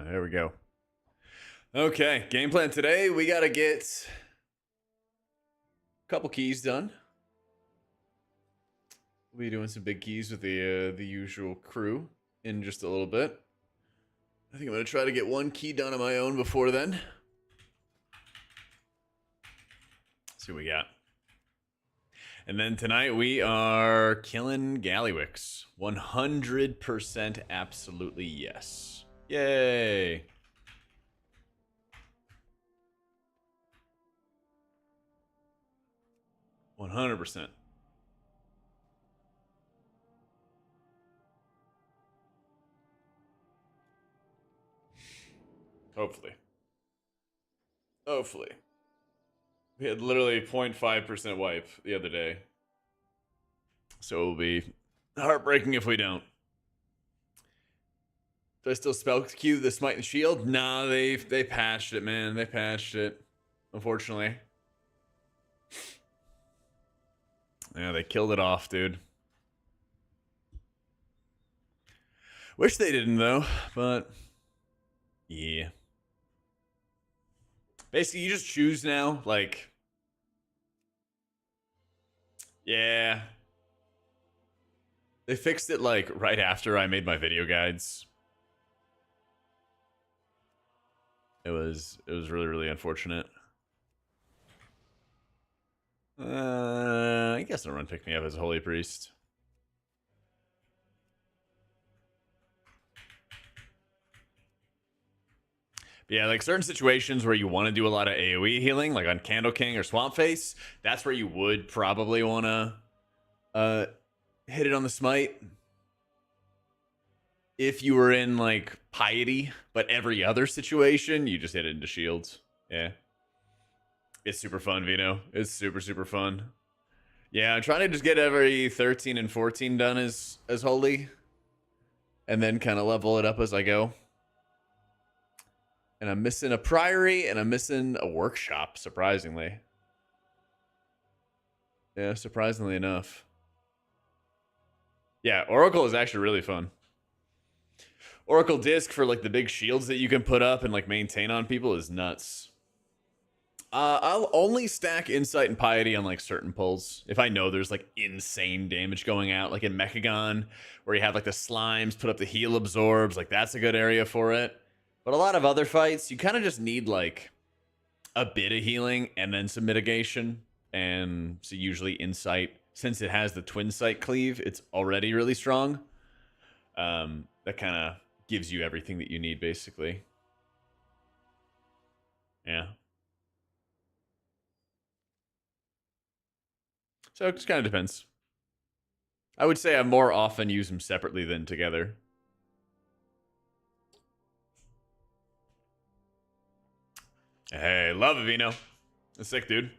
there we go. Okay, game plan today. We got to get a couple keys done. We'll be doing some big keys with the usual crew in just a little bit. I think I'm going to try to get one key done on my own before then. Let's see what we got. And then tonight we are killing Gallywix. 100% absolutely yes. Yay. %. Hopefully. We had literally 0.5% wipe the other day. So it'll be heartbreaking if we don't. Do I still spell queue the Smite and Shield? Nah, they patched it, man. They patched it. Unfortunately. Yeah, they killed it off, dude. Wish they didn't, though, but yeah. Basically, you just choose now, like, yeah. They fixed it, like, right after I made my video guides. It was really, really unfortunate. I guess no run picked me up as a Holy Priest. But yeah, like certain situations where you want to do a lot of AoE healing, like on Candle King or Swamp Face, that's where you would probably want to hit it on the smite. If you were in like Piety, but every other situation, you just hit it into shields. Yeah. It's super fun, Vino. It's super, super fun. Yeah, I'm trying to just get every 13 and 14 done as holy. And then kind of level it up as I go. And I'm missing a priory and I'm missing a workshop, surprisingly. Yeah, surprisingly enough. Yeah, Oracle is actually really fun. Oracle Disc for like the big shields that you can put up and like maintain on people is nuts. I'll only stack Insight and Piety on like certain pulls if I know there's like insane damage going out, like in Mechagon, where you have like the slimes put up the heal absorbs, like that's a good area for it. But a lot of other fights, you kind of just need like a bit of healing and then some mitigation. And so usually Insight, since it has the twin sight cleave, it's already really strong. That kind of gives you everything that you need, basically. Yeah. So it just kind of depends. I would say I more often use them separately than together. Hey, love it, Vino. That's sick, dude.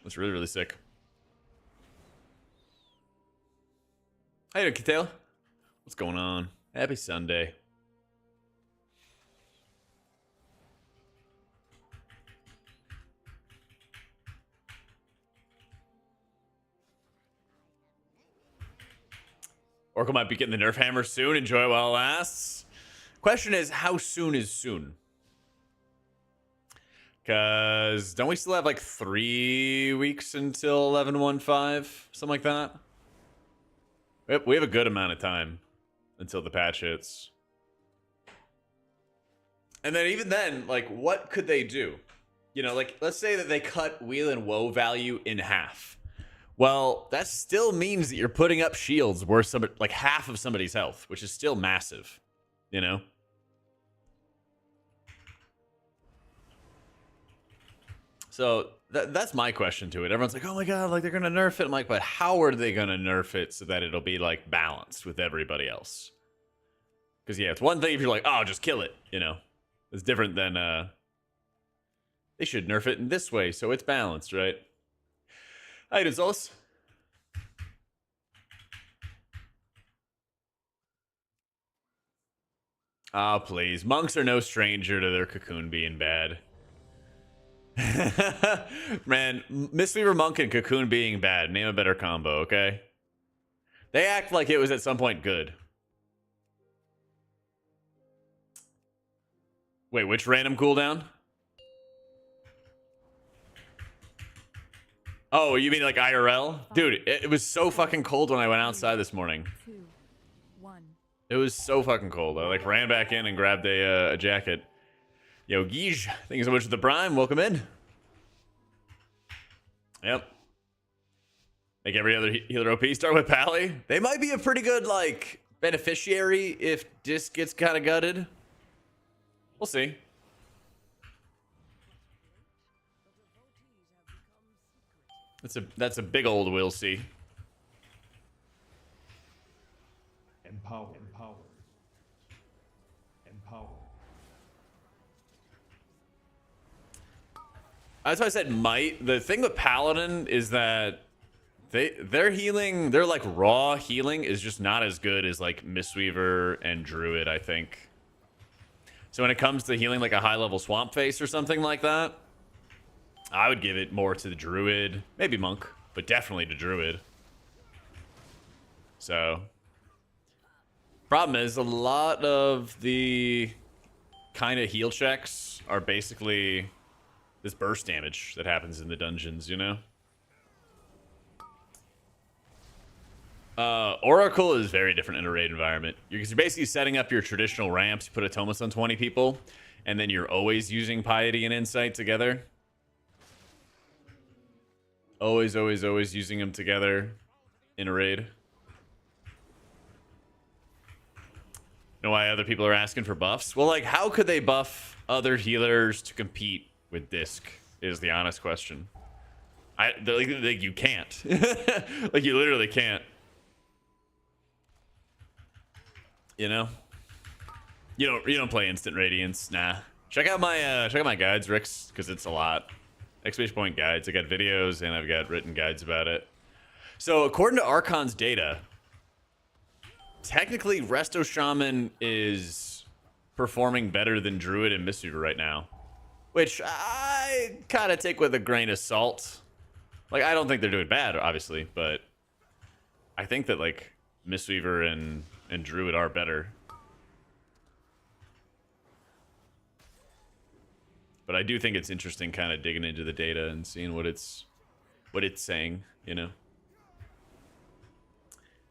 That's really, really sick. How you doing, Kitail? What's going on? Happy Sunday. Oracle might be getting the nerf hammer soon. Enjoy it while it lasts. Question is, how soon is soon? Because don't we still have like 3 weeks until 11.15? Something like that? We have a good amount of time until the patch hits. And then even then, like, what could they do? You know, like, let's say that they cut Wheel and Woe value in half. Well, that still means that you're putting up shields worth like half of somebody's health, which is still massive, you know? So that's my question to it. Everyone's like, oh my god, like they're going to nerf it. I'm like, but how are they going to nerf it so that it'll be like balanced with everybody else? Because yeah, it's one thing if you're like, oh, just kill it, you know? It's different than, they should nerf it in this way so it's balanced, right? Hi, Dizos. Oh, please. Monks are no stranger to their cocoon being bad. Man, Mistweaver Monk and Cocoon being bad. Name a better combo, okay? They act like it was at some point good. Wait, which random cooldown? Oh, you mean like IRL? Dude, it was so fucking cold when I went outside this morning. It was so fucking cold. I like ran back in and grabbed a jacket. Yo, Geej, thank you so much for the prime. Welcome in. Yep. Like every other healer OP, start with Pally. They might be a pretty good, like, beneficiary if Disc gets kind of gutted. We'll see. That's a big old we'll see. Empower. That's why I said might. The thing with Paladin is that their healing, their like raw healing is just not as good as like Mistweaver and Druid, I think. So when it comes to healing like a high level Swamp Face or something like that, I would give it more to the Druid, maybe Monk, but definitely to Druid. So problem is a lot of the kind of heal checks are basically this burst damage that happens in the dungeons, you know? Oracle is very different in a raid environment. You're basically setting up your traditional ramps. You put Atomas on 20 people, and then you're always using Piety and Insight together. Always using them together in a raid. You know why other people are asking for buffs? Well, like, how could they buff other healers to compete with Disc is the honest question. Like you can't. Like you literally can't. You know? You don't play Instant Radiance. Nah. Check out my guides, Rix, because it's a lot. Exclamation point guides. I got videos and I've got written guides about it. So according to Archon's data, technically Resto Shaman is performing better than Druid and Mistweaver right now. Which I kind of take with a grain of salt. Like, I don't think they're doing bad, obviously, but I think that, like, Mistweaver and Druid are better. But I do think it's interesting kind of digging into the data and seeing what it's saying, you know?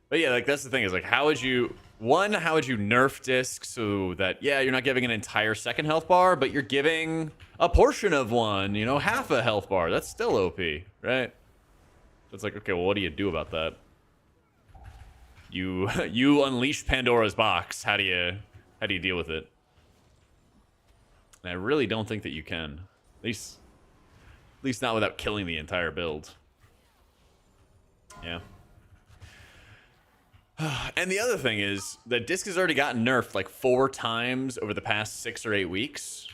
But yeah, like, that's the thing is, like, how would you nerf Disc so that, yeah, you're not giving an entire second health bar, but you're giving a portion of one, you know, half a health bar. That's still OP, right? So it's like, okay, well, what do you do about that? You unleash Pandora's box. How do you deal with it? And I really don't think that you can. At least not without killing the entire build. Yeah. And the other thing is that Disc has already gotten nerfed like 4 times over the past 6 or 8 weeks.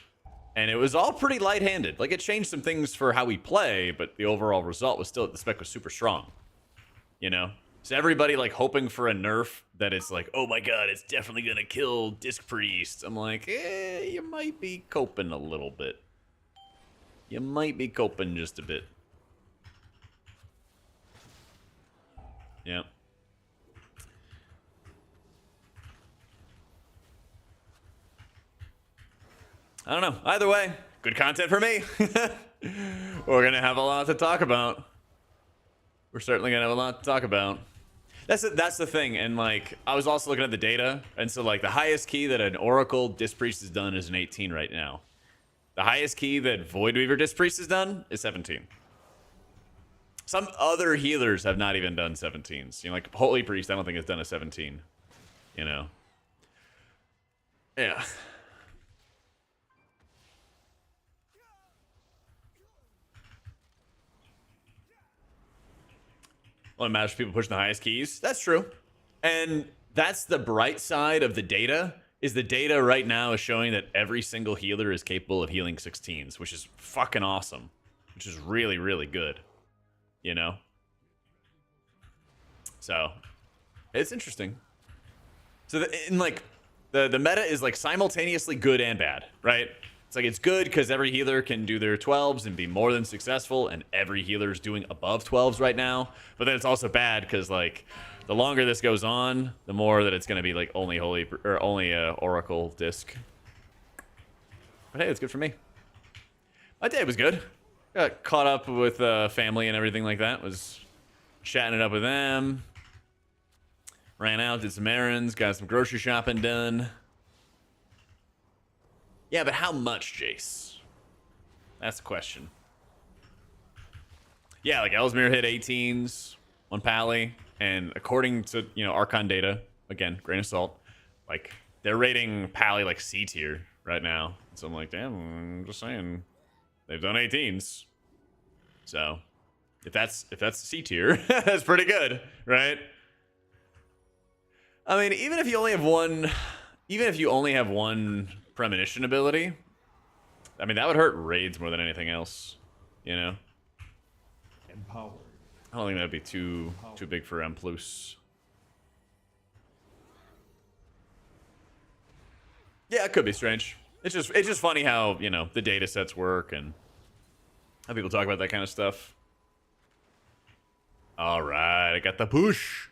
And it was all pretty light-handed. Like, it changed some things for how we play, but the overall result was still, the spec was super strong. You know? So everybody, like, hoping for a nerf that it's like, oh my god, it's definitely gonna kill Disc Priest. I'm like, you might be coping a little bit. You might be coping just a bit. Yeah. I don't know. Either way, good content for me. We're going to have a lot to talk about. We're certainly going to have a lot to talk about. That's the thing. And, like, I was also looking at the data. And so, like, the highest key that an Oracle Disc Priest has done is an 18 right now. The highest key that Voidweaver Disc Priest has done is 17. Some other healers have not even done 17s. You know, like, Holy Priest, I don't think has done a 17. You know? Yeah. Well, it matters people pushing the highest keys. That's true. And that's the bright side of the data, is the data right now is showing that every single healer is capable of healing 16s, which is fucking awesome. Which is really, really good. You know? So, it's interesting. So, the meta is, like, simultaneously good and bad, right? It's like, it's good because every healer can do their 12s and be more than successful, and every healer is doing above 12s right now. But then it's also bad because, like, the longer this goes on, the more that it's going to be, like, only Oracle Disc. But hey, it's good for me. My day was good. Got caught up with family and everything like that. Was chatting it up with them. Ran out, did some errands, got some grocery shopping done. Yeah, but how much, Jace? That's the question. Yeah, like Ellesmere hit 18s on Pally, and according to, you know, Archon data, again, grain of salt, like they're rating Pally like C tier right now. So I'm like, damn, I'm just saying, they've done 18s. So if that's C tier, that's pretty good, right? I mean, even if you only have one premonition ability, I mean that would hurt raids more than anything else, you know. Empowered. I don't think that'd be too big for M+. Yeah, it could be strange. It's just funny how, you know, the data sets work and how people talk about that kind of stuff. All right, I got the push.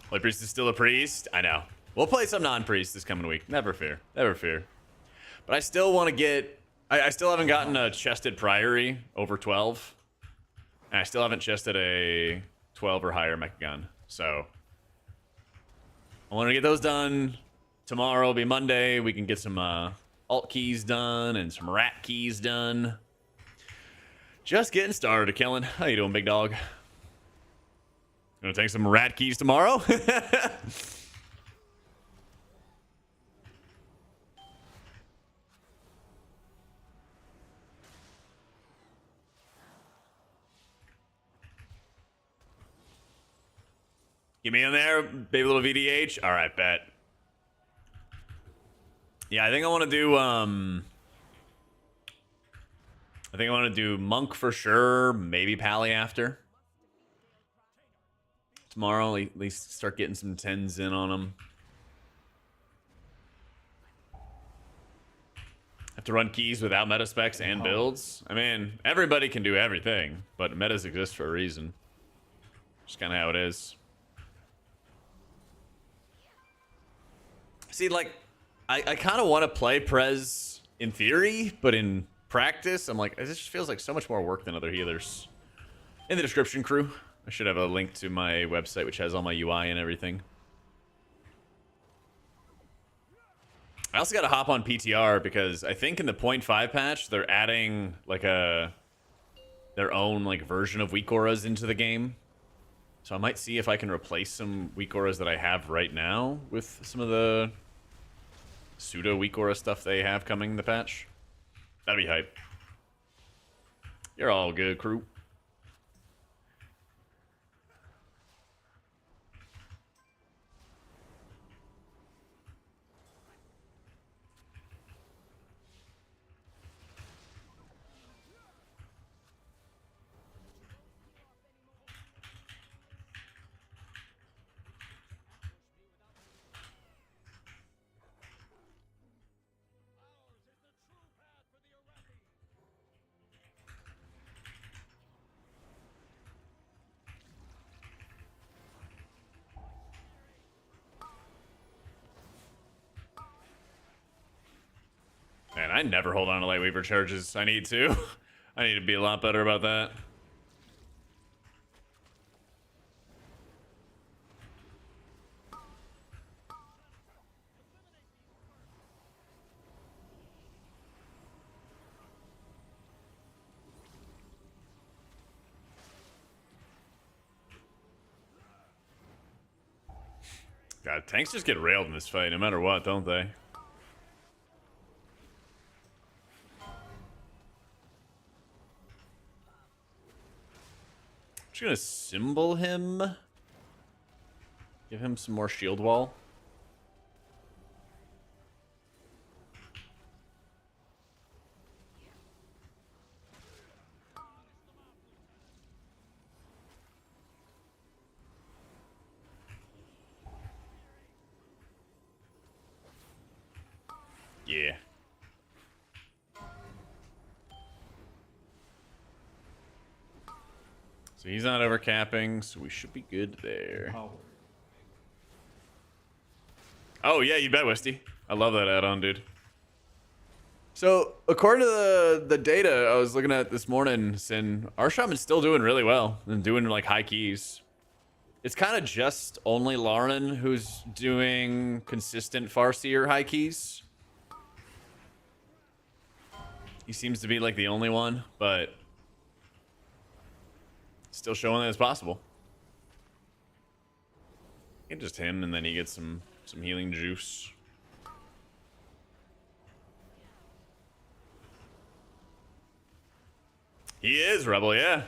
Holy Priest is still a priest. I know. We'll play some non-priest this coming week. Never fear. Never fear. But I still want to get... I still haven't gotten a chested Priory over 12. And I still haven't chested a 12 or higher Mechagon. So... I want to get those done. Tomorrow will be Monday. We can get some alt keys done and some rat keys done. Just getting started, Kellen. How you doing, big dog? Gonna take some rat keys tomorrow? Get me in there, baby little VDH. All right, bet. Yeah, I think I want to do Monk for sure, maybe Pally after. Tomorrow, at least start getting some 10s in on them. Have to run keys without meta specs and builds. I mean, everybody can do everything, but metas exist for a reason. Just kind of how it is. See, like, I kind of want to play Prez in theory, but in practice, I'm like, it just feels like so much more work than other healers. In the description, crew, I should have a link to my website, which has all my UI and everything. I also got to hop on PTR because I think in the 0.5 patch, they're adding like their own like version of weak auras into the game. So I might see if I can replace some weak auras that I have right now with some of the pseudo weak aura stuff they have coming in the patch. That'd be hype. You're all good, crew. Man, I never hold on to Light Weaver charges. I need to. I need to be a lot better about that. God, tanks just get railed in this fight no matter what, don't they? Just gonna symbol him. Give him some more shield wall. Yeah. So he's not overcapping, so we should be good there. Oh yeah, you bet, Westy. I love that add-on, dude. So according to the data I was looking at this morning, Sin, our shaman's still doing really well and doing like high keys. It's kind of just only Lauren who's doing consistent Farseer high keys. He seems to be like the only one, but still showing that it's possible. And just him, and then he gets some healing juice. He is Rebel, yeah.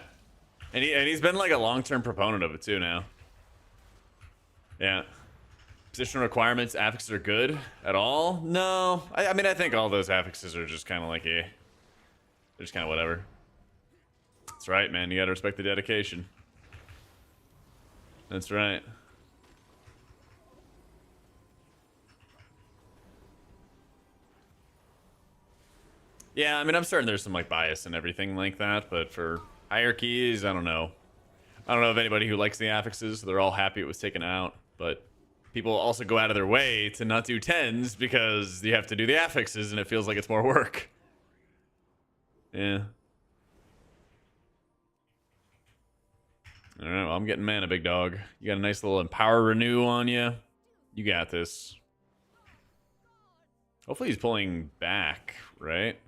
And he's been like a long-term proponent of it too now. Yeah. Position requirements, affixes are good at all? No. I mean, I think all those affixes are just kind of like, they're just kind of whatever. That's right, man. You gotta respect the dedication. That's right. Yeah, I mean, I'm certain there's some like bias and everything like that, but for hierarchies, I don't know. I don't know of anybody who likes the affixes. They're all happy it was taken out, but people also go out of their way to not do 10s because you have to do the affixes and it feels like it's more work. Yeah. All right, well, I'm getting mana, big dog. You got a nice little Empower Renew on you. You got this. Hopefully he's pulling back, right?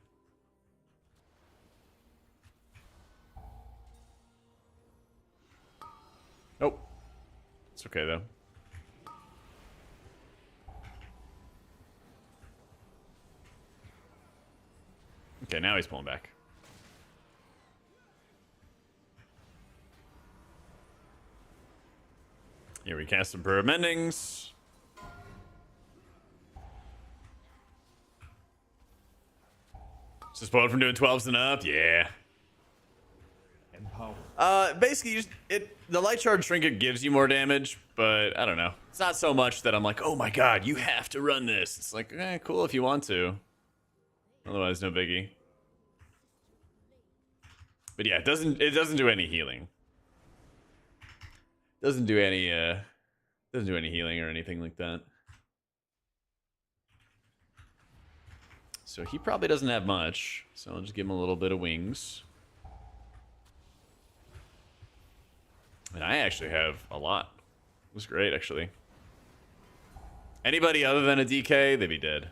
Nope. It's okay, though. Okay, now he's pulling back. Here we cast some Prayer Mendings. Just spoiled from doing 12s and up? Yeah. Empower. Basically, the Light Charge Trinket gives you more damage, but I don't know. It's not so much that I'm like, oh my god, you have to run this. It's like, cool if you want to. Otherwise, no biggie. But yeah, it doesn't do any healing. Doesn't do any healing or anything like that. So he probably doesn't have much. So I'll just give him a little bit of wings. And I actually have a lot. It was great, actually. Anybody other than a DK, they'd be dead.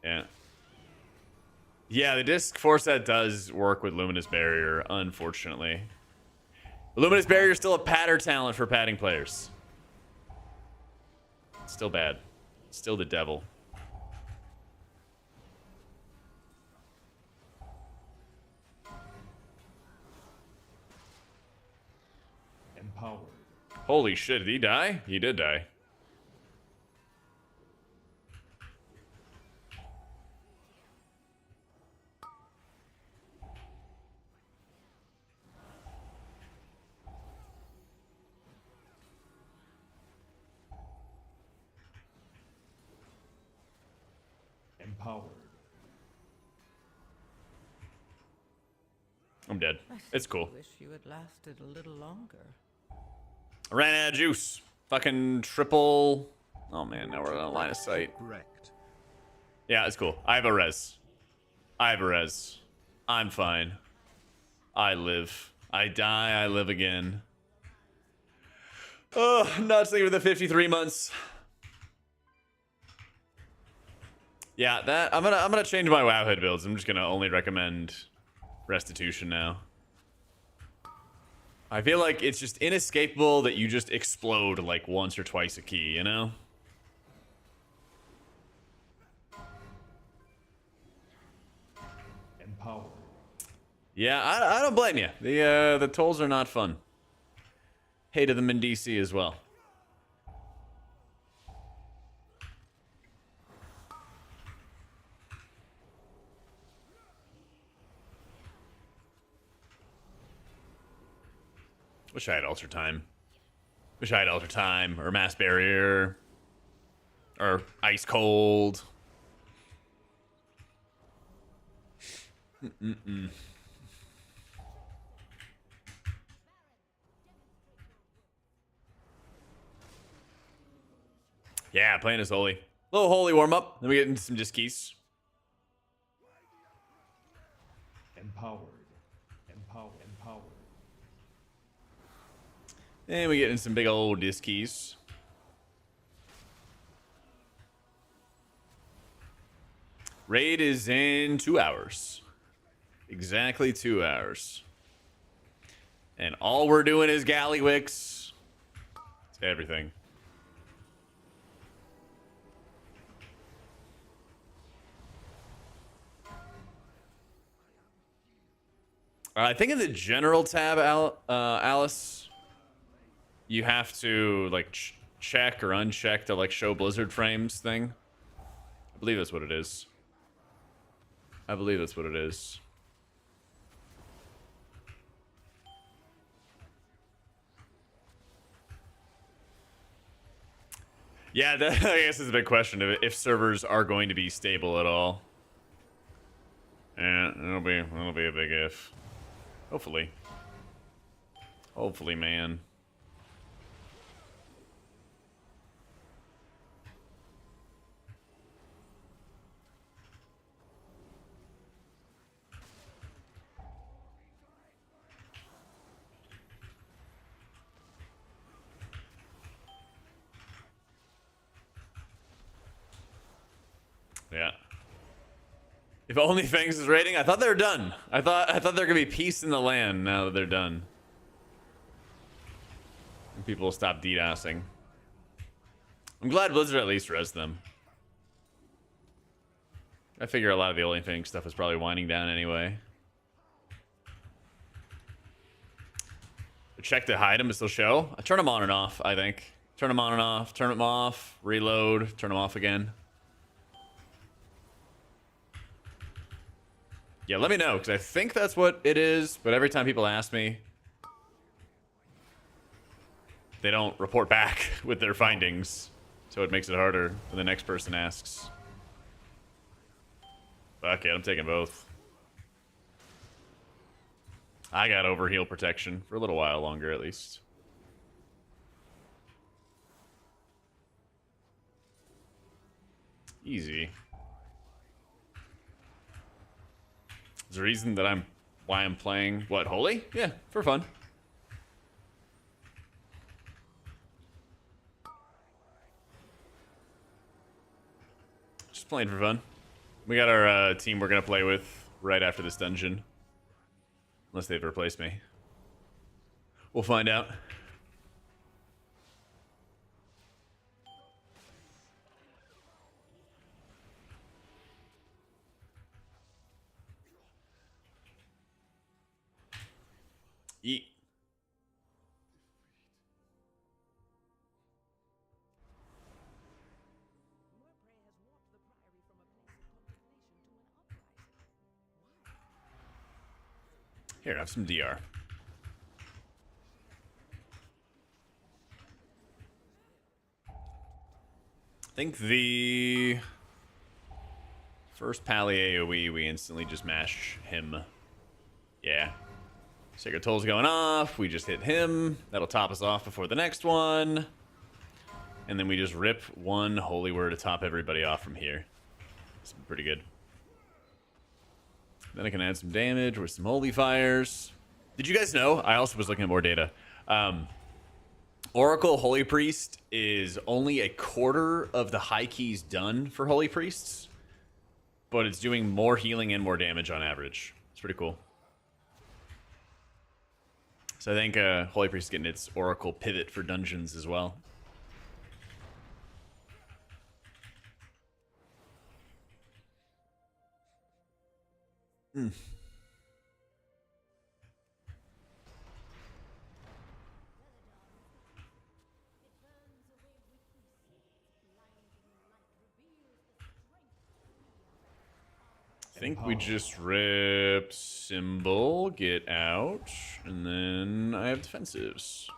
Yeah. Yeah, the disc force set does work with Luminous Barrier, unfortunately. Luminous Barrier is still a patter talent for padding players. Still bad. Still the devil. Empowered. Holy shit, did he die? He did die. Empowered. I'm dead. It's cool. Wish you had lasted a little longer. I ran out of juice. Fucking triple. Oh man, now we're on a line of sight. Correct. Yeah, it's cool. I have a res. I'm fine. I live. I die, I live again. Oh, not sleeping with the 53 months. Yeah, that I'm gonna change my Wowhead builds. I'm just gonna only recommend Restitution now. I feel like it's just inescapable that you just explode like once or twice a key, you know? Empowered. Yeah, I don't blame you. The tolls are not fun. Hated them in DC as well. Wish I had Alter Time. Wish I had Alter Time, or Mass Barrier, or Ice Cold. Yeah, playing as holy. Little holy warm up. Then we get into some disc keys. Empowered. Empowered. And we get in some big old disc keys. Raid is in 2 hours. Exactly 2 hours. And all we're doing is Gallywix. It's everything. I think in the general tab, Alice, you have to like check or uncheck the like show Blizzard frames thing. I believe that's what it is. I believe that's what it is. Yeah, that, I guess is a big question if servers are going to be stable at all. Yeah, it'll be a big if. Hopefully. Hopefully, man. Yeah. If OnlyFans is raiding, I thought they were done. I thought there could be peace in the land now that they're done. And people will stop DDoSing. I'm glad Blizzard at least res them. I figure a lot of the OnlyFans stuff is probably winding down anyway. Check to hide them to still show. I turn them on and off, I think. Turn them on and off, turn them off, reload, turn them off again. Yeah, let me know, because I think that's what it is, but every time people ask me, they don't report back with their findings, so it makes it harder when the next person asks. Fuck it, I'm taking both. I got overheal protection for a little while longer, at least. Easy. There's a reason that why I'm playing what, Holy? Yeah, for fun. Just playing for fun. We got our team we're gonna play with right after this dungeon. Unless they've replaced me. We'll find out. Eat. Here, have some DR. I think the first Pally AoE, we instantly just mash him. Yeah. Sacred Toll's going off. We just hit him. That'll top us off before the next one. And then we just rip one Holy Word to top everybody off from here. It's pretty good. Then I can add some damage with some Holy Fires. Did you guys know? I also was looking at more data. Oracle Holy Priest is only a quarter of the high keys done for Holy Priests. But it's doing more healing and more damage on average. It's pretty cool. So I think Holy Priest is getting its Oracle pivot for dungeons as well. I think we just rip Symbol, get out, and then I have defensives.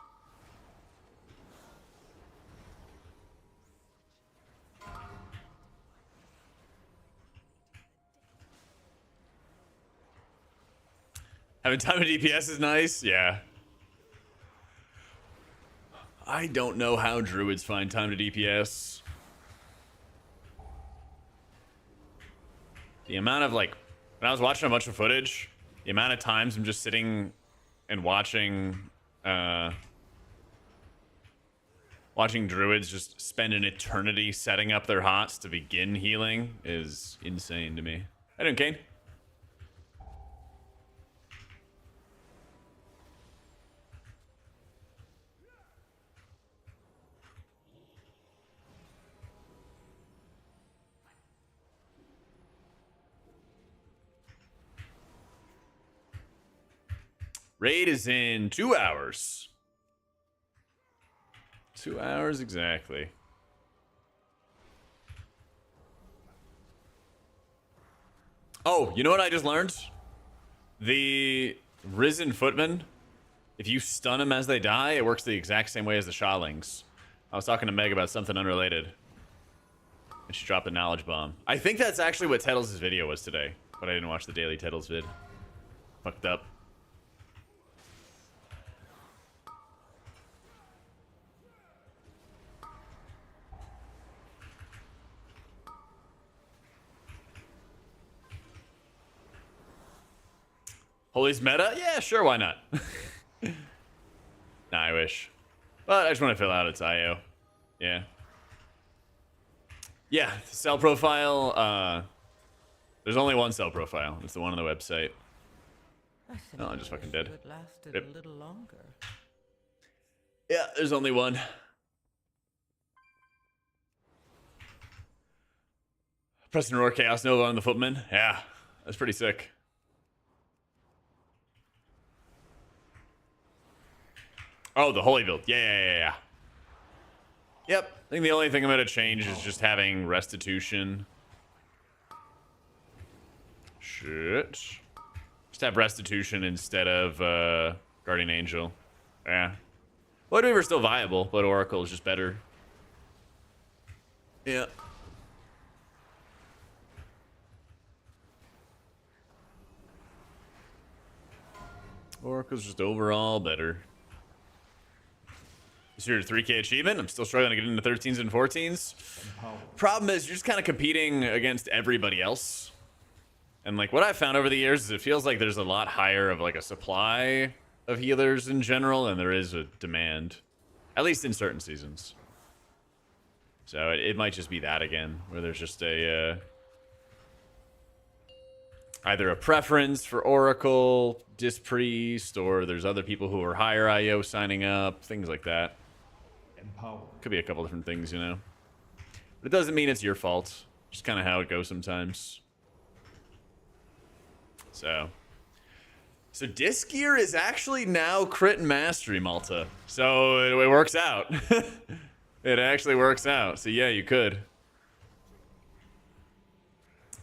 Having time of DPS is nice, yeah. I don't know how druids find time to DPS. The amount of like, when I was watching a bunch of footage, the amount of times I'm just sitting and watching druids just spend an eternity setting up their hots to begin healing is insane to me. How doing, Kane? Raid is in 2 hours. 2 hours exactly. Oh, you know what I just learned? The Risen Footmen, if you stun them as they die, it works the exact same way as the Shawlings. I was talking to Meg about something unrelated, and she dropped a knowledge bomb. I think that's actually what Tettles' video was today, but I didn't watch the daily Tettles vid. Fucked up. Holy's meta? Yeah, sure, why not? Nah, I wish. But I just want to fill out its IO. Yeah. Yeah, the cell profile, there's only one cell profile. It's the one on the website. Oh, I just fucking did. It lasted Yep. a little longer. Yeah, there's only one. Preston Roar Chaos Nova on the Footman. Yeah, that's pretty sick. Oh, the Holy build. Yeah. Yep. I think the only thing I'm going to change is just having Restitution. Shit. Just have Restitution instead of Guardian Angel. Yeah. Blood Weaver's still viable, but Oracle is just better. Yeah. Oracle's just overall better. Is your 3K achievement? I'm still struggling to get into 13s and 14s. Problem is, you're just kind of competing against everybody else. And like what I've found over the years is it feels like there's a lot higher of like a supply of healers in general than there is a demand. At least in certain seasons. So it might just be that again, where there's just a either a preference for Oracle, Disc Priest, or there's other people who are higher IO signing up, things like that. Empower. Could be a couple different things, you know. But it doesn't mean it's your fault. Just kind of how it goes sometimes. So Disc Gear is actually now crit and mastery, Malta. So it works out. It actually works out. So yeah, you could.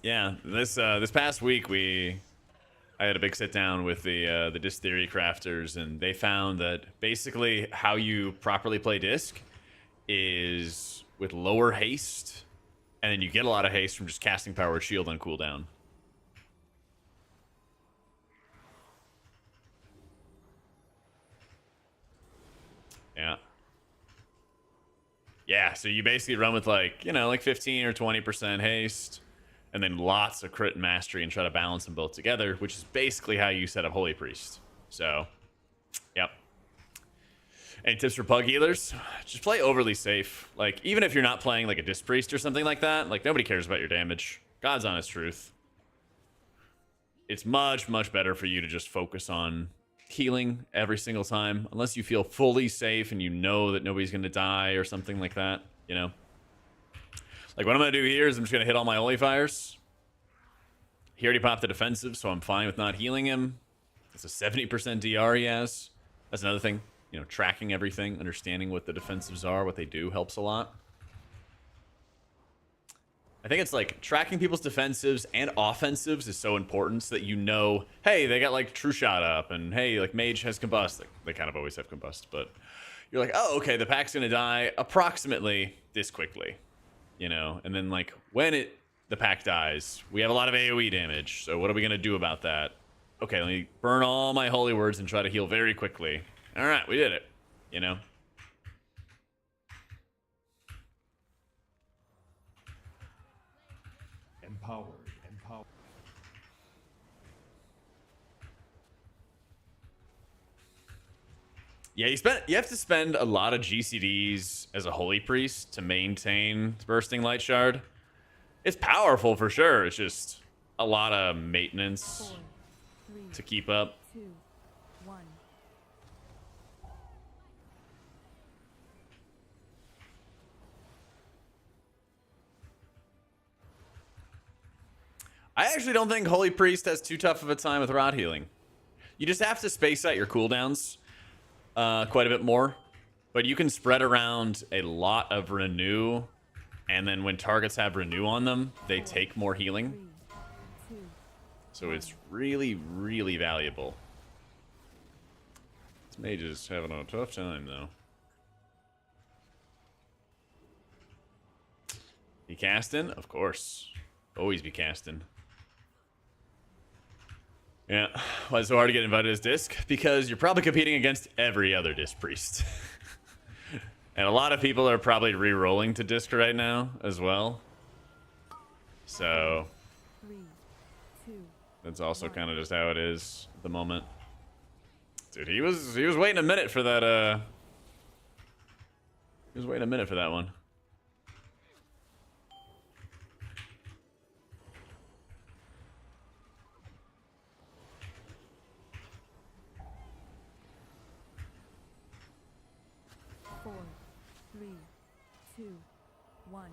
Yeah, this past week I had a big sit down with the Disc Theory crafters, and they found that basically how you properly play Disc is with lower haste, and then you get a lot of haste from just casting Powered Shield on cooldown. Yeah. Yeah, so you basically run with like, you know, like 15 or 20% haste, and then lots of crit and mastery and try to balance them both together, which is basically how you set up Holy Priest. So, yep. Any tips for pug healers? Just play overly safe. Like, even if you're not playing like a Disc Priest or something like that, like nobody cares about your damage. God's honest truth. It's much, much better for you to just focus on healing every single time, unless you feel fully safe and you know that nobody's going to die or something like that, you know? Like, what I'm going to do here is I'm just going to hit all my Holy Fires. He already popped the defensive, so I'm fine with not healing him. It's a 70% DR he has. That's another thing. You know, tracking everything, understanding what the defensives are, what they do, helps a lot. I think it's like tracking people's defensives and offensives is so important so that you know, hey, they got like True Shot up, and hey, like Mage has Combust. Like, they kind of always have Combust, but you're like, oh, okay, the pack's going to die approximately this quickly. You know, and then like when the pack dies, we have a lot of AoE damage. So what are we gonna do about that? Okay, let me burn all my holy words and try to heal very quickly. All right, we did it. You know. Empowered. Yeah, you have to spend a lot of GCDs as a holy priest to maintain bursting light shard. It's powerful for sure. It's just a lot of maintenance 4, 3, to keep up. 2, 1. I actually don't think Holy Priest has too tough of a time with rot healing. You just have to space out your cooldowns quite a bit more. But you can spread around a lot of renew, and then when targets have renew on them, they take more healing. 3, 2. So it's really, really valuable. This mage is having a tough time, though. Be casting? Of course. Always be casting. Yeah. Why is it so hard to get invited as disc? Because you're probably competing against every other disc priest. And a lot of people are probably re-rolling to disc right now as well. So 3, 2. that's also kind of just how it is at the moment. Dude, he was waiting a minute for that he was waiting a minute for that one. Four, 3, 2, 1.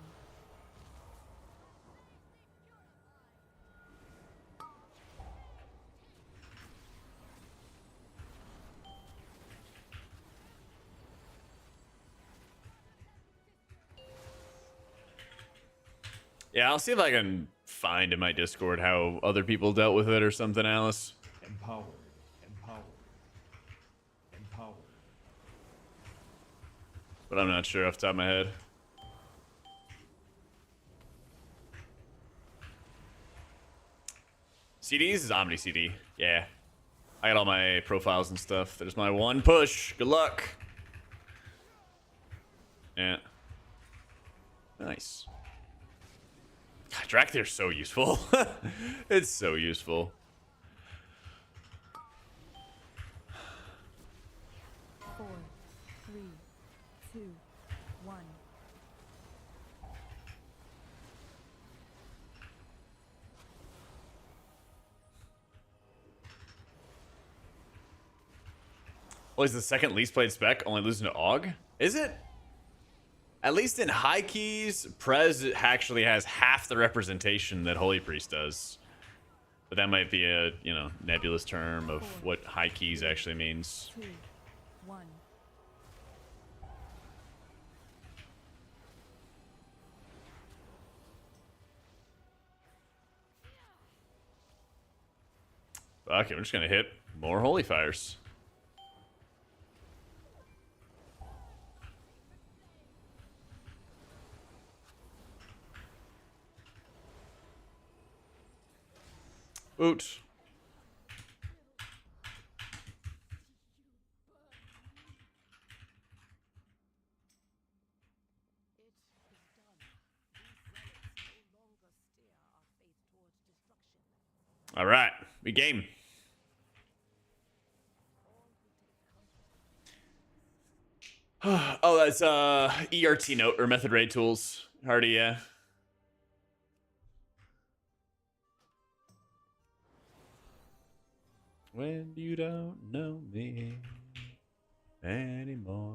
Yeah, I'll see if I can find in my Discord how other people dealt with it or something, Alice. Empowered. Empowered. Empowered. But I'm not sure off the top of my head. CDs is Omni CD. Yeah. I got all my profiles and stuff. There's my one push. Good luck. Yeah. Nice. God, Drakthir's so useful. It's so useful. 4, 3, 2, 1. Well, he's the second least played spec, only losing to AUG? Is it? At least in high keys, Prez actually has half the representation that Holy Priest does. But that might be a, you know, nebulous term of what high keys actually means. 2, 1. Okay, we're just gonna hit more Holy Fires. Oot. All right, we game. Oh, that's ERT note or method raid tools. Hardy, yeah. When you don't know me anymore.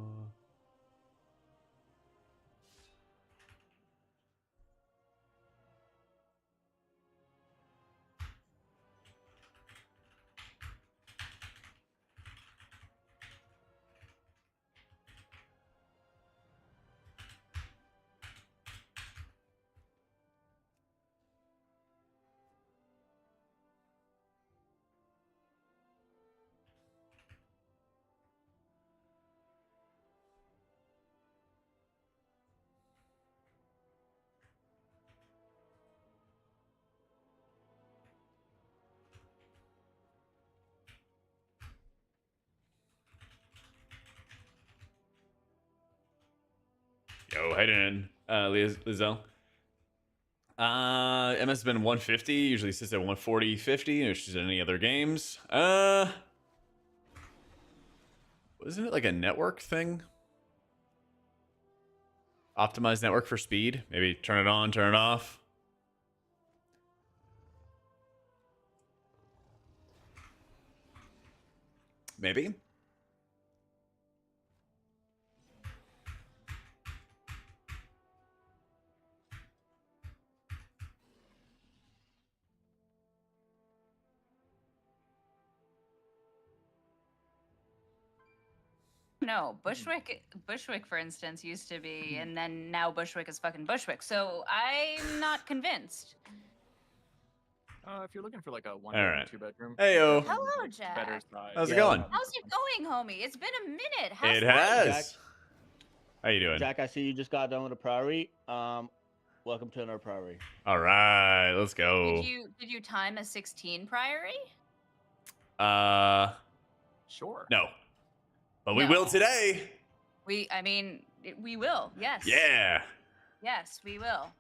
Yo, how you doing, Lizelle? MS has been 150, usually sits at 140, 50, if she's in any other games. Isn't it like a network thing? Optimize network for speed. Maybe turn it on, turn it off. Maybe. No, Bushwick, for instance, used to be, and then now Bushwick is fucking Bushwick. So I'm not convinced. If you're looking for like a one All bedroom, right. two bedroom. Heyo. Hello, Jack. Better size. How's it going? How's it going, homie? It's been a minute. How's It life? has. Jack. How you doing? Jack, I see you just got done with a priory. Welcome to another priory. All right, let's go. Did you time a 16 priory? Sure. No. But we No. will today. We will. Yes. Yeah. Yes, we will.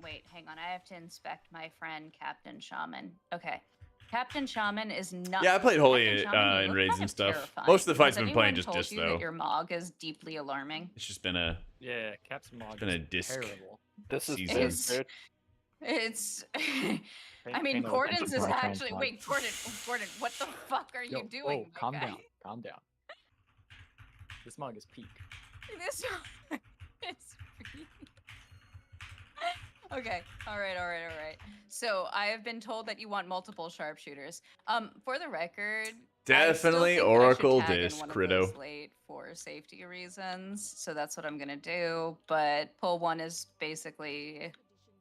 Wait, hang on. I have to inspect my friend Captain Shaman. Okay. Captain Shaman is not. Yeah, I played Holy Captain Shaman, you in look raids kind and of stuff. terrifying. Most of the fights Has I've been playing anyone just told disc you though. that your Mog is deeply alarming. It's just been a Yeah, Cap's Mod been a is disc. terrible. This is season. good. It's. I Pay mean, no Gordon's attention is to my actually. transplant. Wait, Gordon, what the fuck are you doing? Oh, my calm guy? down. Calm down. This mug is peak. This is. Okay. All right. So I have been told that you want multiple sharpshooters. For the record, Definitely I still think that I should Oracle tag in disc, one of Crito. those late for safety reasons. So that's what I'm gonna do. But pull one is basically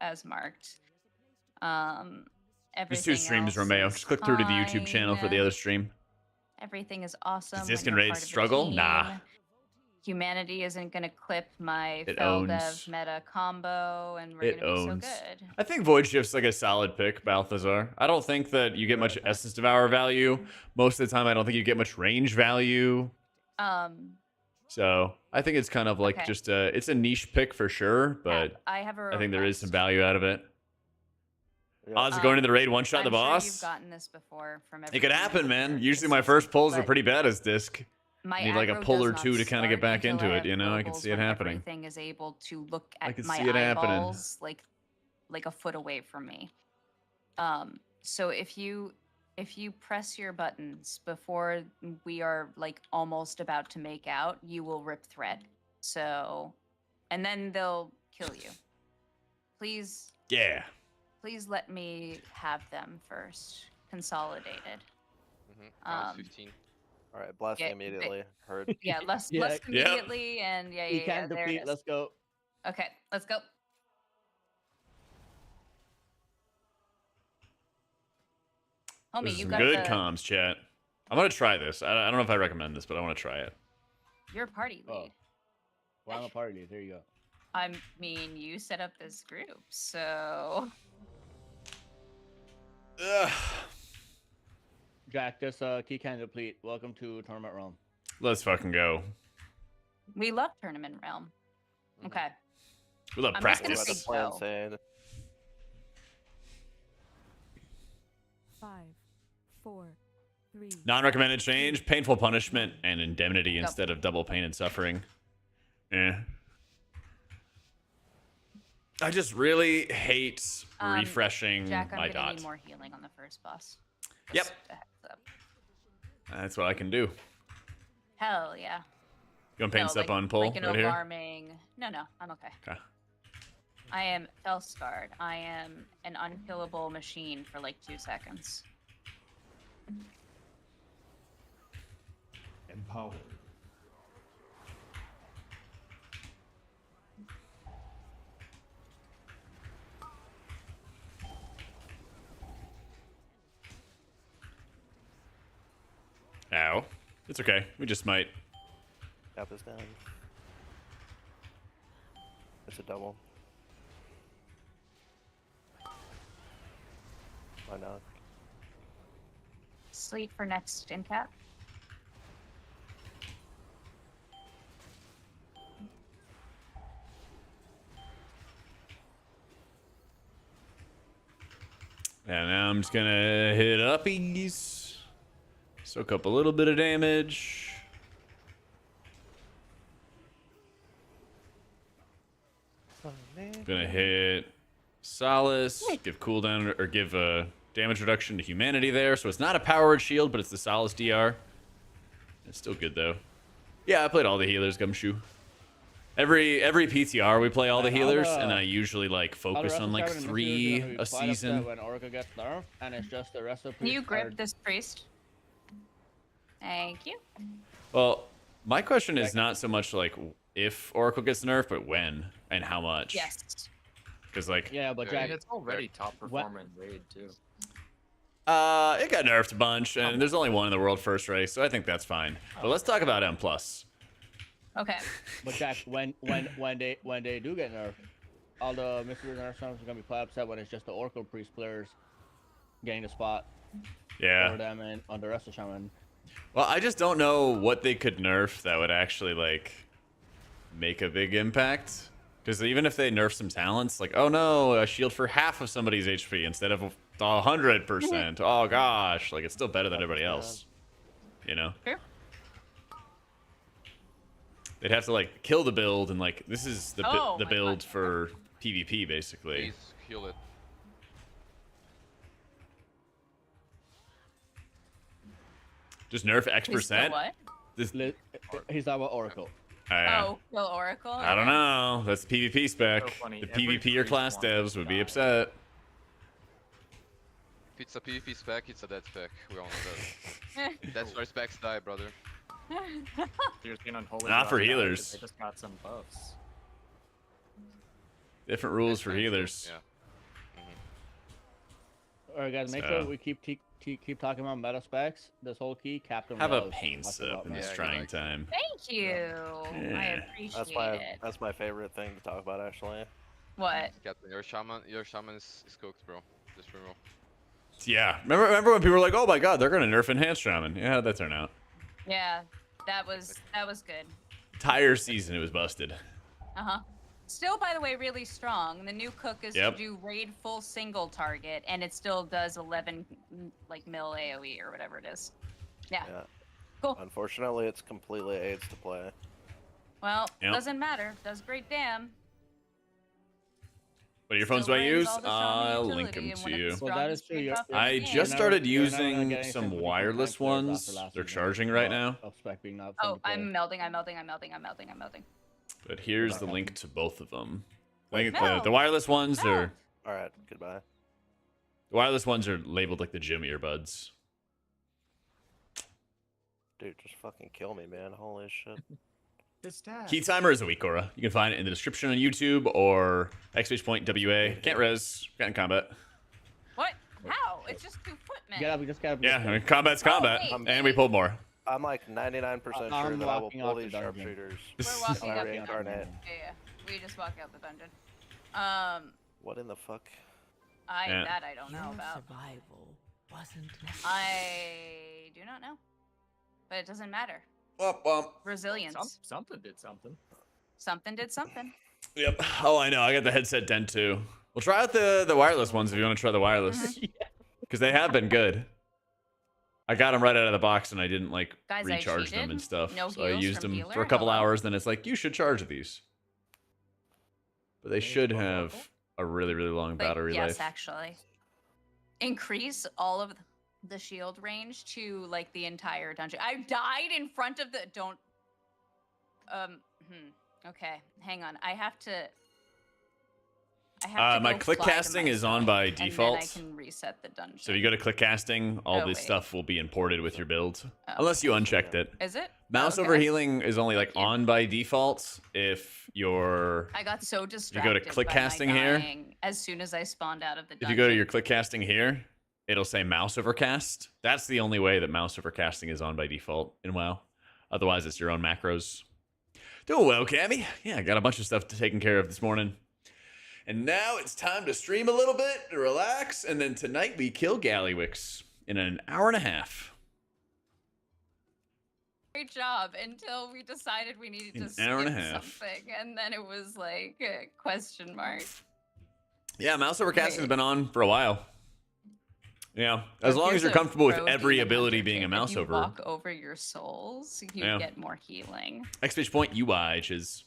as marked. There's two Everything streams, else Romeo. is Just click through to the YouTube channel for the fine. other stream. Everything is awesome. Does disc when and you're raid part of a struggle? Nah. team. Humanity isn't gonna clip my It Feldev owns. meta combo, and we're It gonna be owns. so good. I think Void Shift's like a solid pick, Balthazar. I don't think that you get much Essence Devour value. Most of the time, I don't think you get much range value. So I think it's kind of like Okay. just it's a niche pick for sure, but I have a I think there is some request. value out of it. Yeah. Odds of going to the raid one shot I'm the sure boss? You've gotten this before from It could everyone happen, I've man. heard. Usually It's my just- first pulls are but pretty bad as disc. My You need like a aggro pull does or not two to kind of get start back until into I it, have you know? I can globals see it when happening. Everything is able to look I at can my see it happening. eyeballs like a foot away from me. So if you press your buttons before we are like almost about to make out, you will rip thread. So, and then they'll kill you. Please Yeah. let me have them first, consolidated. Round 15. All right, blast yeah, immediately. Heard. Yeah, less Yeah. immediately, and yeah, You can there it defeat. is. Let's go. Okay, let's go. Homie, This is you some got good the, comms, chat. I'm going to try this. I don't know if I recommend this, but I want to try it. your party lead. Oh. Well, I'm a party lead. There you go. I mean, you set up this group, so Ugh. Jack, this key can deplete. Welcome to Tournament Realm. Let's fucking go. we love Tournament Realm. Okay, We love I'm just gonna practice. say That's what I'm go. saying. 5, 4, 3. Non-recommended change, painful punishment, and indemnity Go. instead of double pain and suffering. I just really hate refreshing Jack, I'm my gonna dot. need more healing on the first boss. Yep. Just a heads up. That's what I can do. Hell yeah. You want pain No, step like, on pull like an right here? alarming. No, I'm okay. Okay. I am fell scarred. I am an unkillable machine for like 2 seconds. Empowered. Ow. It's okay. We just might. Cap is down. It's a double. Why not? Sleep for next in cap. And now I'm just gonna hit uppies. Soak up a little bit of damage. Gonna hit Solace, give cooldown or give damage reduction to humanity there. So it's not a powered shield, but it's the Solace DR. It's still good though. Yeah, I played all the healers, Gumshoe. Every PTR we play all the healers, and I usually like focus on like 3 a season. When Oracle gets nerfed, and it's just the rest of Can you grip this priest? Thank you. Well, my question is not so much like if Oracle gets nerfed, but when and how much. Yes. Because like, Yeah, but I Jack, mean, it's already top performer in raid too. it got nerfed a bunch, and there's only one in the world first race, so I think that's fine. But let's talk about M+. Okay. but Jack, when they do get nerfed, all the mysteries and nerfs are gonna be quite upset when it's just the Oracle priest players getting the spot Yeah. over them and on the rest of Shaman. Well, I just don't know what they could nerf that would actually like make a big impact. Because even if they nerf some talents, like, oh no, a shield for half of somebody's HP instead of 100%. Oh gosh, like it's still better than everybody else. You know? Sure. They'd have to like kill the build, and like this is the Oh, the my build God. for PvP basically. Please kill it. Just nerf X Please kill percent. what? This, He's talking about Oracle. Oh, kill Oracle? I don't know. That's PvP spec. So funny. The Every PvP or priest class wants devs to would be die. upset. If it's a PvP spec, it's a dead spec. We all know that. That's where specs die, brother. You're just being unholy. Not for about it, healers. 'cause They just got some buffs. Different rules for That's fine, healers. Yeah. All right, guys, make So- sure we keep talking about meta specs. This whole key, Captain. Have a loves pain talking sip about in this Yeah, trying like- time. Thank you. I Yeah. appreciate it. That's my favorite thing to talk about actually. What? Captain, your shaman is cooked, bro. Just real. Yeah. Remember when people were like, "Oh my God, they're gonna nerf enhanced shaman"? Yeah, how'd that turn out? Yeah, that was good. Entire season it was busted. Uh-huh. Still, by the way, really strong. The new cook is Yep. to do raid full single target, and it still does 11 like mil AOE or whatever it is. Yeah. Yeah. Cool. Unfortunately, it's completely AIDS to play. Well, Yep. doesn't matter. Does great damn. What earphones do Still I raids use? all the shaman I'll utility link them and to one of the you. Well, that strongest is true. raid You're- buff in I the just game. started You're never using getting some different wireless complaints ones. after last They're season charging right of- now. Of spec being not Oh, fun to play. I'm melting. But here's the link to both of them. Link, No. the wireless ones No. are All right, goodbye. the wireless ones are labeled like the gym earbuds. Dude, just fucking kill me, man. Holy shit. This stat. Key timer is a weak aura. You can find it in the description on YouTube or XH.WA. Can't res. Got in combat. What? How? It's just 2 footmen. Get up, we just gotta. Yeah, I mean, combat's combat. wait, And we pulled more. I'm like 99% I'm sure that I will walking pull off the these dungeon. sharpshooters. We're walking when I up the reincarnate. Yeah. We just walk out the dungeon. What in the fuck? Yeah. That I don't know Your about. survival wasn't necessary. I do not know. But it doesn't matter. Womp womp. Resilience. Something did something. Something did something. Yep. Oh, I know. I got the headset dent too. Well, try out the wireless ones if you want to try the wireless. Because they have been good. I got them right out of the box and I didn't like Guys, I recharge them cheated. and stuff. No So I heals used from them healer? for a couple Hello? hours. Then it's like, you should charge these. But they should have a really, really long battery yes, life. actually. Increase all of the shield range to like the entire dungeon. I died in front of the don't okay, hang on. I have to My go click fly to casting is on by myself, default. And then I can reset the dungeon. So if you go to click casting, all Oh, this wait. stuff will be imported with your build. Oh. Unless you unchecked it. Is it? Mouse Okay. over healing is only like you. on by default if you're I got so you distracted. go to click by my casting here. dying as soon as I spawned out of the dungeon. if you go to your click casting here, it'll say mouse over cast. That's the only way that mouse over casting is on by default in WoW. Otherwise, it's your own macros. Doing well, Cammy. Yeah, I got a bunch of stuff taken care of this morning. And now it's time to stream a little bit, to relax, and then tonight we kill Gallywix in an hour and a half. Great job until we decided we needed An to skip hour and a half. something, and then it was like a question mark. Yeah, mouse over casting has Wait. been on for a while. Yeah, as Or long as here's you're a comfortable with pro every demon ability hunter being a tip. mouse if you over. walk over your souls, you Yeah. get more healing. Exclamation point UI, which is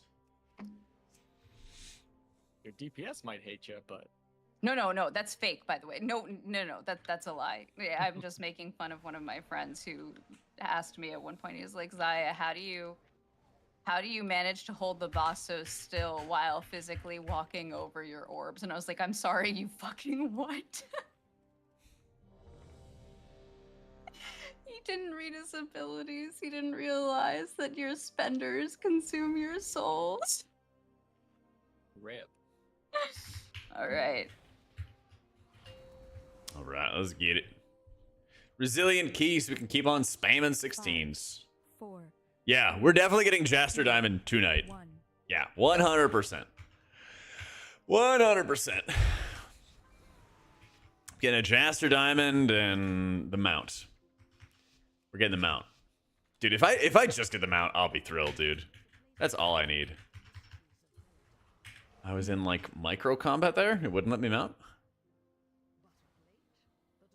Your DPS might hate you, but No, that's fake, by the way. No, that's a lie. Yeah, I'm just making fun of one of my friends who asked me at one point. He was like, Zaya, how do you manage to hold the boss so still while physically walking over your orbs? And I was like, I'm sorry, you fucking what? He didn't read his abilities. He didn't realize that your spenders consume your souls. rip. All right. all right. Let's get it. Resilient key, so we can keep on spamming 16s. 4, Yeah, we're definitely getting Jaster Diamond tonight. 1. Yeah, 100%. 100%. Getting a Jaster Diamond and the mount. We're getting the mount. Dude, if I just get the mount, I'll be thrilled, dude. That's all I need. I was in like micro combat there. It wouldn't let me mount.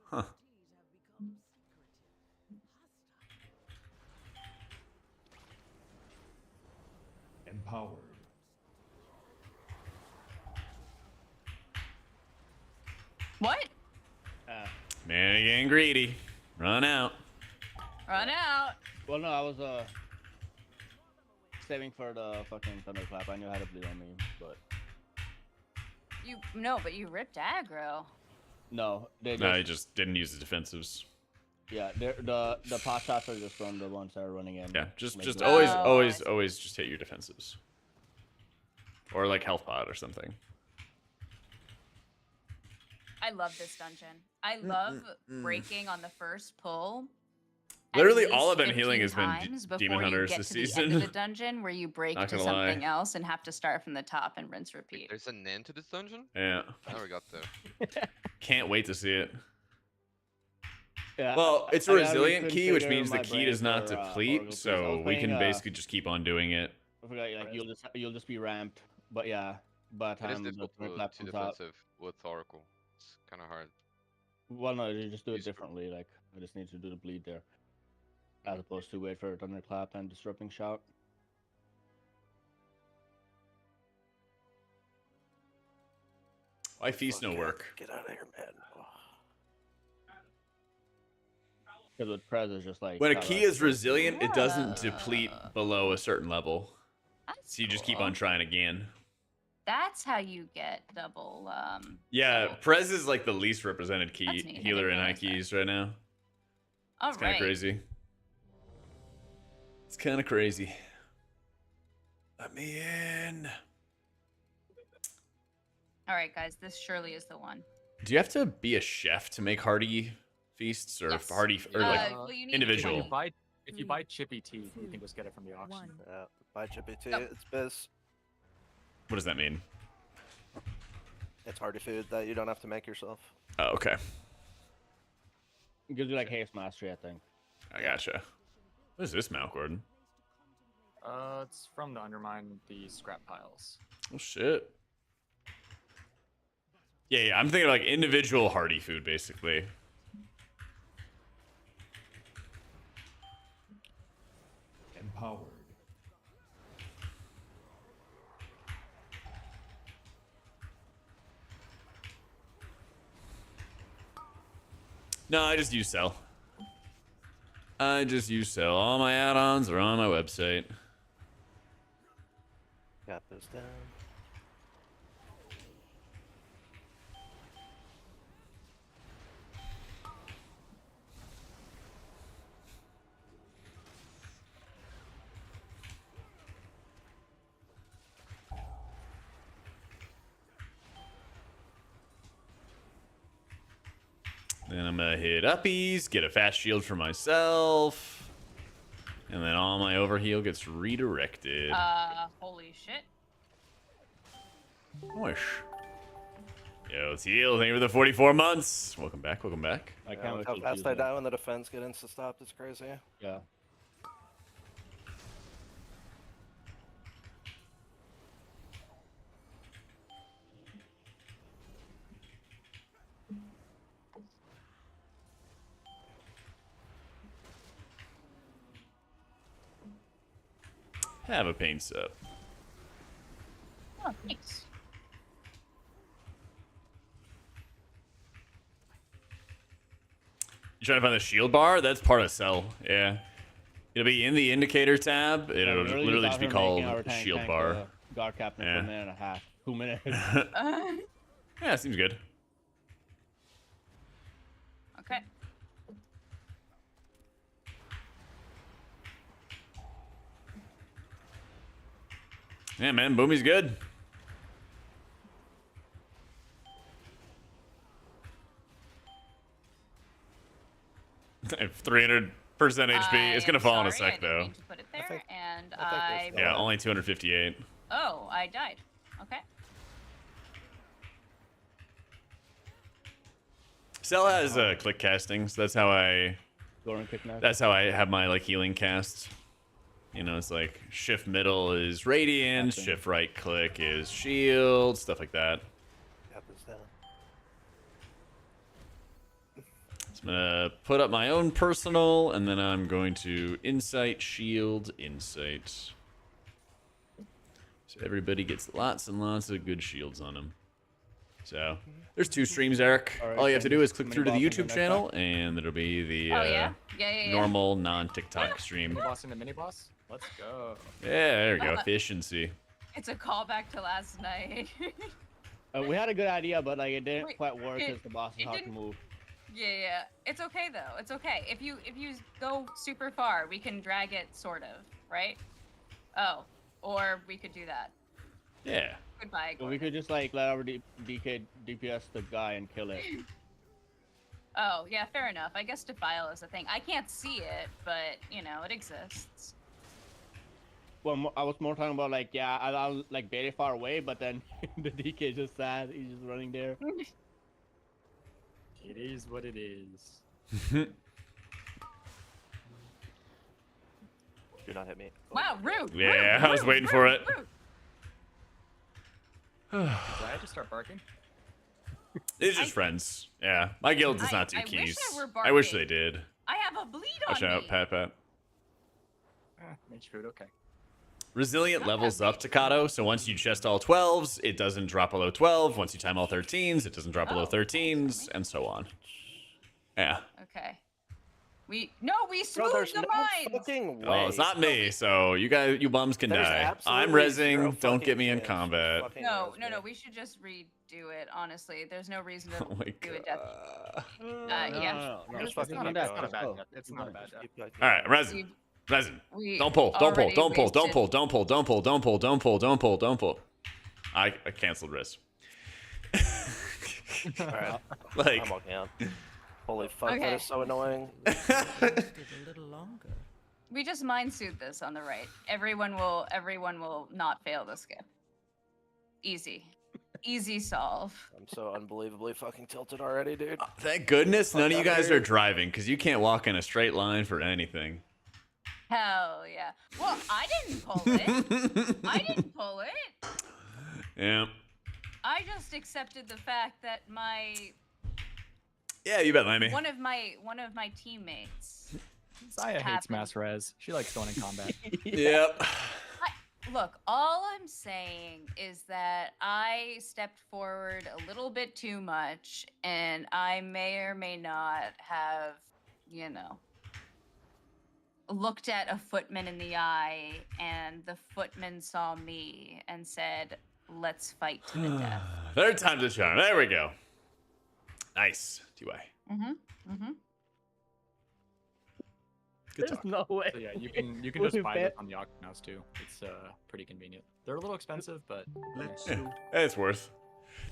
Huh. Empowered. What? Man, you're getting greedy. Run out. Run out. Well, no, I was saving for the fucking thunderclap. I knew how to bleed on me, but But you ripped aggro. no, they just, No, he just didn't use the defensives. yeah, the pot shots are just from the ones that are running in. Yeah, just Make always, it- Oh, always just hit your defensives. Or like health pot or something. I love this dungeon. I love breaking on the first pull. at Literally least all I've been 15 healing has been times Demon before you Hunters get this to the end season. of the dungeon where you break Not to gonna lie. something else and have to start from the top and rinse repeat. There's an end to this dungeon? Yeah. I never got there. Can't wait to see it. Yeah, Well, it's a I gotta resilient key, which reconfigure means the my key brain does not for, Oracle deplete, Priest. I so was we can playing, basically just keep on doing it. I forgot, like you'll just be ramped, but yeah, by the It is time the difficult to thunderclap too comes out. defensive with Oracle. It's kind of hard. Well, no, you just do it Useful. differently. Like I just need to do the bleed there, as opposed to wait for a thunderclap and disrupting shout. Why feast no Okay, work? Get out of here, man. Oh. Because with Prez is just like When a kinda key like- is resilient, it doesn't deplete below a certain level. That's So you just keep cool. on trying again. That's how you get double. Yeah, double- Prez is like the least represented key That's neat. I healer didn't in high realize that. keys right now. All It's kind of right. crazy. It's kind of crazy. Let me in. All right, guys. This surely is the one. Do you have to be a chef to make hearty feasts or Yes. hearty or like well, you need individual? If To you buy, if you Three, buy Chippy Tea, you two, can just get it from the auction. 1. Yeah, buy Chippy Tea. Yep. It's biz. What does that mean? It's hearty food that you don't have to make yourself. Oh, okay. It gives you like haste mastery, I think. I gotcha. What is this mount, Gordon? It's from the Undermine the scrap piles. Oh shit. Yeah, I'm thinking of like individual hearty food, basically. Empowered. No, I just use sell. I just use sell. All my add-ons are on my website. Got those down. Then I'm gonna hit uppies, get a fast shield for myself, and then all my overheal gets redirected. Holy shit. Whoosh. Yo, it's heal. Thank you for the 44 months. Welcome back. Welcome back. I Yeah, can't look wait how to fast use I that. die when the defense get insta-stopped. It's crazy. Yeah. Have a paint sub. Oh, thanks. You trying to find the shield bar? That's part of cell. Yeah. It'll be in the indicator tab. It'll Really literally thought just be her called making our tank shield bar. Guard captain for Yeah. a minute and a half. 2 minutes. Yeah, seems good. Okay. Yeah, man, Boomy's good. If 300% HP, it's gonna fall in a Sorry, I sec didn't though. mean to put it there, think- and I think there's Yeah, only 258. Oh, I died. Okay. Cell has click casting, so that's how I Goran kick now. that's how I have my like healing cast. You know, it's like shift middle is radiant, Gotcha. shift right click is shield, stuff like that. Happens down. So I'm gonna put up my own personal, and then I'm going to insight, shield, insight. So everybody gets lots and lots of good shields on them. So there's 2 streams, Eric. All right, All you have to thank do you. is click Mini through to the boss in the YouTube next channel, and it'll be the Oh yeah. Yeah. normal non-TikTok stream. Mini boss into mini boss. Let's go. Yeah, there you go. Efficiency. It's a callback to last night. We had a good idea, but like it didn't Wait, quite work it- because the boss is it hard to didn't- move. Yeah. It's okay though. It's okay. If you go super far, we can drag it sort of, right? Oh, or we could do that. Yeah. Goodbye. So we could just like let our DK DPS the guy and kill it. Oh, yeah, fair enough. I guess defile is a thing. I can't see it, but you know, it exists. Well, I was more talking about like, yeah, I'll like bait it far away, but then the DK is just sad. He's just running there. It is what it is. Do not hit me. Wow, rude. Yeah, rude, I was rude, waiting for rude, it. rude. Did I just start barking? It's just friends. Yeah, my guild does not do I wish keys. I were I wish barking. they did. I have a bleed Watch on out, me. Pat. Mage food, okay. Resilient Not levels that up Staccato, so once you chest all 12s, it doesn't drop below 12. Once you time all 13s, it doesn't drop below Oh, 13s, and so on. Yeah. Okay. We Bro, smooth there's the no minds. fucking way. Well, it's not me, so you bumms can There's die. I'm absolutely zero rezzing. Don't fucking get me in chance. combat. Fucking No, res no, me. no. We should just redo it. Honestly, there's no reason to Oh my do a death. god. Yeah. No, It's just not fucking a do bad that. death. Let's go. It's not a bad death. Keep going, keep All right, going. resin. Resin. We Don't pull. already wasted- Don't pull. I canceled Riz. Alright, Like, I'm walking out. Holy fuck, Okay. that is so annoying. Did a little longer. We just mind suit this on the right. Everyone will not fail the skip. Easy. Easy solve. I'm so unbelievably fucking tilted already, dude. thank goodness none of you Fuck out guys here. are driving, because you can't walk in a straight line for anything. Hell yeah. Well, I didn't pull it. I didn't pull it. Yeah. I just accepted the fact that Yeah, you bet, Lammy. one of my teammates. Zaya hates happened. mass res. She likes going in combat. Yep. Look, all I'm saying is that I stepped forward a little bit too much, and I may or may not have, looked at a footman in the eye, and the footman saw me and said, "Let's fight to the death." Third time's a charm. There we go. Nice. TY. Mm-hmm. Good There's talk. no way. So yeah, you can just Really buy bad. this on the auction house too. It's pretty convenient. They're a little expensive, but Let's Yeah, do it's worth.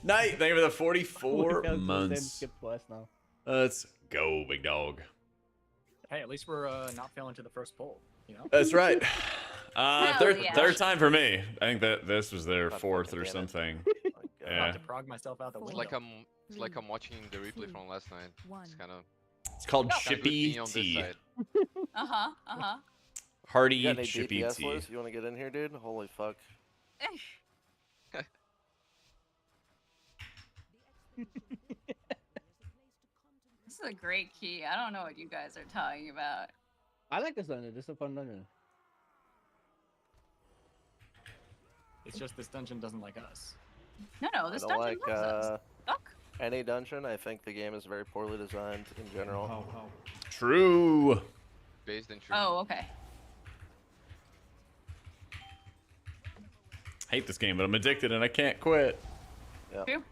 Night. Thank you for the 44 Same months. skip twice now. Let's go, big dog. hey, at least we're not failing to the first poll. You know. That's right. Hell Third, yeah. third time for me. I think that this was their God fourth fucking or damn it. something. My God. I'm Yeah. about to prog myself out the It's It's window. like I'm watching the replay from last night. One. It's kind of It's called No. Chippy on this Tea. side. Uh-huh. Hearty You got any Chippy DPS, Tea. Liz? You want to get in here, dude? Holy fuck. This is a great key. I don't know what you guys are talking about. I like this dungeon. This is a fun dungeon. It's just this dungeon doesn't like us. No, I this don't dungeon like loves us. Fuck. any dungeon. I think the game is very poorly designed in general. Empower. True. Based in truth. Oh, okay. Hate this game, but I'm addicted and I can't quit. True.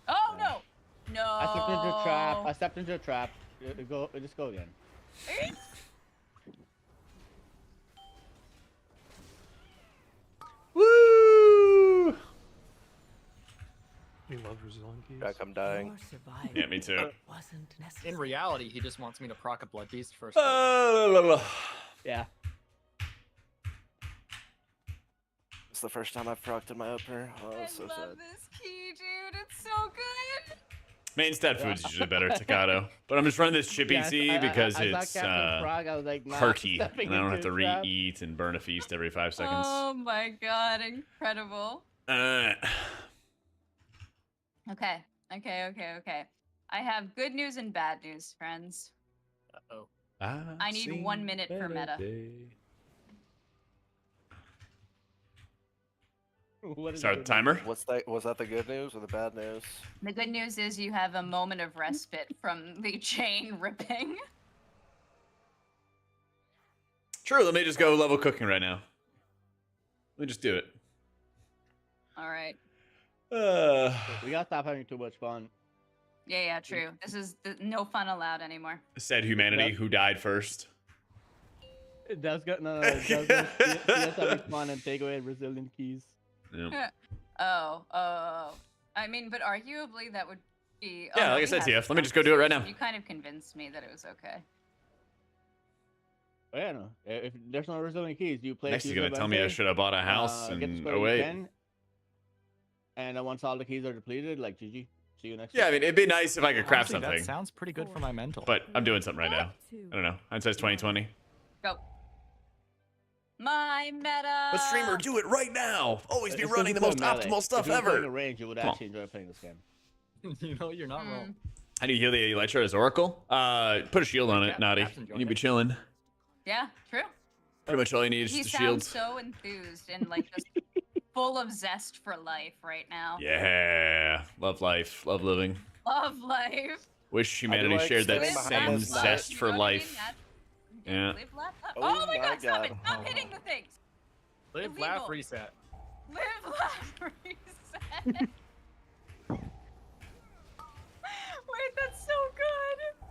Oh no! No. I stepped into a trap. I stepped into a trap. Just go again. Woo! He loves resilient keys. Jack, I'm dying. Your survival Yeah, me too. wasn't necessary. In reality, he just wants me to proc a blood beast first. Yeah. It's the first time I've procced in my opener. Oh, I that's so love sad. this key, dude. It's so good. Main stat food's usually better, Takato. But I'm just running this chippy Yeah, C I because saw it's Captain Frog, I was like, nah, hearty, stepping and I don't have into to a trap. re-eat and burn a feast every 5 seconds. Oh my god, incredible. Uh, Okay. I have good news and bad news, friends. Uh-oh. I need 1 minute for meta. What is Start the it? timer. What's that? Was that the good news or the bad news? The good news is you have a moment of respite from the chain ripping. True, let me just go level cooking right now. Let me just do it. All right. We gotta stop having too much fun. Yeah, true. This is no fun allowed anymore. Said humanity who died first. It does get no. It does just having fun and take away resilient keys. Yeah, I mean, but arguably that would be. Yeah, like I said, TF, let me just go do it right now. You kind of convinced me that it was okay. Oh, yeah, no. If there's no resilient keys, you play. Next, he's gonna tell me I should have bought a house get to and square oh root wait. 10, and then once all the keys are depleted, like GG. See you next. Yeah, I mean, it'd be nice if I could craft Honestly, something, That sounds pretty good for my mental. but I'm doing something right now. 2, I don't know. Hindsight's 2020. Go. My meta. But streamer, do it right now. Always be It's running the because most you play melee. optimal stuff If you were playing ever. a range, you would Come on. actually enjoy playing this game. You know, you're not wrong. How do you heal the Elytra as Oracle? Put a shield on it, Yeah, Naughty. Cap's enjoying You'd be it. chilling. Yeah, true. Pretty much all you need is He the sounds shield. so enthused and like just full of zest for life right now. Yeah, love life, love living. Love life. Wish humanity like shared that staying same behind this light. zest for You know what I mean? life. That- Yeah. Live, laugh, love. Oh Oh, my my god, stop it! God. Stop hitting the things! Live, Illegal. laugh, reset. Live, laugh, reset. Wait, that's so good.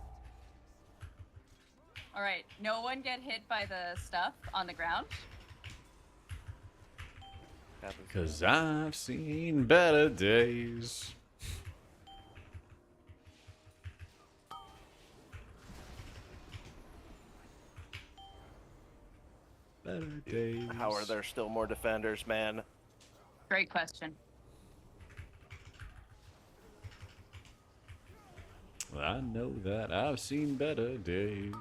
All right, no one get hit by the stuff on the ground. Happens. Cause I've seen better days. Better days. How are there still more defenders, man? Great question. I know that I've seen better days.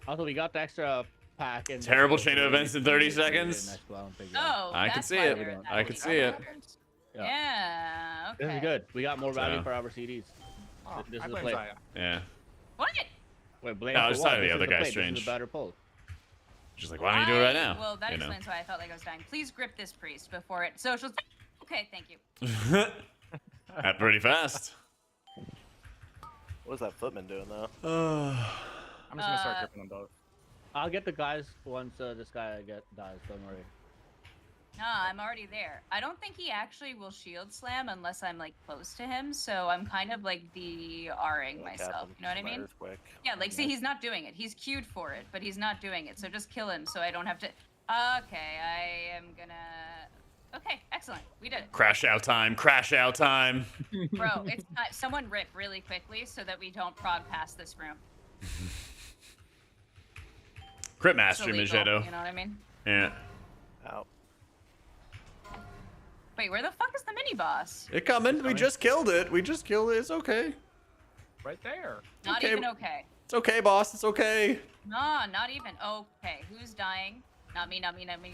Also, we got the extra pack. And Terrible chain of events in 30 seconds? Oh, I can that's see why it. they're in that I can week. see it. Yeah. Yeah. Okay. This is good. We got more value So- for our CDs. Oh, This I is a blame play. Zaya. Yeah. What? Wait, blame No, I for was what? talking to the This other is guy, play. This Strange. is a better pull. She's like, why don't you do it right now? Well, that You know. explains why I felt like I was dying. Please grip this priest before it socials. Okay, thank you. That pretty fast. What is that footman doing though? I'm just gonna start gripping them both. I'll get the guys once this guy dies. Don't worry. Nah, I'm already there. I don't think he actually will shield slam unless I'm like close to him, so I'm kind of like DRing myself. You know what I mean? Earthquake. Yeah, like see, he's not doing it. He's queued for it, but he's not doing it. So just kill him so I don't have to. Okay, I am gonna. Okay, excellent. We did it. Crash out time. Crash out time. Bro, it's not. Someone rip really quickly so that we don't prog past this room. Crit It's master, illegal, Magedo. you know what I mean? Yeah. Ow. Wait, where the fuck is the mini boss? It coming. We just killed it. We just killed it. It's okay. Right there. Not okay. even okay. It's okay, boss. It's okay. No, not even okay. Who's dying? Not me, not me, not me.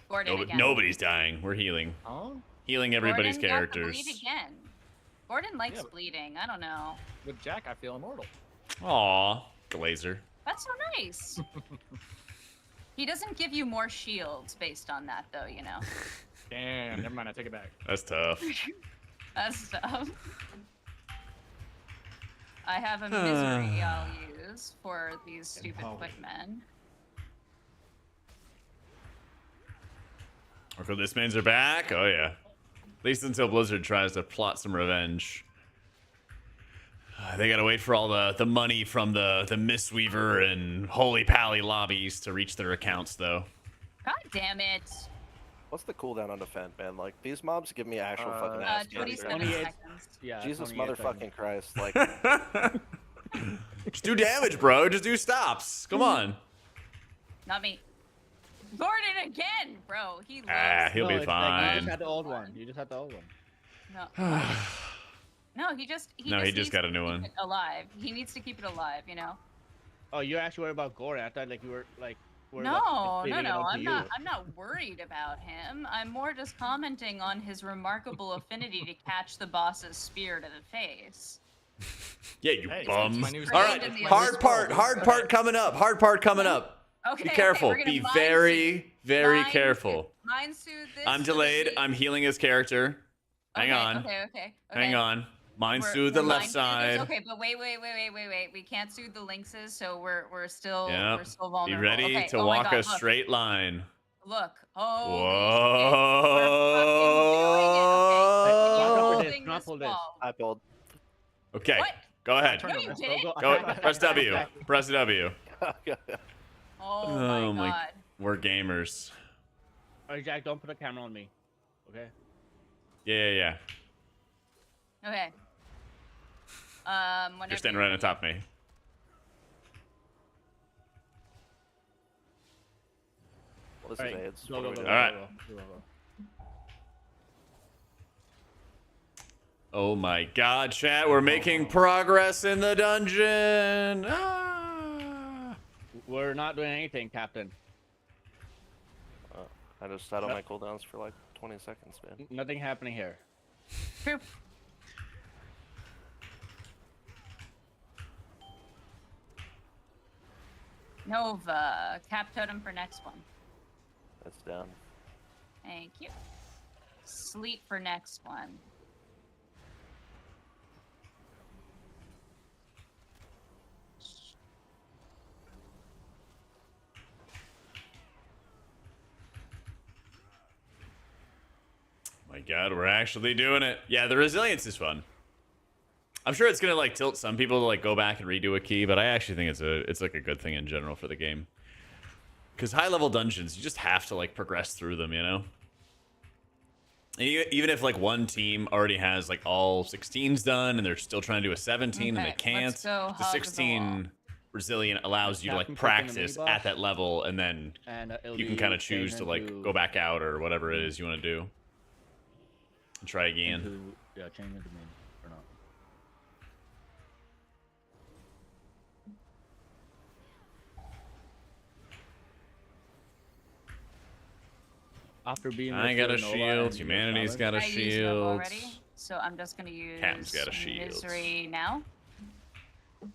Gordon again. Nobody's dying. We're healing. Oh? Healing everybody's Gordon got the characters. bleed again. Gordon likes Yeah, but- bleeding. I don't know. With Jack, I feel immortal. Aw, Glazer. That's so nice. He doesn't give you more shields based on that, though. You know. Damn, never mind, I take it back. That's tough. That's tough. I have a misery I'll use for these stupid Empower. quick men. Oracle Discmans are back. Oh yeah. At least until Blizzard tries to plot some revenge. They gotta wait for all the money from the Mistweaver and Holy Pally lobbies to reach their accounts, though. God damn it. What's the cooldown on defend, man? Like, these mobs give me actual fucking Uh, ass kicks, 27 bro. 28. seconds. Yeah. Jesus 28 motherfucking seconds. Christ. Like, Just do damage, bro. Just do stops. Come on. Not me. Gordon again, bro. He Ah, loves. he'll be it's like, you fine. just had the old one. You just had the old one. No. No, he just. No, he just needs got to a new keep one. it alive. He needs to keep it alive. You know. Oh, you're actually worried about Gordon. I thought like you were like. worried No, about no, bringing it no. onto I'm you. not. I'm not worried about him. I'm more just commenting on his remarkable affinity to catch the boss's spear to the face. Yeah, you Hey, bums. it's my new All spell. right, It's my new hard spell. part. Hard part coming up. Hard part coming up. Okay. Be okay, careful. we're gonna Be mind very, soothe. very Mind careful. soothe- Mind soothe this. I'm so that delayed. we- I'm healing his character. Hang Okay, on. Okay. Hang on. Mind We're- soothe the we're left mind side. soothers? Okay, but wait. We can't soothe the lynxes, so we're still Yep. we're still Be vulnerable. ready okay. to oh my walk God, a look, straight line. Look. Oh. Whoa. Watch out for this, not for this. I pulled. Okay, What? go ahead. Turn No, on you this. didn't. Go. Press W. Press W. Oh Oh my my- God. We're gamers. Alright, Jack, don't put a camera on me. Okay. Yeah. Okay. Whenever You're standing right on top of me. What is Alright, his AIDS? go, What go, do we go, do? go, Alright. go, go, go. Oh my god, chat, we're making progress in the dungeon. Ah. We're not doing anything, Captain. I just sat on my cooldowns for like 20 seconds, man. Nothing happening here. True. Nova, cap totem for next one. That's down. Thank you. Sleep for next one. My god, we're actually doing it. Yeah, the resilience is fun. I'm sure it's gonna like tilt some people to like go back and redo a key, but I actually think it's like a good thing in general for the game. Because high level dungeons, you just have to like progress through them, you know. And even if like one team already has like all 16s done and they're still trying to do a 17 and they Okay, can't, let's go the hug the 16 wall. resilient allows you to like Captain clicking the practice mini at boss. that level, and then And it'll you can be kind of choose to changing like to- go back out or whatever it is you want to do. And try again. Yeah, change into main or not. After being I with got a Nova shield. and Humanity's Gonzalez, got a I used Nova shield. already, so I'm just gonna use Captain's got a shield. Misery now.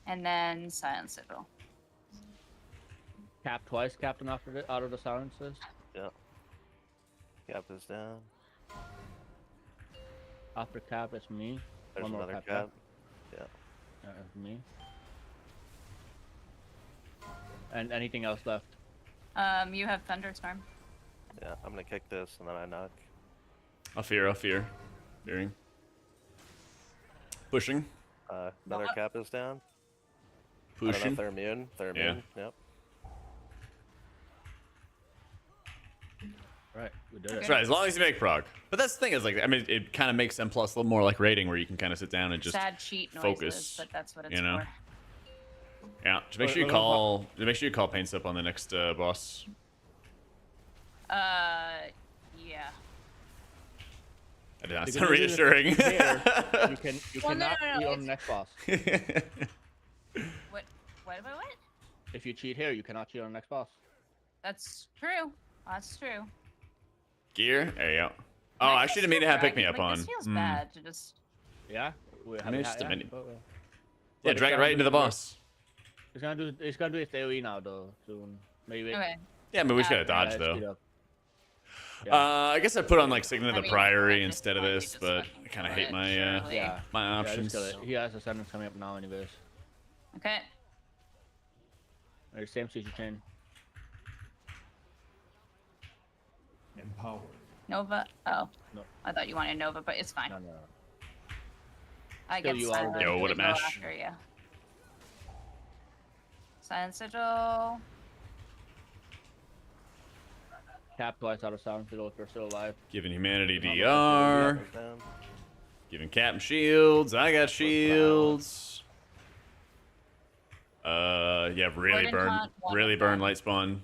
And then Silent Citadel. Cap twice, Captain, after the, out of the silences. Cap is down. After Cap, it's me. There's One more another cap. cap. It's me. And anything else left? You have Thunderstorm. Yeah, I'm gonna kick this and then I knock. I'll fear. Fearing. Pushing. Another cap is down. I don't know Pushing. if they're immune. They're Yeah. immune. Yep. Right, we did That's it. right, as long as you make prog. But that's the thing is like, I mean, it kind of makes M plus a little more like rating where you can kind of sit down and just Sad cheat noises, focus, but that's what it's you know? for. yeah. Just make sure you call. Make sure you call Paints up on the next boss. Yeah. That did not Because sound even if reassuring. it's here, you Well, no, cannot no, no, cheat on it's- the next boss. What? What? If you cheat here, you cannot cheat on the next boss. That's true. That's true. Gear. There you go. Oh, I I just should have made to have feel pick me bragging, up like, on. This feels Mm. bad to just. Yeah? We I missed a yeah, minion. but, Yeah, but drag it it's right into the gonna boss. It's gonna do its AoE now though soon. Maybe. Okay. Yeah, I mean, we just gotta Okay. dodge Yeah, though. speed up. Yeah. I guess I put on like Signet of I the mean, Priory at this instead of point, we this, just but fucking I kind of kill hate it, my surely. Yeah. my Yeah, options. just kill it. He has a sentence coming up now anyways. Okay. Or same CC chain. Empower. Nova. Oh. No. I thought you wanted Nova, but it's fine. No. I Still get you are silent. there. Yo, what We a go mash. after you. Silent sigil. Tap twice out of silent fiddle if you're still alive. Giving humanity Not DR. much down. Giving Captain shields. I got shields. Yeah, really Gordon burn, Hunt, one really of burn them. light spawn.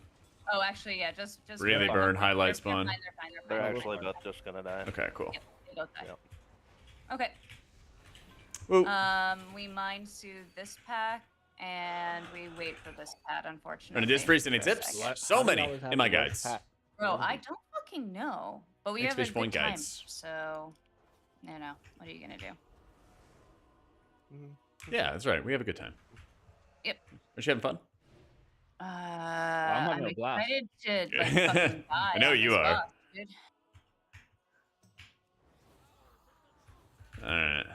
Oh, actually, yeah, just Really go. burn highlight They're spawn. fine, they're fine, They're they're fine. actually both just gonna die. Okay, cool. Yep, they both die. Yep. Okay. Woo. We mind soothe this pack, and we wait for this pad, unfortunately. And a disc priest, any for a tips? second. So How do you many always have in my the worst guides. pack? Bro, I don't fucking know. But we Next have a fish point good time, guides. so... No. What are you gonna do? Yeah, that's right. We have a good time. Yep. Are you having fun? having I'm a blast. excited to, like, fucking die I know on you this are. boss, dude. Alright.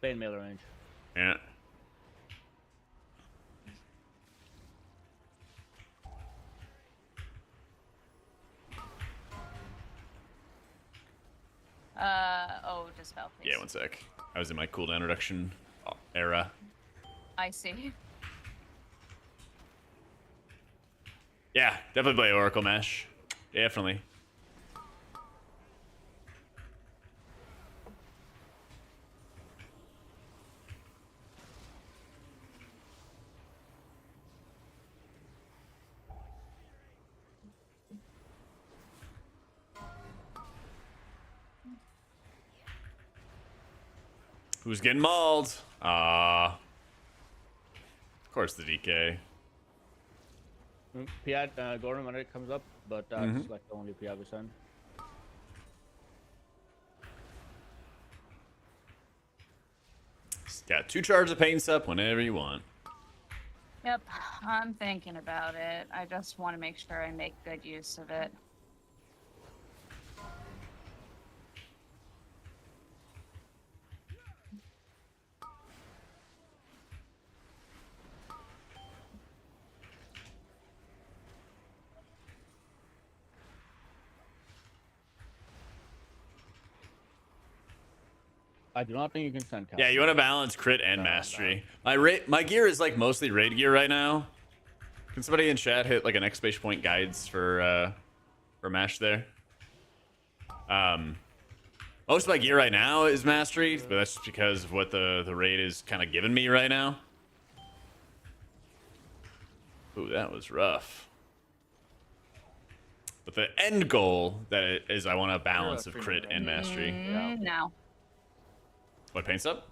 Bane melee range. Yeah. Dispel, please. Yeah, one sec. I was in my cooldown reduction era. I see. Yeah, definitely play Oracle Mesh. Definitely. Who's getting mauled? Of course the DK. PI Gordon when it comes up, but it's like the only PI we send. Got 2 charges of pain sup whenever you want. Yep, I'm thinking about it. I just want to make sure I make good use of it. I do not think you can send Yeah, you want to balance crit and mastery. My gear is like mostly raid gear right now. Can somebody in chat hit like an exclamation point guides for mash there? Most of my gear right now is mastery, but that's just because of what the raid is kind of giving me right now. Ooh, that was rough. But the end goal is I want a balance of crit and mastery. No. What, paint up?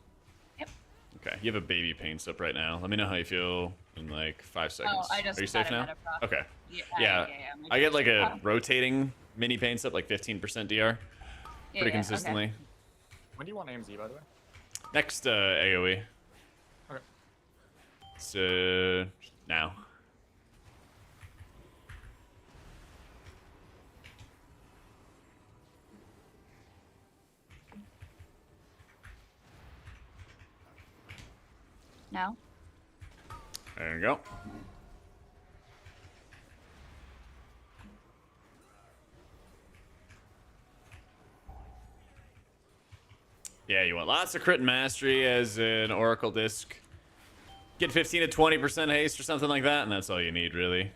Yep. Okay, you have a baby paint up right now. Let me know how you feel in like 5 seconds. Oh, I just Are you got safe him now? at a proc. Okay. Yeah. I get like a rotating mini paint up, like 15% DR, pretty Okay. consistently. When do you want AMZ, by the way? Next AoE. Okay. So now. No? There you go. Yeah, you want lots of crit and mastery as an Oracle disc. Get 15 to 20% haste or something like that, and that's all you need, really.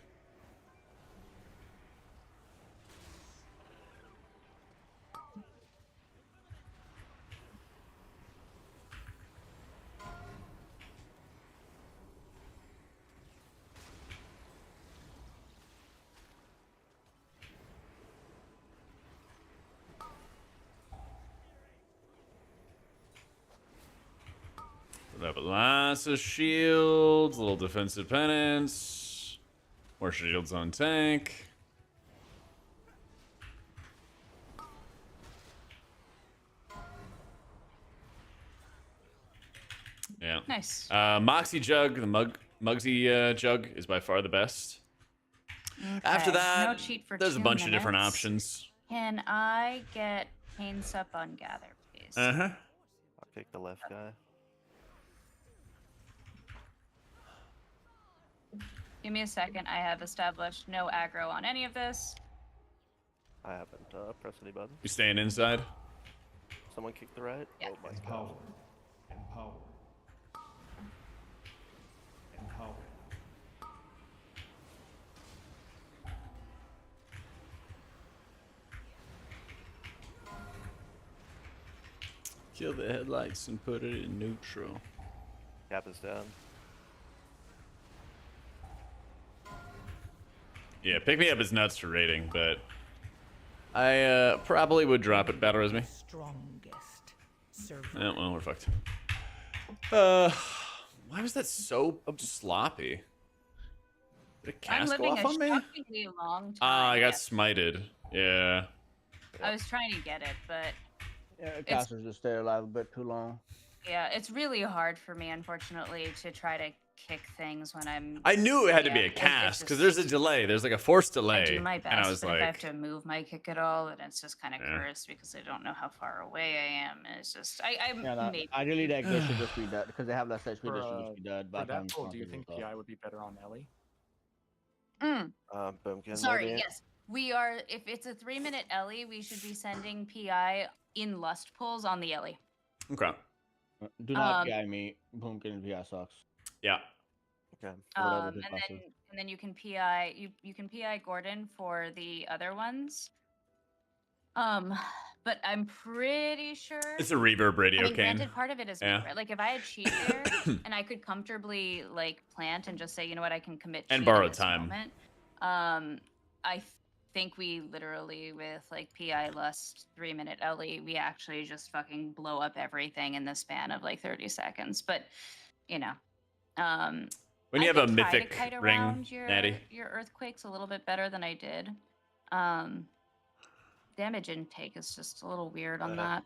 We'll have lots of shields, little defensive penance, more shields on tank. Yeah. Nice. Moxie Jug, the Mugsy Jug is by far the best. After Okay, that, no cheat for there's a 2 bunch of different minutes. options. Can I get Pain Sup on Gather, please? Uh-huh. I'll kick the left guy. Give me a second. I have established no aggro on any of this. I haven't pressed any buttons. You staying inside? Someone kick the right? Yeah. Oh my Empower. god. Empower. Empower. Kill the headlights and put it in neutral. Cap is down. Yeah, pick me up is nuts for rating, but I probably would drop it. Battle me. Strongest. Survive. Oh, well, we're fucked. Why was that so sloppy? Did a I'm cast go living off a on me? shockingly long time. Ah, I got Yes. smited. Yeah. I was trying to get it, but Yeah, casters just stay alive a bit too long. yeah, it's really hard for me, unfortunately, to try to kick things when I'm. I knew it had to be Yeah, a cast because just- there's a delay. There's like a forced delay. I do my best, and I was but like, if I have to move my kick at all, then it's just kind of Yeah. cursed because I don't know how far away I am. And it's just I Yeah, no, maybe ideally that they should just be dead because they have less HP. They For, should just be dead by For the time that it's pull, not do you getting think resolved. PI would be better on Ellie? Boomkin. sorry. maybe? Yes, we are. If it's a 3-minute Ellie, we should be sending PI in lust pulls on the Ellie. okay. Do not Um, PI me. Boomkin and PI sucks. Yeah. Okay. Whatever And is possible. then you can PI you can PI Gordon for the other ones. But I'm pretty sure It's a reverb radio I mean, cane. granted, part of it is me, Yeah. right? Like if I had cheat there and I could comfortably like plant and just say, you know what, I can commit And cheat borrow in this time. moment. I think we literally with like PI Lust 3-minute Ellie, we actually just fucking blow up everything in the span of like 30 seconds. But you know, When you I have a could try to mythic kite ring, around your Natty. your earthquakes a little bit better than I did. Damage intake is just a little weird on that.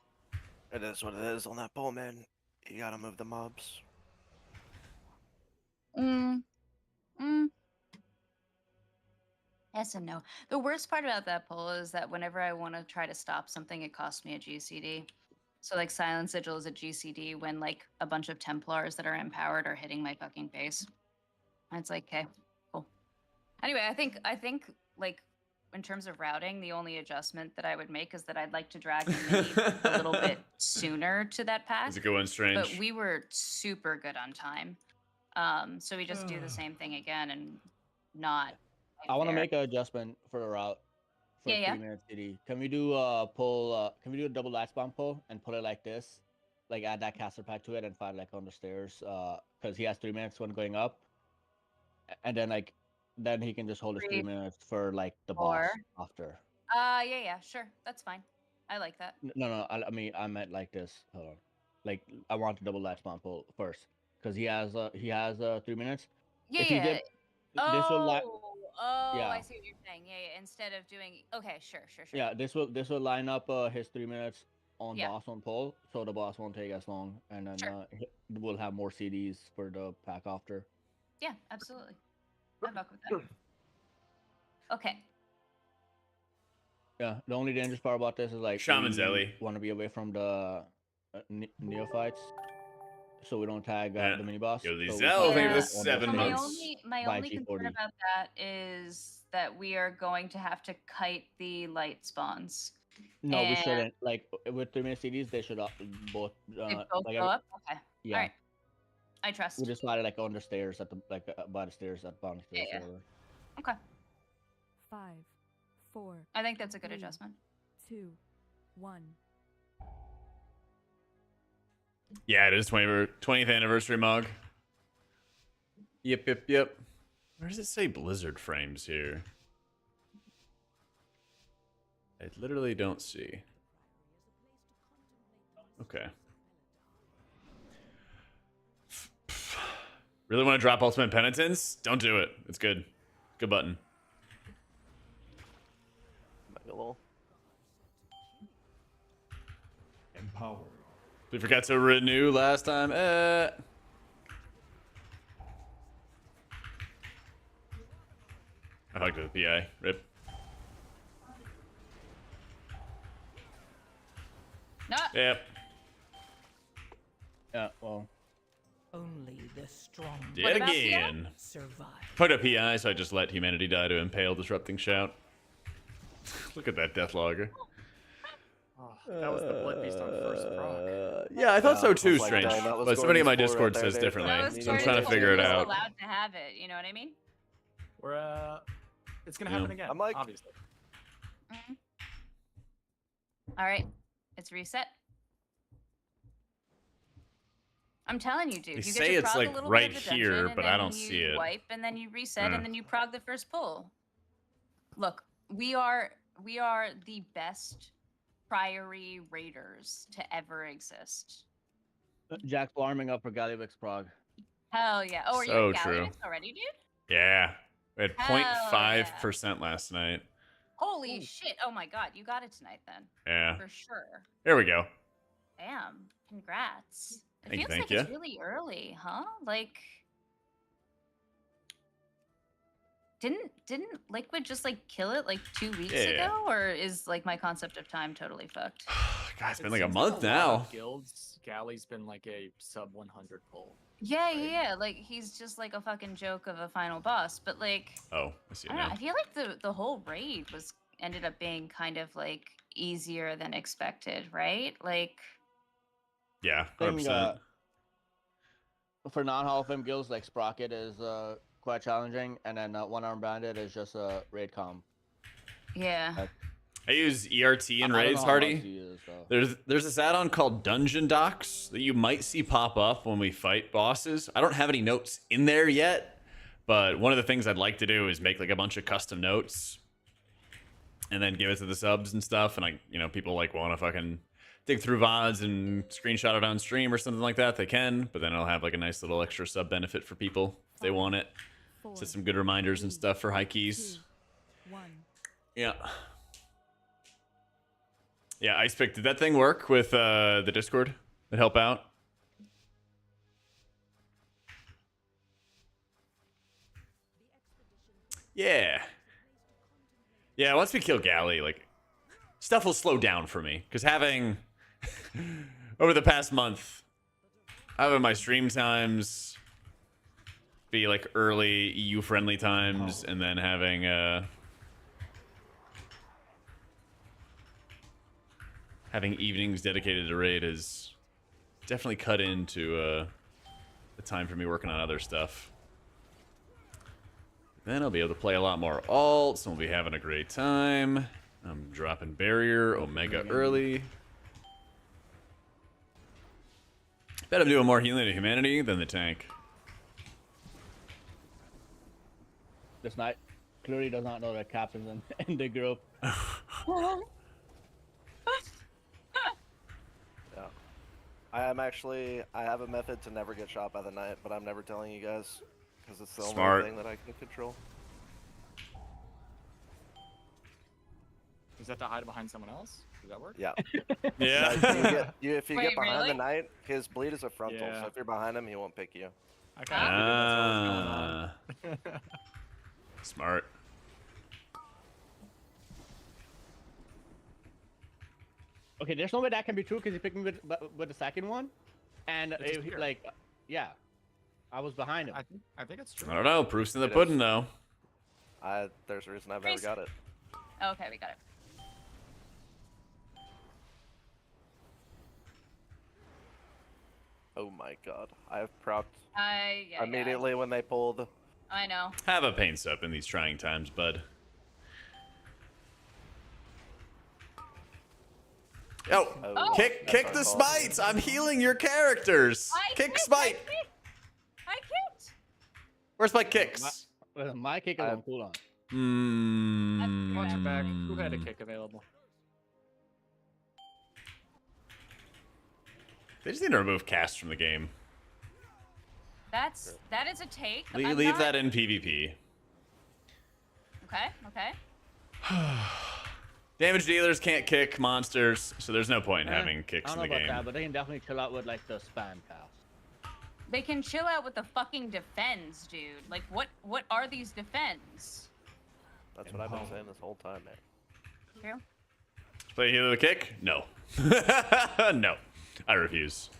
It is what it is on that pole, man. You gotta move the mobs. Mm. Yes and no. The worst part about that poll is that whenever I want to try to stop something, it costs me a GCD. So like Silent Sigil is a GCD when like a bunch of Templars that are empowered are hitting my fucking face. And it's like, okay, cool. Anyway, I think like in terms of routing, the only adjustment that I would make is that I'd like to drag the mini a little bit sooner to that pack. It's a good one, Strange. But we were super good on time. So we just do the same thing again and not. I want to fair. make an adjustment for the route for Yeah, yeah. 3-minute CD. Can we do a pull? Can we do a double light spawn pull and put it like this? Like add that caster pack to it and fight like on the stairs. Because he has 3 minutes when going up, and then like then he can just hold his 3 3, minutes for like the boss 4. after. Yeah, sure. That's fine. I like that. No. I mean I meant like this. Hold on. Like I want the double light spawn pull first because he has 3 minutes. Yeah, If you yeah. get this will Oh, Yeah. I see what you're saying. Yeah. Instead of doing, okay, sure. Yeah, this will line up his 3 minutes on Yeah. boss on pull, so the boss won't take as long, and then Sure. we'll have more CDs for the pack after. Yeah, absolutely. I fuck with that. Okay. Yeah, the only dangerous part about this is like Shaman's Ellie. want to be away from the neophytes, so we don't tag Yeah. the mini boss. Yo, so these we elves, tag think on that's the 7 So stairs months. my by only concern G40. about that is that we are going to have to kite the light spawns. No, we and- shouldn't. Like with 3-minute CDs, they should both. They both like, go up. Okay. Yeah, All right. I trust. we just slide it like on the stairs at the by the stairs at the bottom stairs. Yeah. whatever. Okay. 5, 4, I think that's a good 3, adjustment. 2, 1. Yeah, it is 20th anniversary mug. Yep. Where does it say Blizzard frames here? I literally don't see. Okay. Really want to drop Ultimate Penitence? Don't do it. It's good. Good button. Might be a little. Empower. We forgot to renew last time. Fucked with the PI. Rip. No. Yep. Yeah, well. Only the strong Dead about again. survive. Put a PI, so I just let humanity die to impale disrupting shout. Look at that death logger. Oh, that was the blood beast on first proc. Yeah, I thought so too, I was like, Strange. dang, that was But somebody in my Gordon's four Discord right there, says dude. differently, That was so I'm trying to Gordon's figure it four. He was out. allowed to have it. You know what I mean? We're it's gonna Yeah. happen again. I'm like- obviously. Mhm. All right, it's reset. I'm telling you, dude. They You say get to it's, prog a like, little right bit of the here, dungeon, and but I then don't see you it. Wipe, and then you reset, Yeah. and then you prog the first pull. Look, we are the best priory raiders to ever exist. Jack's warming up for Gallywix Prague. Hell yeah! Oh, are you So at true. Gallywix already, dude? Yeah. We had Hell 0.5% last night. Holy shit! Oh my god, you got it tonight then, Yeah. for sure. There we go. Damn! Congrats. It Thank you, feels thank like it's you. really early, huh? Like, didn't Liquid just like kill it like 2 weeks Yeah. ago, or is like my concept of time totally fucked? God, it's It been like a seems month a lot now. of guilds, Galley's been like a sub 100 pull. Yeah, yeah. Like he's just like a fucking joke of a final boss, but like Oh, I see I it don't know. now. I feel like the whole raid ended up being kind of like easier than expected, right? Like, Yeah, Thing, 100%. for non-Hall of Fame guilds, like Sprocket is quite challenging, and then One Arm Bandit is just a raid comp. yeah. I use ERT in I don't raids, know how Hardy. much he is, though. There's this add-on called Dungeon Docs that you might see pop up when we fight bosses. I don't have any notes in there yet, but one of the things I'd like to do is make like a bunch of custom notes and then give it to the subs and stuff. And people like want to fucking dig through VODs and screenshot it on stream or something like that. They can, but then I'll have like a nice little extra sub benefit for people if they want it. Four, Set some good reminders and stuff for high keys. 2, 1. Yeah. Yeah, Ice Pick, did that thing work with the Discord? That help out? Yeah. Yeah, once we kill Galley, like, stuff will slow down for me. Because having, over the past month, having my stream times be, like, early EU-friendly times, and then having, having evenings dedicated to raid is definitely cut into the time for me working on other stuff. Then I'll be able to play a lot more alts, and we'll be having a great time. I'm dropping barrier, Omega early. Bet I'm doing more healing to humanity than the tank. This night clearly does not know that captain's in the group. Yeah. I have a method to never get shot by the knight, but I'm never telling you guys because it's the Smart. only thing that I can control. Is that to hide behind someone else? Does that work? Yeah. Yeah. If you Wait, get behind really? the knight, his bleed is a frontal, Yeah. so if you're behind him, he won't pick you. I kind of Ah. figured that's what was going on. Smart. Okay, there's no way that can be true because he picked me with the second one, and It's just it, here. like, yeah, I was behind him. I think it's true. I don't know. Proof's in the It is. pudding, though. There's a reason I've never Freeze. got it. Okay, we got it. Oh my god. I have propped Yeah, immediately when they pulled. I know. Have a pain sup in these trying times, bud. Oh, Oh, kick that's the our fault. smites! I'm healing your characters! Kick smite! I kicked. Where's my kicks? My kick is on cooldown. Watch it back. Who had a kick available? They just need to remove cast from the game. That is a take. Leave that in PvP. Okay. Damage dealers can't kick monsters, so there's no point in having I kicks don't in know the about game. that, but they can definitely chill out with like the spam cast. They can chill out with the fucking defends, dude. Like, what are these defends? That's what I've been saying this whole time, man. True. Play healer with kick? No. No. I refuse.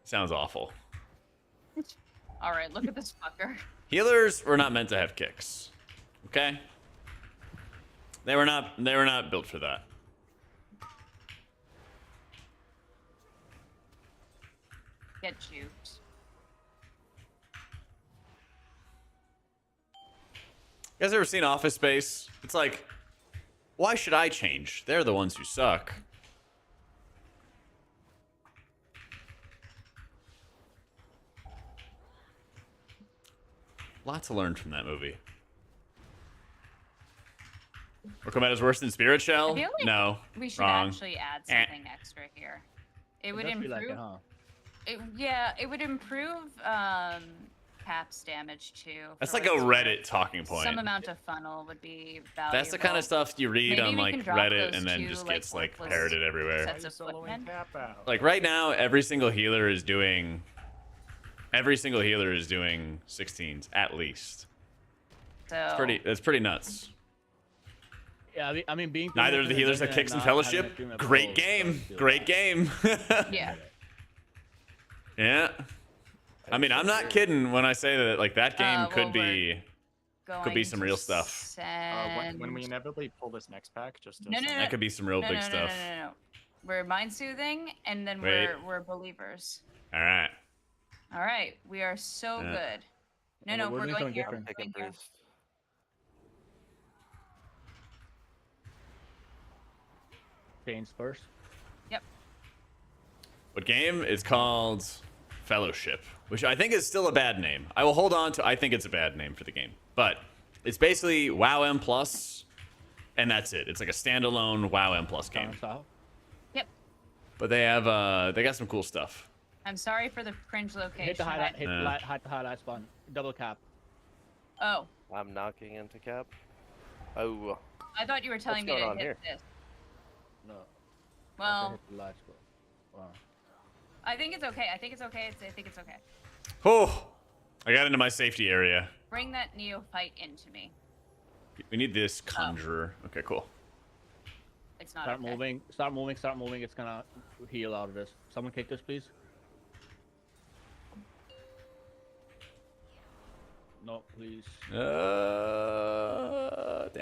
Sounds awful. All right, look at this fucker. Healers were not meant to have kicks. Okay? They were not built for that. Get juked. You guys ever seen Office Space? It's like, why should I change? They're the ones who suck. Lot to learn from that movie. Recommend worse than Spirit Shell? I feel like No. We should Wrong. actually add something extra here. It would does feel improve. like it, huh? Yeah, it would improve Cap's damage too. That's for like a what it's Reddit worth. talking point. Some amount of funnel would be valuable. That's the kind of stuff you read Maybe on we like can drop Reddit those and then two, just like, gets like worthless parroted everywhere. sets Are of you soloing footmen. Cap out? Like right now, every single healer is doing 16s at least. So That's pretty nuts. Yeah, I mean being Neither of the healers have kicks in Fellowship. Great game. Great game. yeah. Yeah. I mean, I'm not kidding when I say that like that game well, could be Going some to real stuff. Send... When we inevitably pull this next pack, just to No, no, send- no. That could be some real big stuff. No. We're mind soothing, and then Wait. we're believers. All right. All right, we are so Yeah. good. Well, No, we're we're doing going something here. different. We're Taking going here. priest. Chains first. Yep. What game? It's called Fellowship, which I think is still a bad name. I will hold on to. I think it's a bad name for the game, but it's basically WoW M plus, and that's it. It's like a standalone WoW M plus game. Style. Yep. But they got some cool stuff. I'm sorry for the cringe location. Hit the highlight. Hit Yeah. the highlight spawn. Double cap. Oh, I'm knocking into Cap. Oh, I thought you were telling me going to on hit here? this. No. Well, Hit the light spawn. Wow. I think it's okay. I think it's okay. I think it's okay. Oh, I got into my safety area. Bring that neophyte into me. We need this conjurer. Okay, cool. It's not Start okay. moving. Start moving. Start moving. It's gonna heal out of this. Someone kick this, please. No, please. Damn.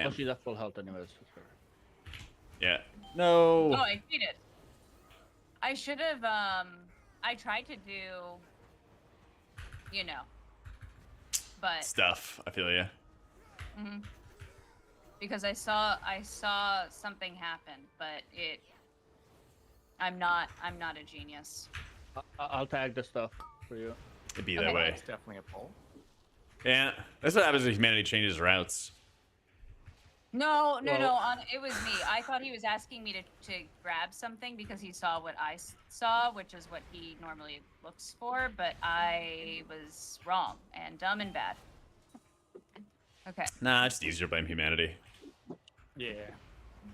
Oh, she's at full health anyways. Yeah. No. Oh, I cheated. I should have. I tried to do. You know. But. Stuff. I feel ya. Mhm. Because I saw something happen, but it. I'm not a genius. I'll tag the stuff for you. It'd be Okay. that way. It's definitely a pull. Yeah. That's what happens when humanity changes routes. No. Well- It was me. I thought he was asking me to grab something because he saw what I saw, which is what he normally looks for, but I was wrong and dumb and bad. Okay. Nah, it's easier to blame humanity. Yeah.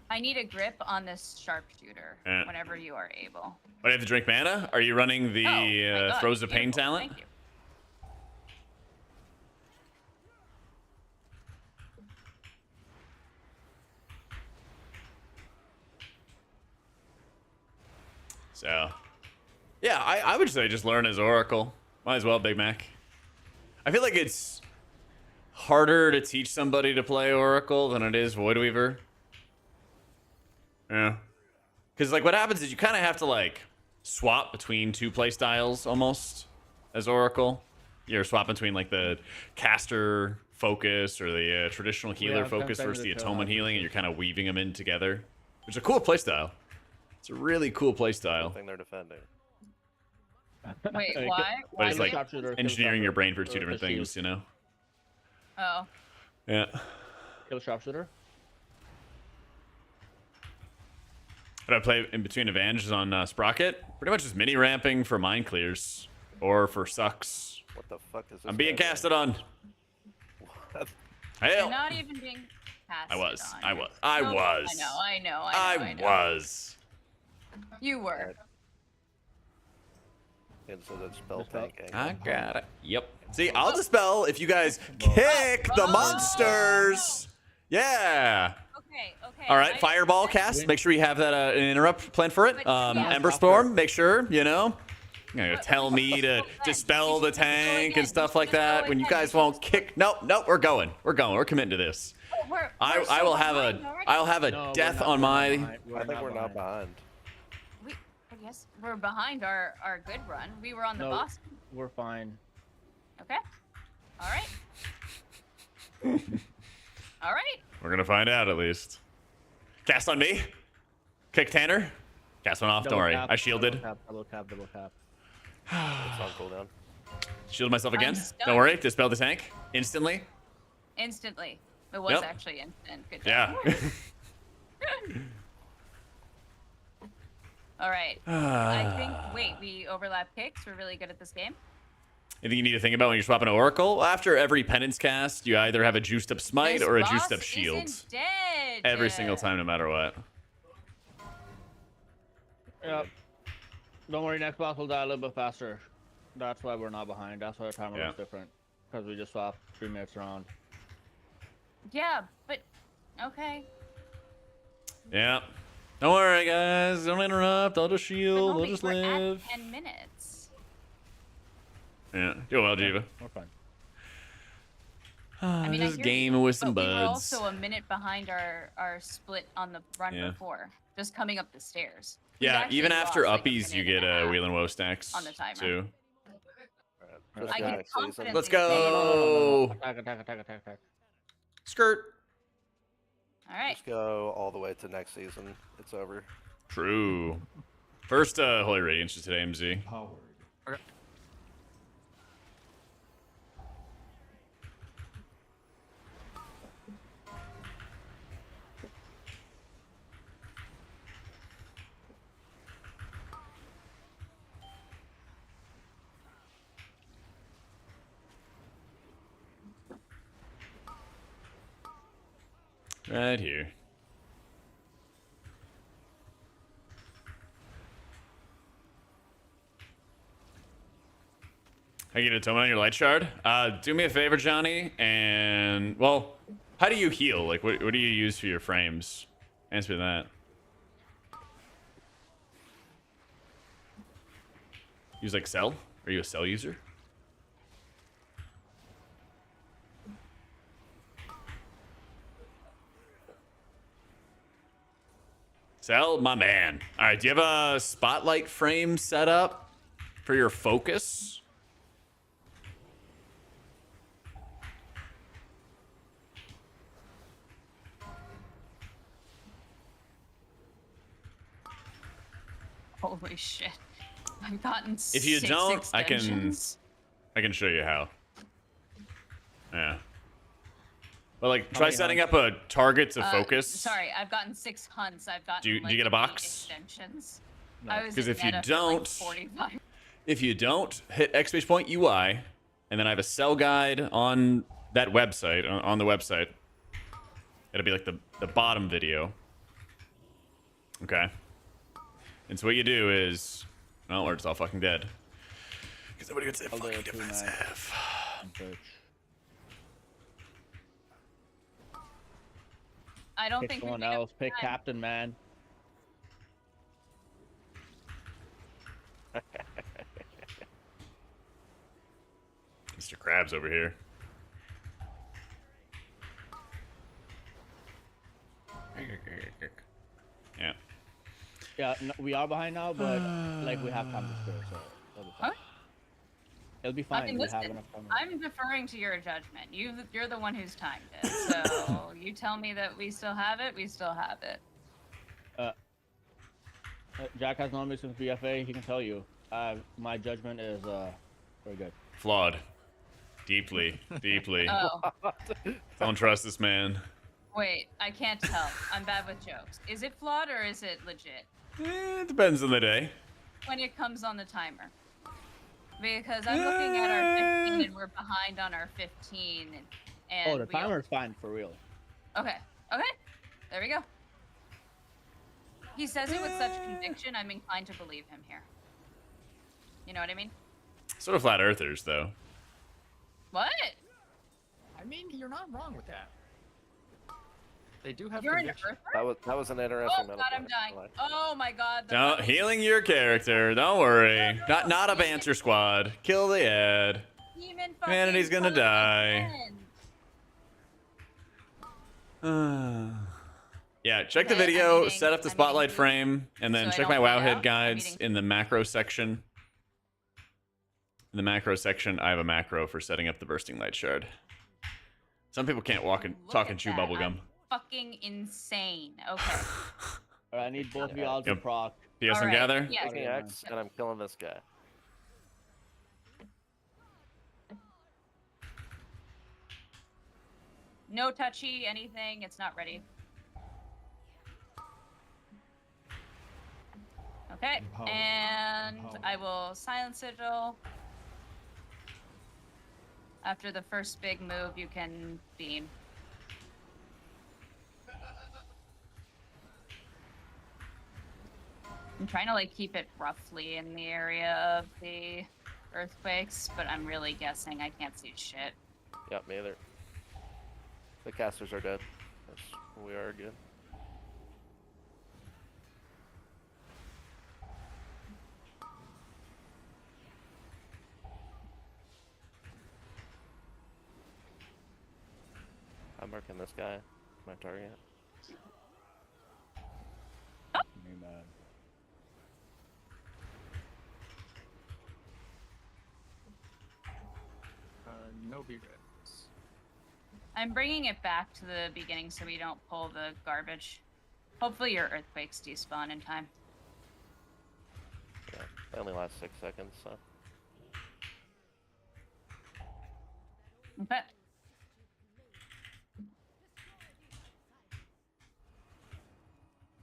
I need a grip on this sharpshooter Yeah. whenever you are able. What, do you have to drink mana? Are you running the Oh, my God, Throws of Pain beautiful. talent? Thank you. So, yeah, I would say just learn as Oracle. Might as well, Big Mac. I feel like it's harder to teach somebody to play Oracle than it is Void Weaver. Yeah. Because, like, what happens is you kind of have to, like, swap between two play styles almost as Oracle. You're swapping between, like, the caster focus or the traditional healer I'm focus trying versus to the kill atonement that. healing, and you're kind of weaving them in together. Which is a cool play style. It's a really cool play I style. think they're defending. Wait, Hey, why? But it's Why like did- engineering your brain for two Kill different shield. things, you know? Oh. Yeah. Kill sharpshooter. But I play in between advantages on Sprocket. Pretty much just mini ramping for mind clears or for sucks. What the fuck is this? I'm being guy casted on. doing? What? You're Hell. not even being passed I was. on. I was. I No, was. I know. I was. You were. And so that's spell Dispel. tanking. I got it. Yep. See, I'll dispel if you guys kick the monsters. Yeah. Okay. All right, I- fireball I- cast. Make sure you have that an interrupt planned for it. But, yeah. Ember storm. Make sure you know. You're gonna tell me to dispel the tank and stuff like that when you guys won't kick. Nope. We're going. We're committing to this. I will have a No, we're death not- on we're not my. behind. I think we're not behind. Yes, we're behind our good run. We were on the No. boss. We're fine. Okay. All right. All right. We're gonna find out at least. Cast on me. Kick Tanner. Cast one off. Don't worry. I shielded. Double cap. It's on cooldown. Shield myself again. stunned. Don't worry. Dispel the tank instantly. Instantly. It was Yep. actually instant. Good job. Yeah. All right. I think. Wait, we overlap kicks. We're really good at this game. Anything you need to think about when you're swapping an Oracle? Well, after every penance cast, you either have a juiced up smite This or a boss juiced up shield. isn't dead. Every single time, no matter what. Yep. Don't worry, next boss will die a little bit faster. That's why we're not behind. That's why our timer Yeah. was different. Because we just swapped 3 minutes around. Yeah, but okay. Yeah. Don't worry, guys. Don't interrupt. I'll just shield. We'll just we're live. at 10 minutes. Yeah. Do well, Jiva. We're fine. I mean, Just I hear game you, with some but we were buds. also a minute behind our split on the run Yeah. before, just coming up the stairs. We've Yeah, actually even after lost, like, a uppies, you minute get and a half. wheel and woe stacks on the timer. too. Just I go can next season. confidently Let's say- go. Attack. Skirt. All right. Just go all the way to next season. It's over. True. First Holy Radiance is today, MZ. Powered. Right here. I get a totem on your light shard. Do me a favor, Johnny, and well, how do you heal? Like, what do you use for your frames? Answer that. Use like cell? Are you a cell user? Cell, my man. All right, do you have a spotlight frame set up for your focus? Holy shit! I've gotten. If you 6 don't, I can extensions. show you how. Yeah. But like, try many setting up a target to focus. Sorry, I've gotten 6 hunts. I've gotten. Do you like, get a 8 box? Extensions. No. I was 'Cause in if you meta for, like, don't- 45. If you don't, hit exclamation point UI, and then I have a cell guide on that website, on the website. It'll be like the bottom video. Okay. And so what you do is, well, or it's all fucking dead. Because nobody would say I'll do fucking it too, man. defensive. I don't Pick think we someone made up else. Pick time. captain, man. Mr. Krabs over here. Yeah. Yeah, no, we are behind now, but like we have time to spare, so it'll be fine. Huh? It'll be I fine. mean, We have listen, enough time. I'm deferring to your judgment. You're the one who's timed it. So you tell me that we still have it. We still have it. Jack has known me since BFA. He can tell you. My judgment is very good. Flawed. Deeply, deeply. Oh, Don't trust this man. wait. I can't tell. I'm bad with jokes. Is it flawed or is it legit? It depends on the day. When it comes on the timer. Because I'm looking at our 15 and we're behind on our 15. And Oh, the we timer is fine for real. Okay. Okay. There we go. He says it with such conviction, I'm inclined to believe him here. You know what I mean? Sort of flat earthers, though. What? I mean, you're not wrong with that. They do have You're an conviction. earther? That was an interesting Oh metaphor. god, I'm dying. Like, Oh my god. the Don't buttons- healing your character. Don't worry. Not a Demon banter squad. Kill the ad. Demon Humanity's fucking gonna code die. again. Yeah, check the Okay, I'm video, eating- set up the I'm spotlight eating food, frame, and then so I check don't my bleed Wowhead out. I'm guides eating in the macro section. In the macro section, I have a macro for setting up the bursting light shard. Some people can't walk and Look talk at and chew that. bubblegum. I'm fucking insane. Okay. Alright, I need both of you all to Yep. proc. PS and Alright, gather? yeah. taking X, and I'm killing this guy. No touchy, anything. It's not ready. Okay, Empower. and Empower. I will silence sigil. After the first big move, you can beam. I'm trying to like keep it roughly in the area of the earthquakes, but I'm really guessing. I can't see shit. Yep, me either. The casters are dead. Yes, we are good. I'm marking this guy, my target. Amen. No B-Reds. I'm bringing it back to the beginning so we don't pull the garbage. Hopefully your earthquakes despawn in time. Yeah, they only last 6 seconds, so. Okay.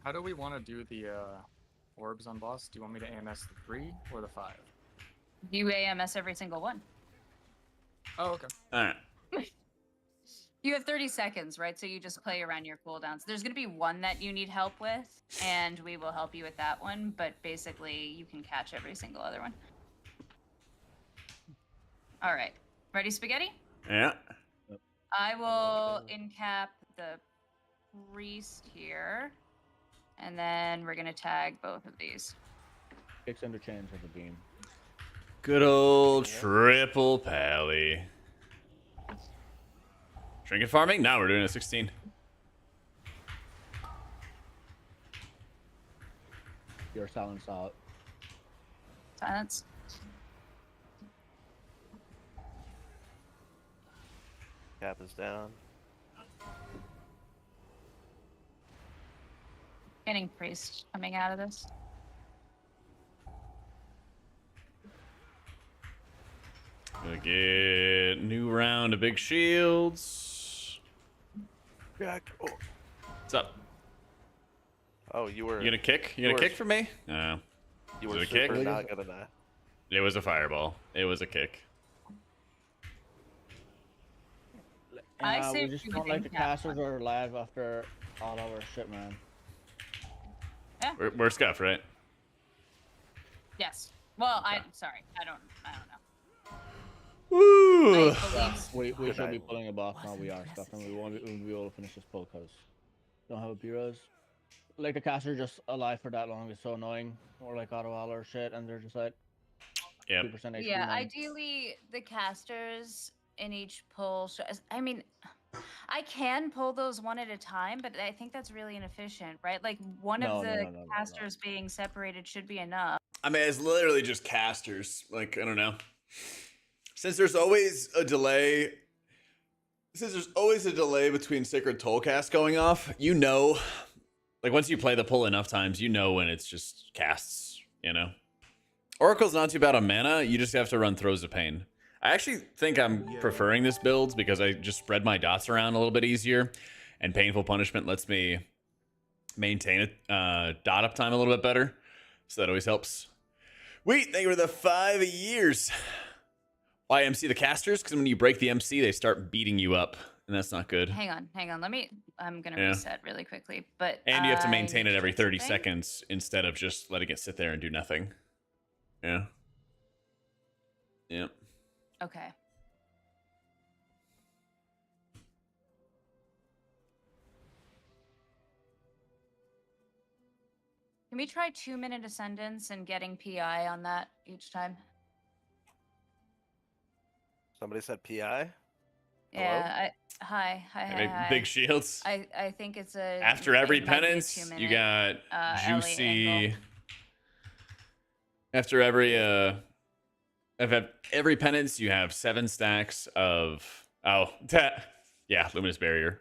How do we want to do the orbs on boss? Do you want me to AMS the 3 or the 5? You AMS every single one. Oh, okay. Alright. You have 30 seconds, right? So you just play around your cooldowns. There's going to be one that you need help with, and we will help you with that one, but basically you can catch every single other one. All right. Ready, spaghetti? Yeah. I will incap the priest here, and then we're going to tag both of these. 6 interchange of the beam. Good old triple pally. Trinket farming? Now we're doing a 16. You're silenced out. Silence. Cap is down. Getting priest coming out of this. Gonna get new round of big shields. Jack. Oh, What's up? you were. You gonna kick? You gonna Yours. kick for me? No. You Was were it a kick? super not gonna die. It was a fireball. It was a kick. I We saved just you don't with like the incap. casters are alive after all our shit, man. We're scuffed, right? Yes. Well, I'm sorry. I don't know. Woo! I believe We should night. be pulling a buff now. We are stuff, and we won't be able to finish this pull because don't have a B-Res. Like the caster just alive for that long is so annoying. Or like auto wall or shit, and they're just like Yep. 2% HP. Yeah, man. ideally the casters in each pull. I mean, I can pull those one at a time, but I think that's really inefficient, right? Like one No, of no, the no, no, no, no. casters being separated should be enough. I mean, it's literally just casters. Like, I don't know. Since there's always a delay between Sacred Toll cast going off, you know, like once you play the pull enough times, you know when it's just casts, you know? Oracle's not too bad on mana, you just have to run Throes of Pain. I actually think I'm preferring this build because I just spread my dots around a little bit easier, and Painful Punishment lets me maintain dot uptime a little bit better, so that always helps. Wait, thank you for the 5 years. Why MC the casters? Because when you break the MC, they start beating you up, and that's not good. Hang on. I'm gonna Yeah. reset really quickly. But And you have to I maintain need it to every check 30 something. seconds instead of just letting it sit there and do nothing. Yeah. Yep. Okay. Can we try 2-minute ascendance and getting PI on that each time? Somebody said PI. Yeah. Hi. Big shields. I think it's a. After every it might be a penance, you 2-minute, got Ellie juicy. angle. After every penance, you have 7 stacks of luminous barrier.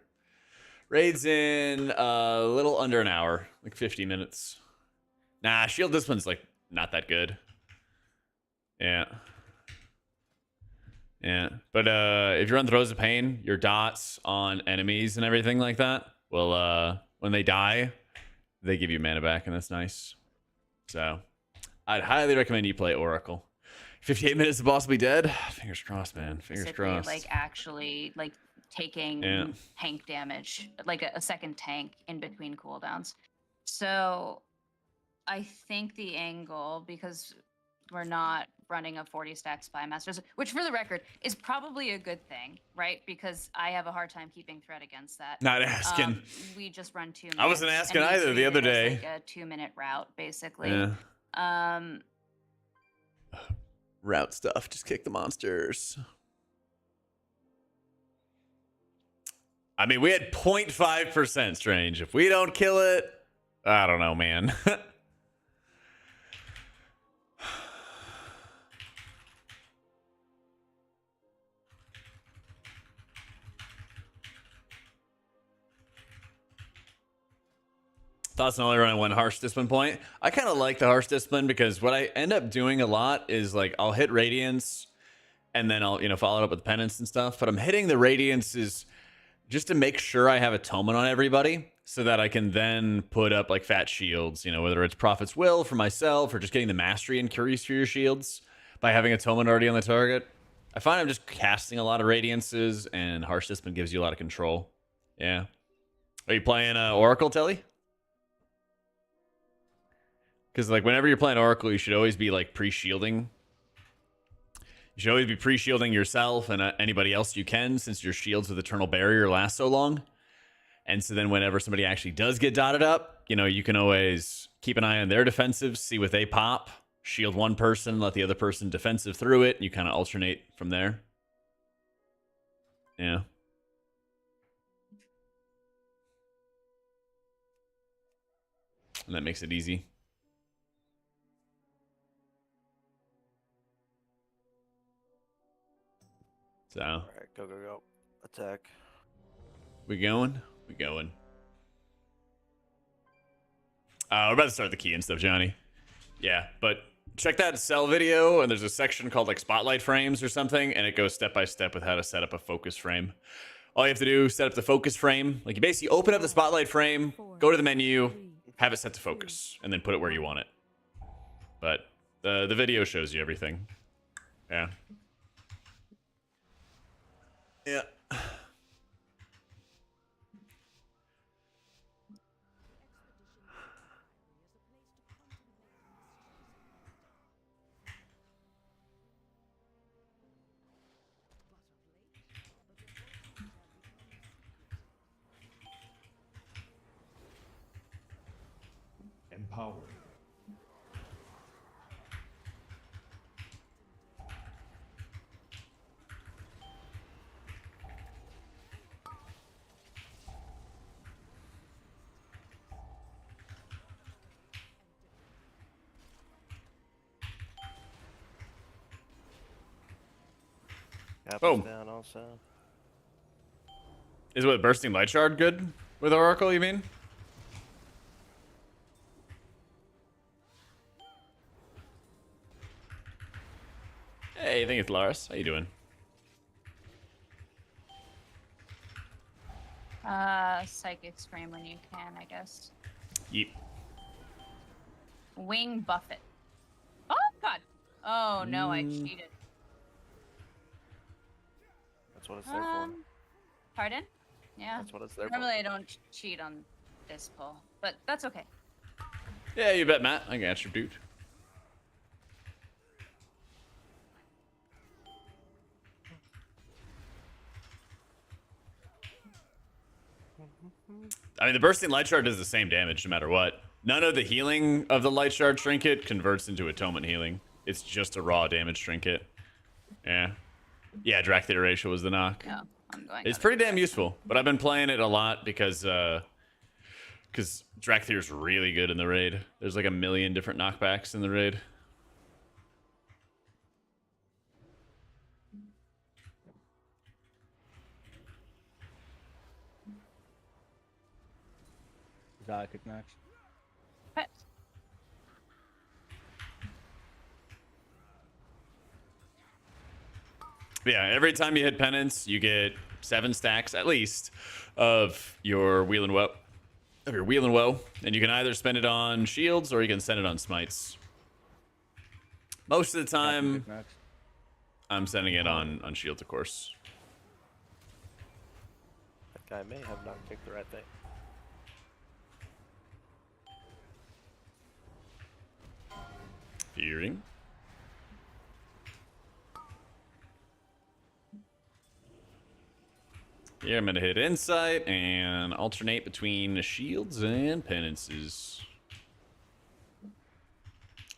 Raids in a little under an hour, like 50 minutes. Nah, shield discipline's like not that good. Yeah. But if you run Throes of Pain, your dots on enemies and everything like that will when they die, they give you mana back, and that's nice. So I'd highly recommend you play Oracle. 58 minutes, the boss will be dead. Fingers crossed, man. Fingers Basically, crossed. like actually like taking tank damage, like a second tank in between cooldowns. So I think the angle, because we're not running a 40 stack Spy Masters, which for the record is probably a good thing, right? Because I have a hard time keeping threat against that. Not asking. We just run 2 minutes. I wasn't asking and we either the treat other it as, day. like a 2-minute route, basically. Yeah. Route stuff. Just kick the monsters. I mean, we had 0.5% strange. If we don't kill it, I don't know, man. Thoughts on only running one harsh discipline point? I kind of like the harsh discipline because what I end up doing a lot is like I'll hit radiance and then I'll follow it up with penance and stuff. But I'm hitting the radiances just to make sure I have atonement on everybody so that I can then put up like fat shields, whether it's Prophet's Will for myself or just getting the mastery increase for your shields by having atonement already on the target. I find I'm just casting a lot of radiances, and harsh discipline gives you a lot of control. Yeah. Are you playing Oracle, Telly? Because like whenever you're playing Oracle, you should always be like pre-shielding. You should always be pre-shielding yourself and anybody else you can, since your shields with Eternal Barrier last so long. And so then whenever somebody actually does get dotted up, you can always keep an eye on their defensives, see what they pop, shield one person, let the other person defensive through it, and you kind of alternate from there. Yeah. And that makes it easy. So. All right, go. Attack. We going? We're about to start the key and stuff, Johnny. Yeah, but check that cell video, and there's a section called like spotlight frames or something, and it goes step by step with how to set up a focus frame. All you have to do, set up the focus frame. Like you basically open up the spotlight frame, go to the menu, have it set to focus, and then put it where you want it. But the video shows you everything. Yeah. Yeah. Empowered. Boom. Down also. Is what bursting light shard good with Oracle, you mean? Hey, I think it's Lars. How you doing? Psychic scream when you can, I guess. Yeep. Wing Buffet. Oh god. Oh no, I cheated. That's what it's there for. Pardon? Yeah. That's what it's there Normally I don't cheat on this pull, but that's okay. Yeah, you bet, Matt. I got your dude. I mean, the bursting light shard does the same damage no matter what. None of the healing of the light shard trinket converts into atonement healing. It's just a raw damage trinket. Yeah. Yeah, Drak Theater ratio was the knock. No, I'm going. It's other pretty damn direction. useful, but I've been playing it a lot because Drak Theater's really good in the raid. There's like a million different knockbacks in the raid. Zalakit next. But Yeah, every time you hit penance, you get 7 stacks at least of your wheel and woe. And you can either spend it on shields or you can send it on smites. Most of the time, Next. I'm sending it on shields, of course. That guy may have not picked the right thing. Fearing. Here, I'm going to hit Insight and alternate between the shields and penances.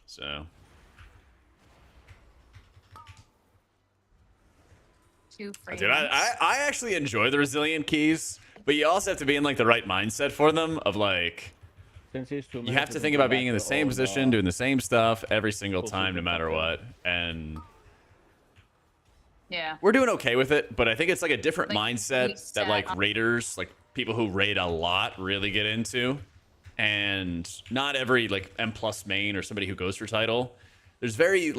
So, 2 free. dude, I actually enjoy the resilient keys, but you also have to be in like the right mindset for them of like, Since he's 2 you minutes, have to we think can go about being back in the to same old, position, doing the same stuff every single full time, no super matter fucking- what. And Yeah. we're doing okay with it, but I think it's like a different Like, we mindset that sat like on- raiders, like people who raid a lot, really get into. And not every like M plus main or somebody who goes for title. There's very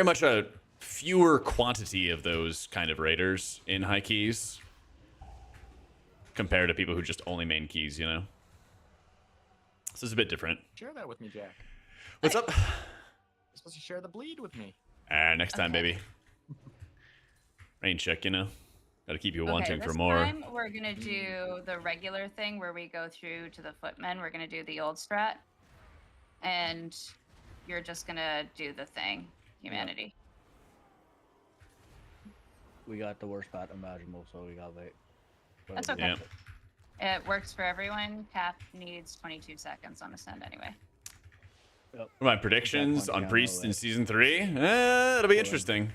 much a fewer quantity of those kind of raiders in high keys compared to people who just only main keys, you know. So it's a bit different. Share that with me, Jack. What's up? You're supposed to share the bleed with me. Next time, Okay. baby. Rain check, you know. Gotta keep you wanting Okay, for this more. time we're gonna do the regular thing where we go through to the footmen. We're gonna do the old strat, and you're just gonna do the thing, humanity. We got the worst spot imaginable, so we got wait. That's okay. Yeah. It works for everyone. Cap needs 22 seconds on ascend anyway. My predictions punch on down Priest low, in right? season 3? It'll be interesting.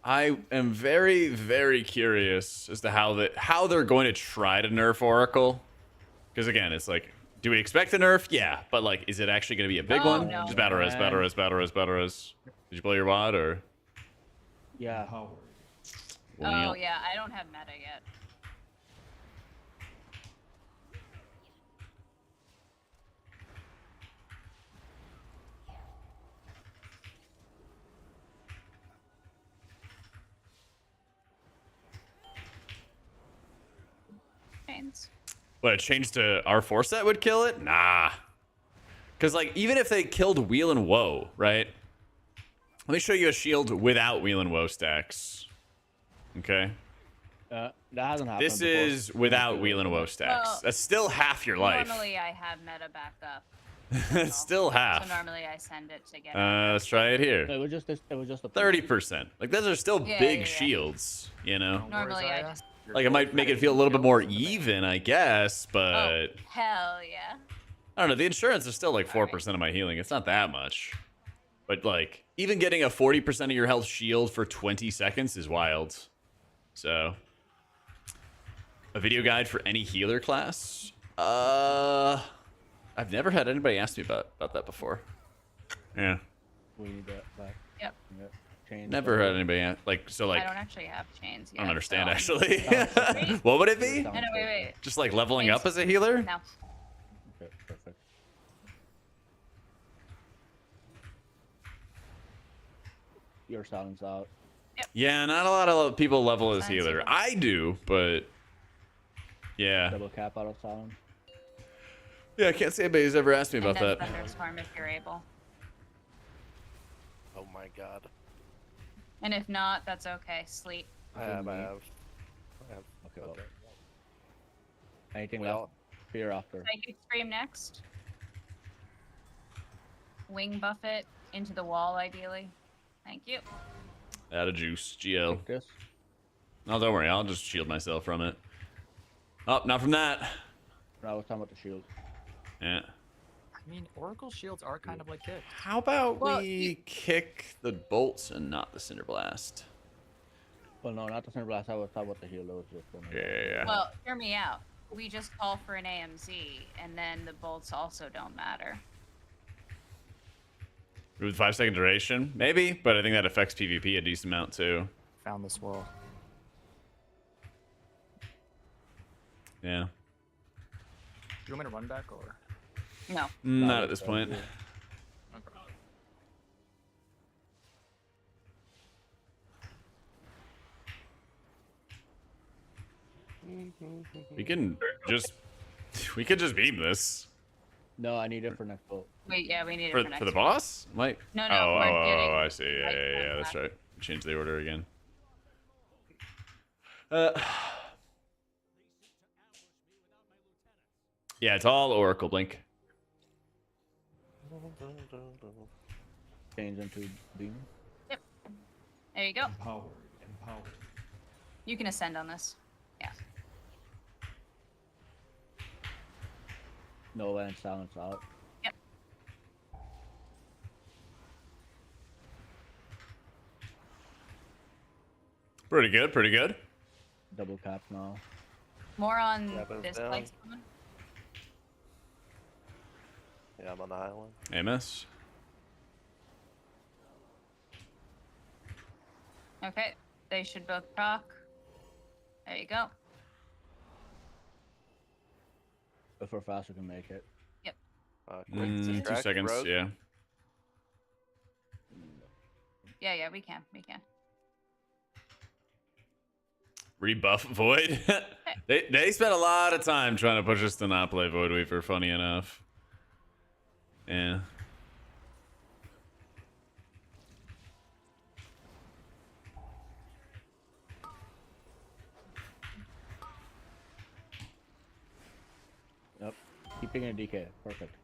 I am very, very curious as to how they're going to try to nerf Oracle. Because again, it's like, do we expect a nerf? Yeah, but like, is it actually going to be a big Oh, one? no. Just battle res, battle res, battle res, battle res. Did you blow your wad or? Yeah. Power. Oh yeah, I don't have meta yet. Chains. What, a change to R4 set would kill it? Nah. Because, like, even if they killed Wheel and Woe, right? Let me show you a shield without Wheel and Woe stacks. Okay? That hasn't happened. This before. is without Wheel and Woe stacks. Well, That's still half your life. Normally I have meta back up. It's still half. So normally I send it to get. Let's try it here. It was just this. It was just a 30%. Like, those are still Yeah, big yeah, yeah. shields, you know? Don't worry, Normally I Zaya. just- Your Like, it might gold make it credit feel a little bit more kills in the bank. even, I guess, but... Oh hell yeah! I don't know. The insurance is still like 4% Alright. of my healing. It's not that much. But like, even getting a 40% of your health shield for 20 seconds is wild. So, a video guide for any healer class? I've never had anybody ask me about that before. Yeah. We need that back. Yep. Yeah. Change Never had anybody ask, like, so like, I don't actually have chains yet. I don't understand so- actually. Wait. What would it be? No, no, wait. Just like leveling up as a healer? No. Okay, perfect. Your silence out. Yeah, not a lot of people level as Sounds healer. good. I do, but yeah. Double cap out of silence. Yeah, I can't say anybody's ever asked me about And then that. thunderstorm if you're able. Oh my god. And if not, that's okay. Sleep. I have. me. Okay, well. Anything Well, left? Fear after. Psychic Scream next. Wing buffet into the wall, ideally. Thank you. Out of juice, GL. Take this. No, don't worry. I'll just shield myself from it. Oh, not from that. I was talking about the shield. Yeah. I mean, Oracle shields are kind of like kicks. How about Well, we kick the bolts and not the cinder blast? Well, no, not the Cinder Blast. I was talking about the shield. It was just one of Yeah, those. yeah. Well, hear me out. We just call for an AMZ, and then the bolts also don't matter. With 5-second duration, maybe, but I think that affects PvP a decent amount too. Found the swirl. Yeah. Do you want me to run back or? No. Not at this point. Okay. We could just beam this. No, I need it for next bolt. Wait, yeah, we need it For, for next for the week. boss? Like, No, oh, we're getting I see. Yeah, like yeah, yeah, one that's back. right. Change the order again. Yeah, it's all Oracle Blink. Change into beam. There you go. Empowered. You can ascend on this. Yeah. No and silence out. Yep. Pretty good, pretty good. Double cap now. More on Weapons this down. place. Coming. Yeah, I'm on the island. Amos. Okay, they should both proc. There you go. If we're fast, we can make it. Quick 2 distract, seconds, rogue. yeah. Yeah, we can. Rebuff Void. they spent a lot of time trying to push us to not play Void Weaver, funny enough. Yeah. Yep. Keeping it DK. Perfect.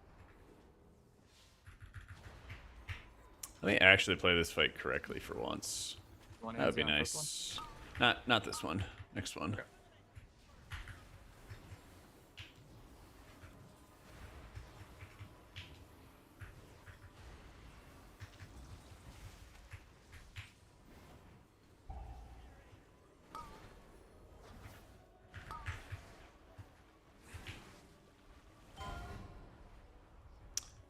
Let me actually play this fight correctly for once. You want That would be AMZ on first nice. Not this one. Next one. Okay.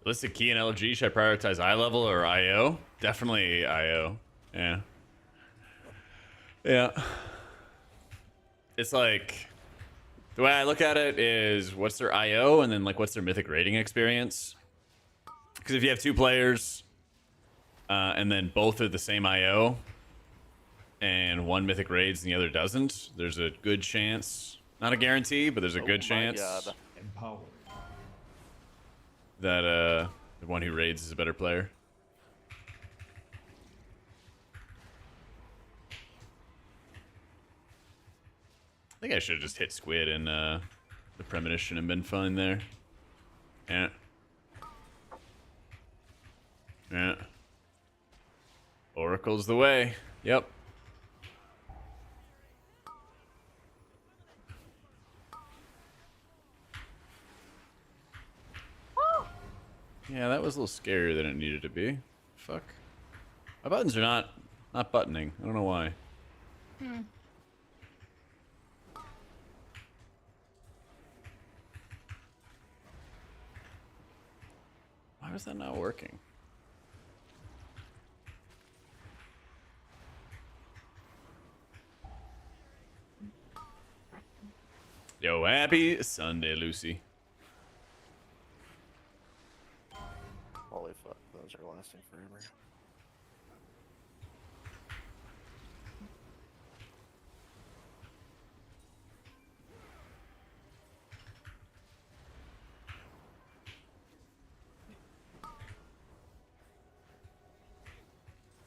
Listed key and LG, should I prioritize eye level or IO? Definitely IO. Yeah. Yeah. It's like, the way I look at it is what's their IO and then like what's their mythic rating experience. Because if you have 2 players and then both are the same IO and one mythic raids and the other doesn't, there's a good chance, not a guarantee, but there's a good my chance God. Empowered. that the one who raids is a better player. I think I should have just hit squid and the premonition and been fine there. Yeah. Yeah. Oracle's the way. Yep. Yeah, that was a little scarier than it needed to be. Fuck. My buttons are not buttoning. I don't know why. Why was that not working? Yo, happy Sunday, Lucy. Holy fuck, those are lasting forever.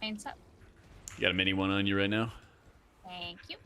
Paints up. You got a mini one on you right now? Thank you.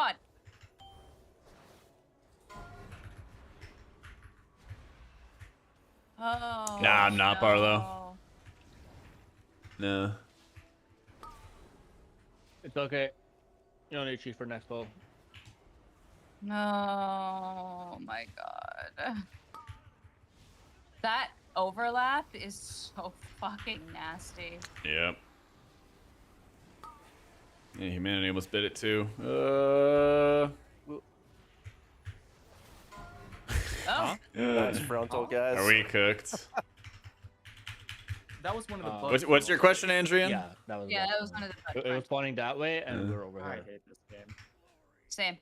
god. Oh. Nah, I'm not, Barlow. no. No. It's okay. You don't need chief for next pull. No, my god. That overlap is so fucking nasty. Yep. Yeah, humanity almost bit it too. Oh. Nice frontal, guys. Are we cooked? That was one of the bugs. What's your question, Andrian? Yeah, that was. Yeah, the that was one of the bugs. It was spawning that way, and Yeah. we're over I here. hate this game. Same.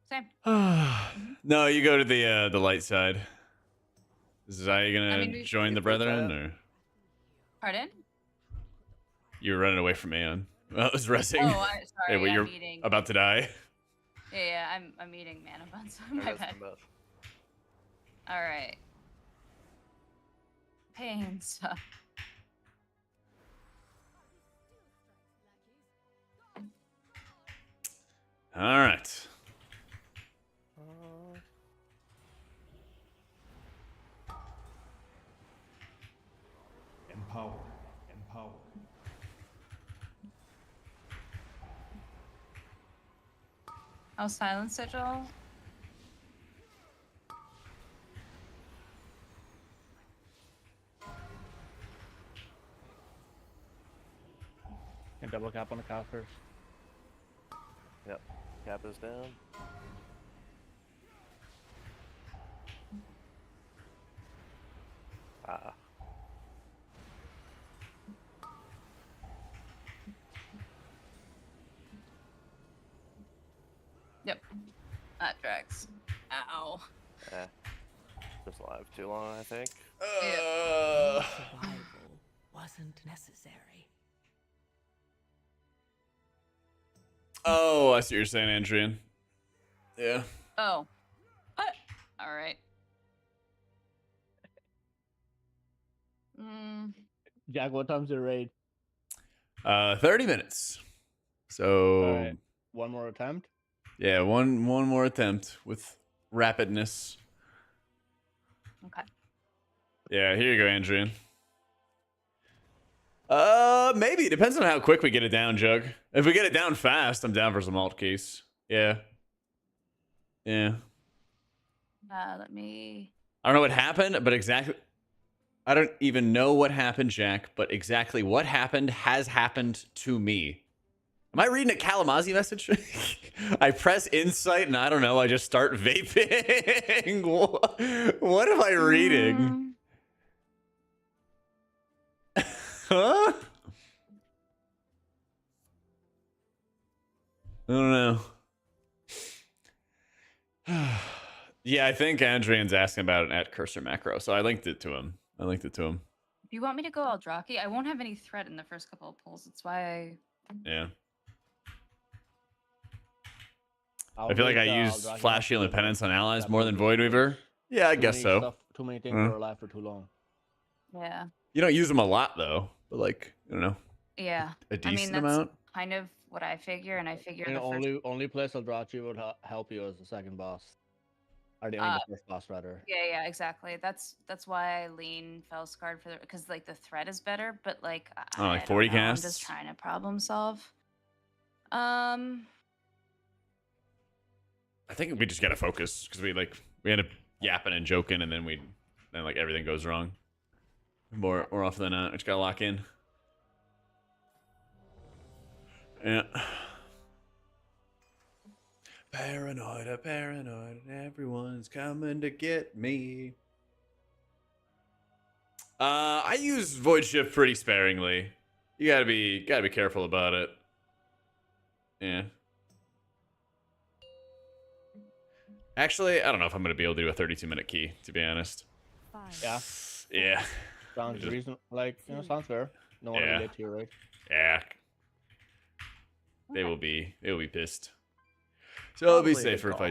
Same. No, you go to the light side. Is Zaya gonna I mean, we- join the we put brethren, that- or Pardon? you were running away from Aeon? Well, I was resting. Oh, I'm sorry. Hey, well, I'm you're eating. about to die. Yeah, I'm eating mana buns. I My rest bad. them both. All right. Pain stuff. All right. Empower. Empower. Oh, silence it, Joel. And double cap on the cow first. Yep. Cap is down. Ah. Yep. That drags. Ow. Eh. Just alive too long, I think. Survival wasn't necessary. Oh, I see what you're saying, Andrian. Yeah. Oh. What? All right. Jack, what time's your raid? 30 minutes. So All right. One more attempt. yeah, one more attempt with rapidness. Okay. Yeah, here you go, Andrian. Maybe. It depends on how quick we get it down, Jug. If we get it down fast, I'm down for some alt case. Yeah. Yeah. Let me. I don't know what happened, but exactly. I don't even know what happened, Jack, but exactly what happened has happened to me. Am I reading a Kalamazoo message? I press insight and I don't know, I just start vaping. What am I reading? Huh? I don't know. Yeah, I think Andrian's asking about it at Cursor Macro, so I linked it to him. If you want me to go Eldraki, I won't have any threat in the first couple of pulls. That's why Yeah. I'll I feel like make, I use Eldraki Flash Shield and after Penance on allies that more than movie. Void Weaver. Yeah, I Too guess many so. stuff- too many things Huh. were alive for too long. yeah. You don't use them a lot though, but like, I don't know, Yeah. a I decent mean, that's amount. kind of what I figure, and I figure And the the first. only place Eldrachi would help you is the second boss. Or the, I mean, the first boss, rather. Yeah, exactly. That's why I lean Fellscard for the because like the threat is better, but like Oh, like I 40 don't know, I'm casts? just trying to problem solve. I think we just gotta focus because we end up yapping and joking, and then like everything goes wrong. More often than not, we just gotta lock in. Yeah. Paranoid, and everyone's coming to get me. I use Void Shift pretty sparingly. You gotta be careful about it. Yeah. Actually, I don't know if I'm gonna be able to do a 32-minute key, to be honest. 5, Yeah, Yeah. sounds Just- reason like sounds fair. No one Yeah. relate to you, right? Yeah. They will be pissed. So it'll be Probably a good safer if call.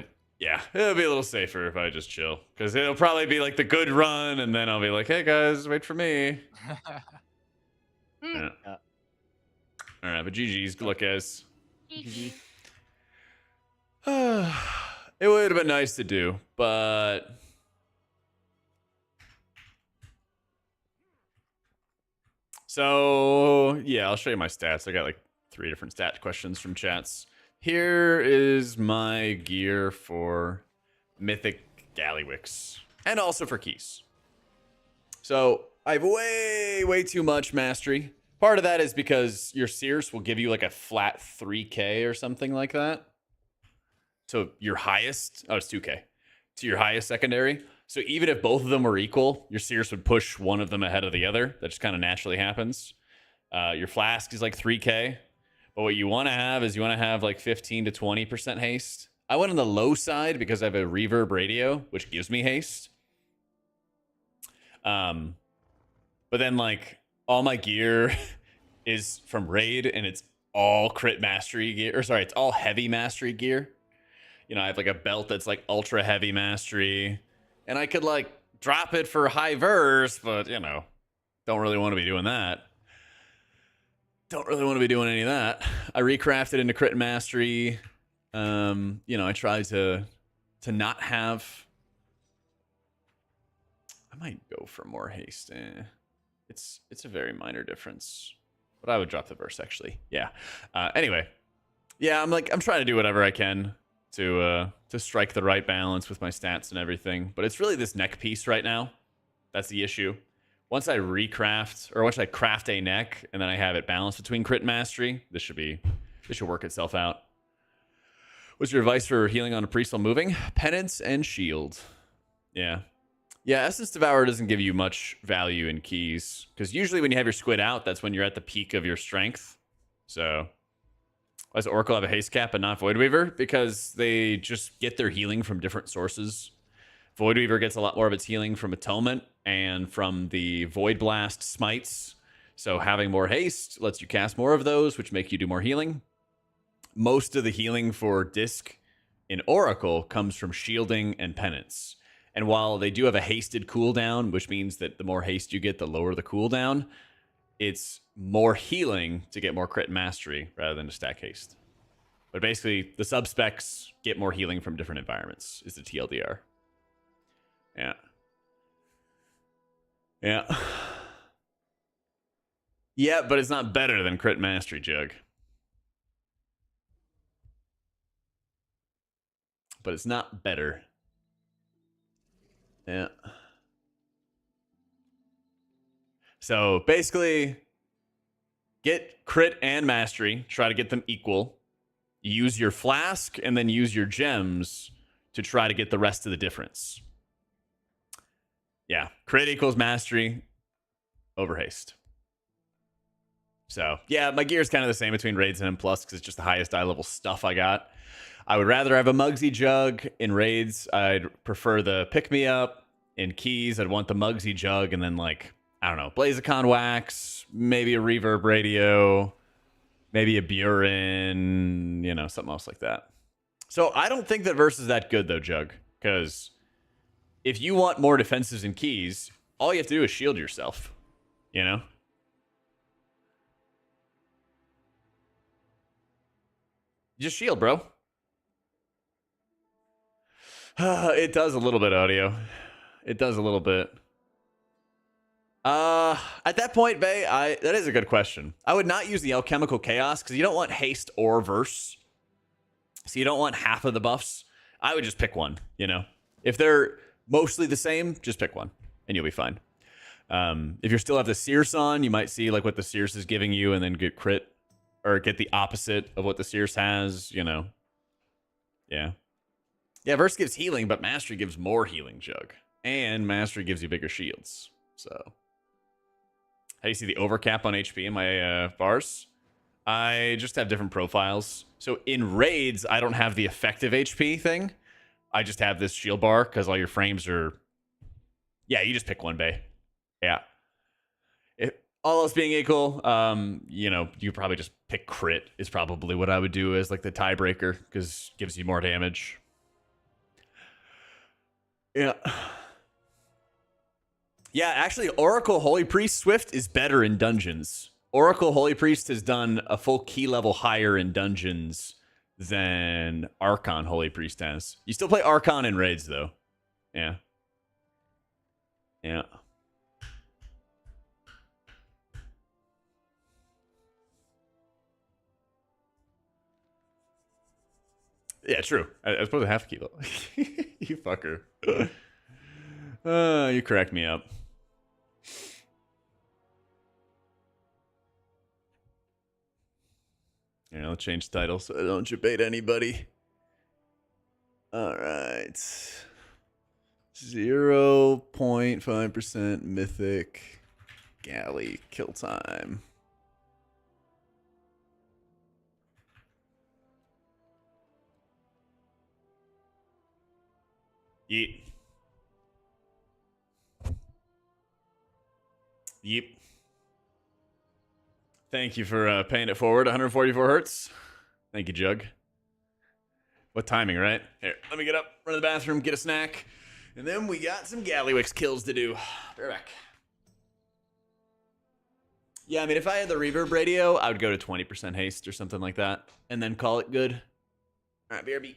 it'll be a little safer if I just chill. Because it'll probably be like the good run, and then I'll be like, hey guys, wait for me. Yeah. Yeah. Alright, but GG's, good luck guys. GG. It would have been nice to do, but so yeah, I'll show you my stats. I got like 3 different stat questions from chats. Here is my gear for Mythic Gallywix, and also for keys. So I have way too much mastery. Part of that is because your Sears will give you like a flat 3k or something like that. So your highest, oh, it's 2k. To your highest secondary. So even if both of them were equal, your Sears would push one of them ahead of the other. That just kind of naturally happens. Your Flask is like 3k. But what you want to have is you want to have like 15 to 20% haste. I went on the low side because I have a reverb radio, which gives me haste. But then like all my gear is from Raid, and it's all crit mastery gear. Or sorry, it's all heavy mastery gear. You know, I have like a belt that's like ultra heavy mastery, and I could like drop it for high verse, but you know, don't really want to be doing that. Don't really want to be doing any of that. I recrafted into crit mastery. You know, I tried to not have. I might go for more haste. It's a very minor difference, but I would drop the verse actually. Yeah. Anyway, yeah, I'm trying to do whatever I can to strike the right balance with my stats and everything. But it's really this neck piece right now. That's the issue. Once I once I craft a neck and then I have it balanced between crit and mastery, this should work itself out. What's your advice for healing on a priest while moving? Penance and shield. Yeah. Yeah, Essence Devourer doesn't give you much value in keys, because usually when you have your squid out, that's when you're at the peak of your strength. So, why does Oracle have a haste cap but not Void Weaver? Because they just get their healing from different sources. Void Weaver gets a lot more of its healing from Atonement and from the Void Blast smites. So having more haste lets you cast more of those, which make you do more healing. Most of the healing for Disc in Oracle comes from shielding and penance. And while they do have a hasted cooldown, which means that the more haste you get, the lower the cooldown, it's more healing to get more crit mastery rather than to stack haste. But basically, the sub-specs get more healing from different environments, is the TLDR. Yeah. Yeah. Yeah, but it's not better than crit mastery, Jug. But it's not better. Yeah. So basically, get crit and mastery. Try to get them equal. Use your flask and then use your gems to try to get the rest of the difference. Yeah. Crit equals mastery over haste. So, yeah, my gear is kind of the same between raids and M+, because it's just the highest eye level stuff I got. I would rather have a Muggsy Jug. In raids, I'd prefer the pick-me-up. In keys, I'd want the Muggsy Jug, and then, like, I don't know, Blaziken Wax, maybe a Reverb Radio, maybe a Buren, you know, something else like that. So I don't think that verse is that good, though, Jug, because if you want more defenses and keys, all you have to do is shield yourself, you know? Just shield, bro. It does a little bit, audio. It does a little bit. At that point, Bay, that is a good question. I would not use the Alchemical Chaos because you don't want haste or verse. So you don't want half of the buffs. I would just pick one, you know? If they're mostly the same, just pick one and you'll be fine. If you still have the Sears on, you might see like what the Sears is giving you and then get crit or get the opposite of what the Sears has, you know? Yeah. Yeah, verse gives healing, but mastery gives more healing, Jug. And mastery gives you bigger shields. So, how do you see the overcap on HP in my bars? I just have different profiles. So in raids, I don't have the effective HP thing. I just have this shield bar because all your frames are... Yeah, you just pick one, Bay. Yeah. If all else being equal, you know, you probably just pick crit is probably what I would do as like the tiebreaker because it gives you more damage. Yeah. Yeah, actually, Oracle Holy Priest Swift is better in dungeons. Oracle Holy Priest has done a full key level higher in dungeons than Archon Holy Priest has. You still play Archon in raids though. Yeah. Yeah. Yeah, true. I was supposed to have to keep it. You fucker. You cracked me up. You know, change title so I don't debate anybody. All right. 0.5% Mythic Galley kill time. Yeet. Yeep. Thank you for paying it forward. 144 hertz. Thank you, Jug. What timing, right? Here, let me get up, run to the bathroom, get a snack, and then we got some Gallywix kills to do. Be right back. Yeah, I mean, if I had the reverb radio, I would go to 20% haste or something like that, and then call it good. All right, BRB.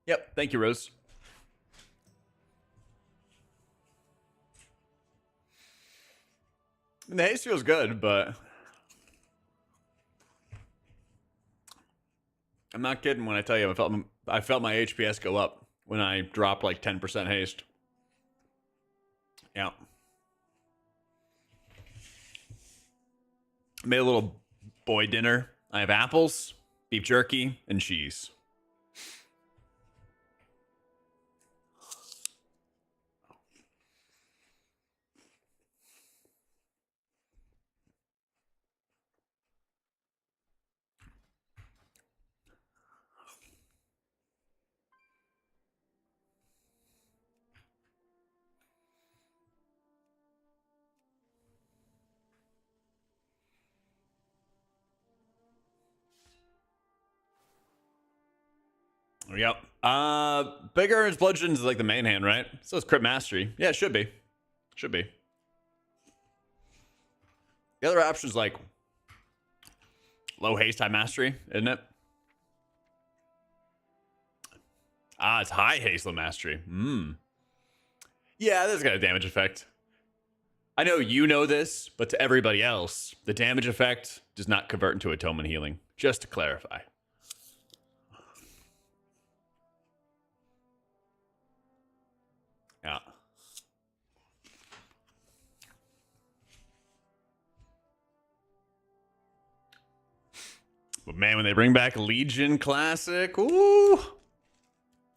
Yep, thank you, Rose. And the haste feels good, but I'm not kidding when I tell you I felt my HPS go up when I dropped like 10% haste. Yeah. Made a little boy dinner. I have apples, beef jerky, and cheese. Yep. Big Orange Bludgeons is like the main hand, right? So it's Crit Mastery. Yeah, it should be. Should be. The other option is like low haste, high mastery, isn't it? Ah, it's high haste, low mastery. Yeah, that's got a damage effect. I know you know this, but to everybody else, the damage effect does not convert into atonement healing. Just to clarify. Yeah. But man, when they bring back Legion Classic, ooh,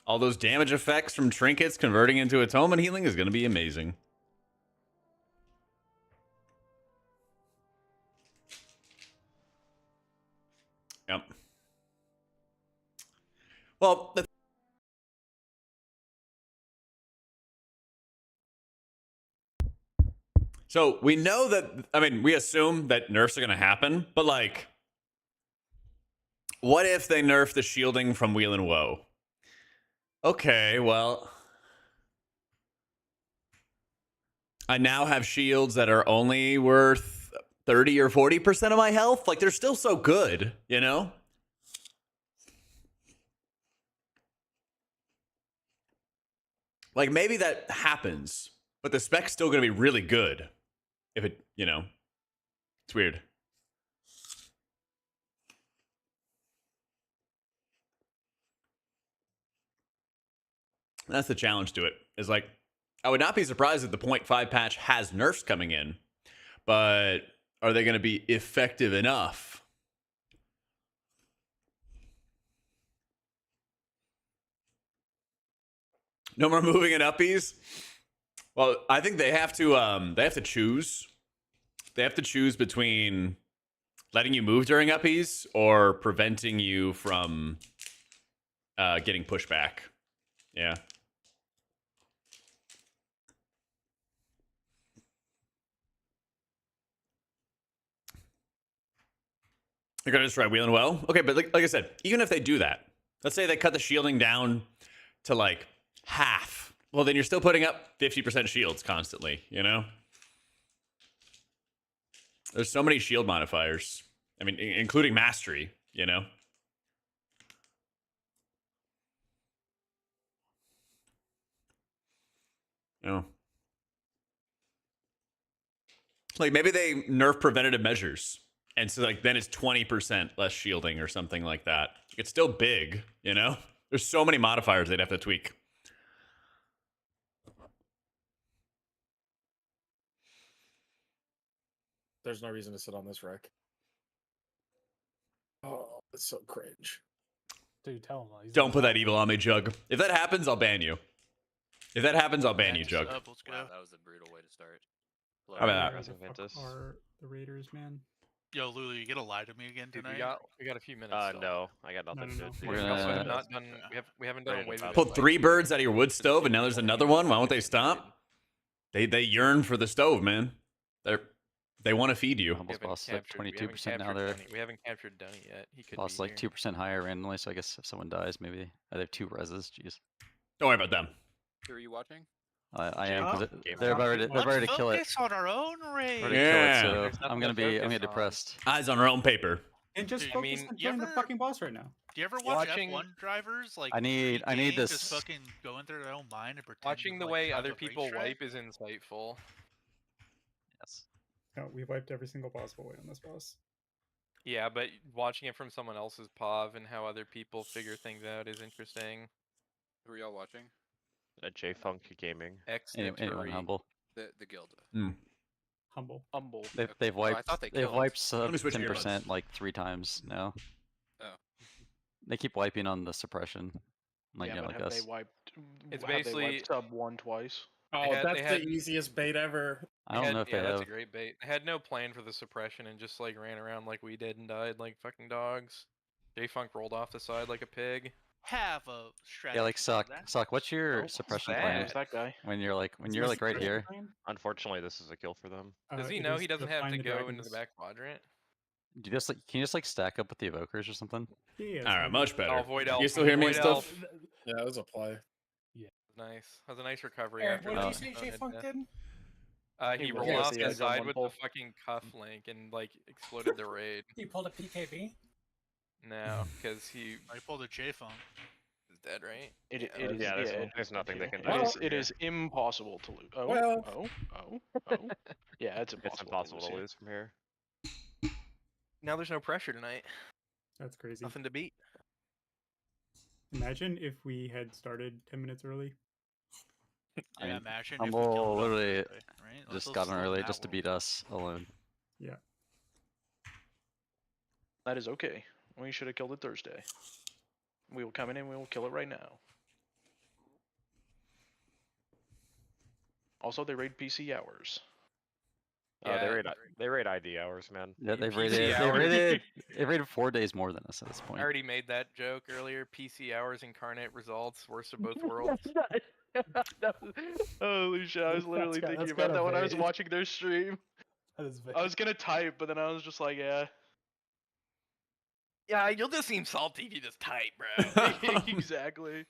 all those damage effects from trinkets converting into atonement healing is going to be amazing. Yep. Well, so we know that, I mean, we assume that nerfs are going to happen, but like, what if they nerf the shielding from Wheel and Woe? Okay, well, I now have shields that are only worth 30 or 40% of my health. Like, they're still so good, you know? Like, maybe that happens, but the spec's still going to be really good. If it, you know, it's weird. That's the challenge to it. Is like, I would not be surprised if the 0.5 patch has nerfs coming in, but are they going to be effective enough? No more moving in uppies. Well, I think they have to choose. They have to choose between letting you move during uppies or preventing you from getting pushback. Yeah. They're gonna destroy Wheel and Well. Okay, but like I said, even if they do that, let's say they cut the shielding down to like half. Well, then you're still putting up 50% shields constantly, you know? There's so many shield modifiers. I mean, including mastery, you know? No. Like maybe they nerf preventative measures. And so like then it's 20% less shielding or something like that. It's still big, you know? There's so many modifiers they'd have to tweak. There's no reason to sit on this wreck. Oh, it's so cringe. Dude, tell him. He's Don't put that evil on me, Jug. If that happens, I'll ban you. If that happens, I'll ban you, Jug. Let's go. Wow, that was a brutal way to start. How about that? Where the fuck are the Raiders, man? Yo, Lulu, you gonna lie to me again Dude, tonight? we got a few minutes. still. No, I got nothing to do. We haven't done a wave. Pulled 3 birds out of your wood stove, and now there's another one. Why won't they stop? They yearn for the stove, man. They want to feed you. Almost lost like 22% now. There, we haven't captured Dunny yet. He could lost be like 2% higher randomly. So I guess if someone dies, maybe they have 2 reses. Jeez. Don't worry about them. Who are you watching? I am because they're about to kill it. Let's focus on our own raid. Yeah. Kill it, so I'm gonna be depressed. Eyes on our own paper. And just Dude, focus on killing the fucking boss right now. Do you ever watch F1 drivers? Like I need this. Just fucking going through their own mind and pretend watching the like, way have other a people racetrack? wipe is insightful. Yes. No, we wiped every single possible way on this boss. Yeah, but watching it from someone else's POV and how other people figure things out is interesting. Who are y'all watching? J Funk Gaming. Anyone humble? The guild. Humble. They've wiped. I thought they they've killed. wiped sub me switch 10% earbuds. like 3 times now. Oh. They keep wiping on the suppression. Like Yeah, but like have us. they wiped? It's have they basically- wiped sub 1 twice. Oh, They had- that's they had- the easiest bait ever. I don't know if they that's have. a great bait. They had no plan for the suppression and just like ran around like we did and died like fucking dogs. J Funk rolled off the side like a pig. Have a strategy. Yeah, like for that. Sock. What's your suppression plan Who's that guy? when you're like Is right this here? plan? Unfortunately, this is a kill for them. Does he It know is he doesn't to have find to the go into the dragons. back quadrant? Do you just like can you just like stack up with the evokers or something? Yeah. All right, much better. Oh, void elf. You still hear me and Void stuff? elf. Yeah, that was a play. Nice. That was a nice recovery Eric, after what did you that say phone J hit Funk death. did? He He rolled rolled off the the edge on side one with pull. the fucking cuff link and like exploded the raid. He pulled a PKB. No, because he I pulled a J phone. is dead, right? It Yeah, is. Yeah, Yeah, there's nothing they can do. Well, It is impossible to lose. Oh, Well. oh. Yeah, it's impossible. It's impossible to here. lose from here. Now there's no pressure tonight. That's crazy. Nothing to beat. Imagine if we had started 10 minutes early. I mean, Imagine if we Humble killed it literally right? just Let's got on slow early that just to one. beat us alone. Yeah. That is okay. We should have killed it Thursday. We will come in and we will kill it right now. Also, they raid PC hours. Yeah. They raid ID hours, man. Yeah, they've PC rated hours. they've rated 4 days more than us at this I point. already made that joke earlier. PC hours incarnate results, worst of both worlds. Holy shit, I was literally thinking about that when I was watching their stream. That is I was gonna type, but then I was just like, yeah. Yeah, you'll just seem salty if you just type, bro. Exactly.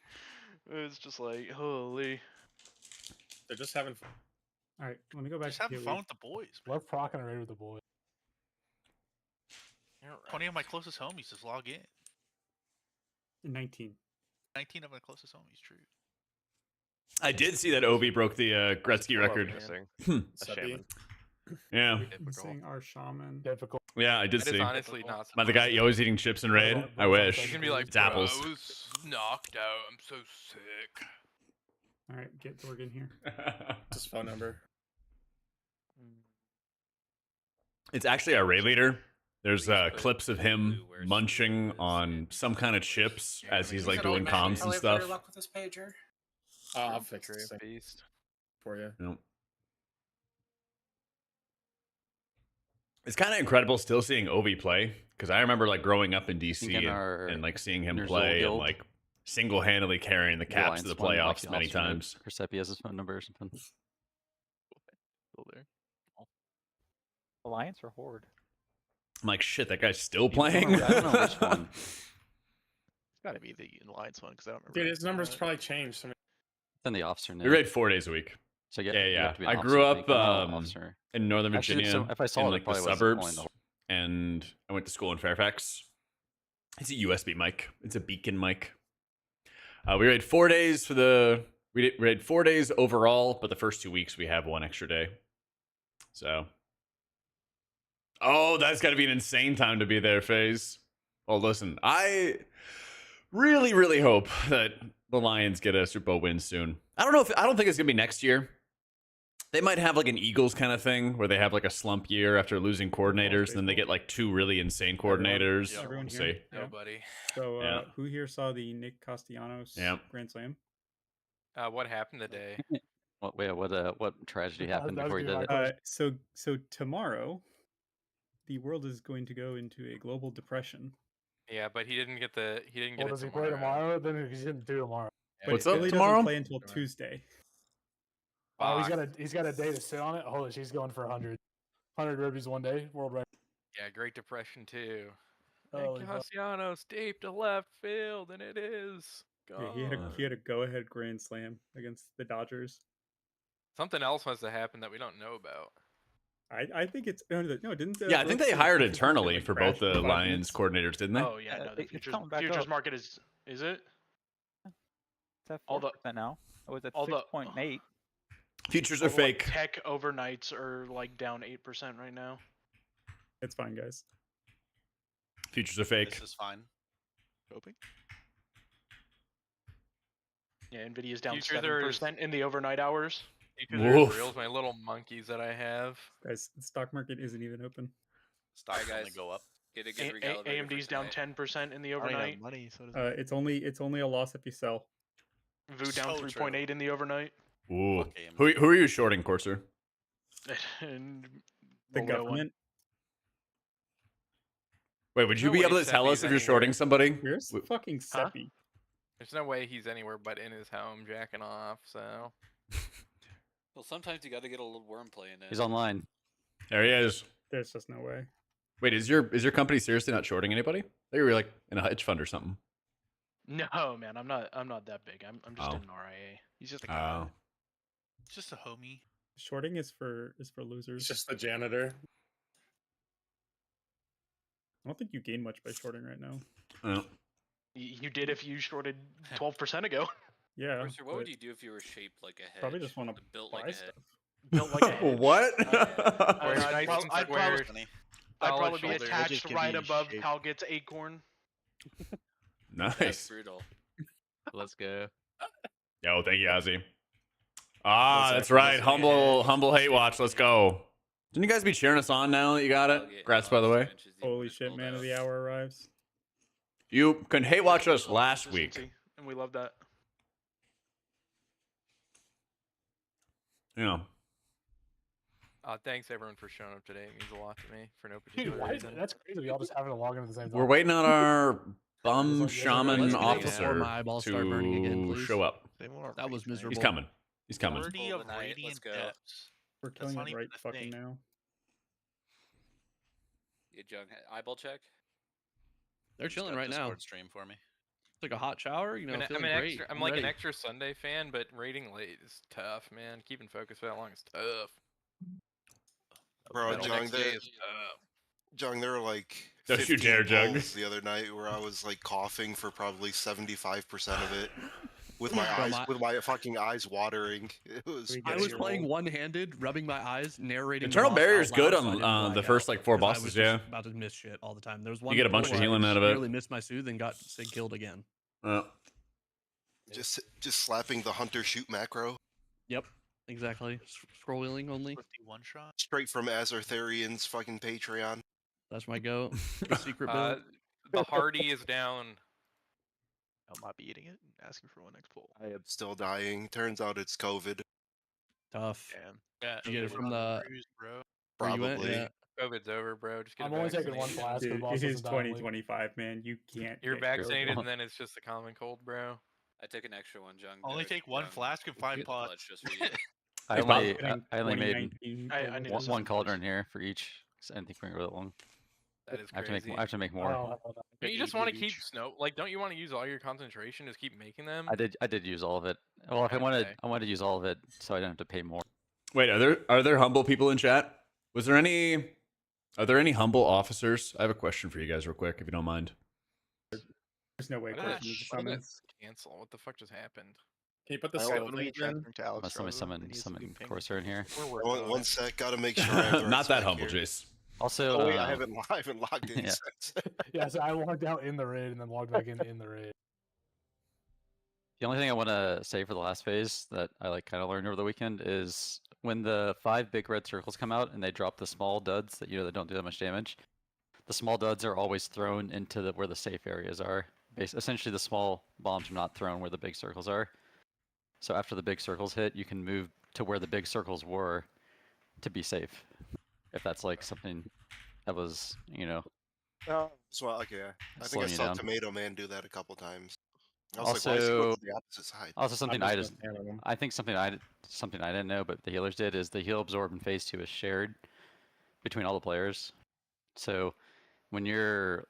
It was just like, holy. They're just having fun. All right, let me go back Just to having POE. fun with the boys. Love procking a raid with the boys. 20 of my closest homies just log in. 19. 19 of my closest homies, true. I did see that Ovi broke the Gretzky Love record. missing. Hmm. A shaman. Yeah. Missing our shaman. Difficult. Yeah, I did That is see. honestly not By the guy surprising. always eating chips and raid. I You wish. can be like, It's apples. bro, I was knocked out. I'm so sick. All right, get Dorg in here. Just phone number. It's actually our raid leader. There's clips of him munching on some kind of chips as he's like doing comms and stuff. luck with this pager. I'll fix it Beast. for you. Yep. It's kind of incredible still seeing Ovi play because I remember like growing up in DC and like seeing him play and like single-handedly carrying the Caps to the playoffs many times. Persepi has his phone number or something. Still there. Alliance or Horde? I'm like, shit, that guy's still playing. I don't know which one. It's gotta be the Alliance one because I don't remember. Dude, his numbers probably changed. Then the officer name. We raid 4 days a week. So yeah. to be I an grew officer, up I think. I'm not an officer. in Northern Actually, Virginia, so if I saw in it, like it the probably was only suburbs, the and I went to school in Fairfax. It's a USB mic. It's a beacon mic. We raid 4 days for the. We raid 4 days overall, but the first 2 weeks we have 1 extra day. So. Oh, that's got to be an insane time to be there, FaZe. Well, listen, I really, really hope that the Lions get a Super Bowl win soon. I don't think it's gonna be next year. They might have like an Eagles kind of thing where they have like a slump year after losing coordinators, and then they get like 2 really insane coordinators. Everyone We'll here? see. Yeah. Nobody. So, Yeah. who here saw the Nick Castellanos Grand Slam? What happened today? What tragedy happened before you did it? So tomorrow, the world is going to go into a global depression. Yeah, but he didn't get the. He didn't get Well, it does he play tomorrow? Then he didn't do tomorrow. But What's up Philly tomorrow? doesn't play until Tuesday. Oh, he's got a day to sit on it. Holy, she's going for 100 ribbies one day. World record. Yeah, Great Depression too. Holy And fuck. Castellanos deep to left field, and it is. Yeah, he had a go-ahead Grand Slam against the Dodgers. Something else must have happened that we don't know about. I think it's no, didn't. Yeah, I think they hired internally like for crash both the for 5 Lions minutes? coordinators, didn't they? Oh yeah, no, the It's futures, coming back futures up. market is it? It's at All the- 4% now. It was at all the- 6.8. Futures are All the, like, fake. tech overnights are like down 8% right now. It's fine, guys. Futures are fake. This is fine. Hoping. Yeah, Nvidia's down Futures are- 7% in the overnight hours. Because Woof. there's reels, my little monkeys that I have. Guys, the stock market isn't even open. Stock guys. only go up. Get it AMD's down 10% in the overnight. money, so does It's only a loss if you sell. VU down So 3.8 in the overnight. Ooh. Fuck AMD. Who are you shorting, Corsair? And The Rolio one. government. Wait, would you No be way able to tell us Seppi's if you're anywhere. shorting somebody? Where's fucking Huh? Seppi? There's no way he's anywhere but in his home jacking off, so. Well, sometimes you got to get a little worm play in it. He's online. There he is. There's just no way. Wait, is your company seriously not shorting anybody? They were like in a hedge fund or something. No, man, I'm not that big. I'm just in an RIA. He's just a guy. Oh. It's just a homie. Shorting is for losers. It's just the janitor. I don't think you gain much by shorting right now. Oh. You did if you shorted 12% ago. Yeah. Mercer, what would you do if you were shaped like a hedge? Probably just want to built buy like a stuff. head. Built like a hedge. What? I'd probably be shoulders. attached right above Talget's acorn. Nice. That's brutal. Let's go. Yo, thank you, Ozzy. Ah, that's right. Humble hate watch. Let's go. Didn't you guys be cheering us on now that you got it? Congrats, by the way. Holy shit, man of the hour arrives. You can hate watch us last week. And we love that. Yeah. Thanks everyone for showing up today. It means a lot to me for no particular Dude, why is reason. that's crazy. We all just having a login at the same time. We're waiting on our bum Let's shaman get it officer before my eyeballs start burning again, to please. show up. That was miserable. He's coming. He's coming. 30 of Let's radiant go. depths. We're That's killing not it even right a fucking thing. now. You junk eyeball check? They're chilling Start right now. Discord stream for me. Took a hot shower, you know, feeling great. I'm like ready. an extra Sunday fan, but raiding late is tough, man. Keeping focus for that long is tough. Bro, Battle Jung, next day is tough. Jung, there were like Don't you 15 dare, Jung. polls the other night where I was like coughing for probably 75% of it, with my Bro, eyes, with my fucking eyes watering. It was. I was playing one-handed, rubbing my eyes, narrating. Internal the boss barrier is out good loud so I didn't on the black first out, like 4 'cause I bosses. was just Yeah. about to miss shit all the time. There was one. You get a bunch of where I healing out of it. Nearly missed my soothe and got sig killed again. Just slapping the hunter shoot macro Yep, exactly. Scroll wheeling only. One shot. straight from Azertharian's fucking Patreon. That's my go. The secret build. The Hardy is down. I might be eating it and asking for one next pull. I am still dying. Turns out it's COVID. Tough. Yeah. Did you get it from the bro. where you went? Probably. Yeah. COVID's over, bro. Just get I'm a only taking one vaccination. flask. Dude, boss it is doesn't die in a week. 2025, man. You can't. You're get vaccinated, COVID. and then it's just a common cold, bro. I took an extra one, Jung. Only take one flask and 5 pots. Just for you. I only made 2019 one cauldron here for each. 'Cause I didn't think we were going to go that long. That is I have to crazy. make. I have to make more. Don't you just want to keep snow? Like, don't you want to use all your concentration? Just keep making them. I did use all of it. Well, if I wanted to use all of it, so I didn't have to pay more. Wait, are there humble people in chat? Are there any humble officers? I have a question for you guys real quick, if you don't mind. There's no way What Chris did needs to what did summon. it cancel? What the fuck just happened? Can you put the I sound don't- link in? Unless somebody summon Corsair in here. One sec, gotta make sure. I have the right Not that spec humble, here. Jace. Also, Oh wait, I haven't logged in yeah. since. Yeah, so I logged out in the raid and then logged back in the raid. The only thing I want to say for the last phase that I like kind of learned over the weekend is when the 5 big red circles come out and they drop the small duds that that don't do that much damage. The small duds are always thrown into where the safe areas are. Essentially, the small bombs are not thrown where the big circles are. So after the big circles hit, you can move to where the big circles were to be safe. If that's like something that was, Oh, so okay. I think I slowing you saw down. Tomato Man do that a couple times. I was like, why is he Also, going to the opposite side? something I think something I didn't know, but the healers did is the heal absorb in phase 2 is shared between all the players. So when your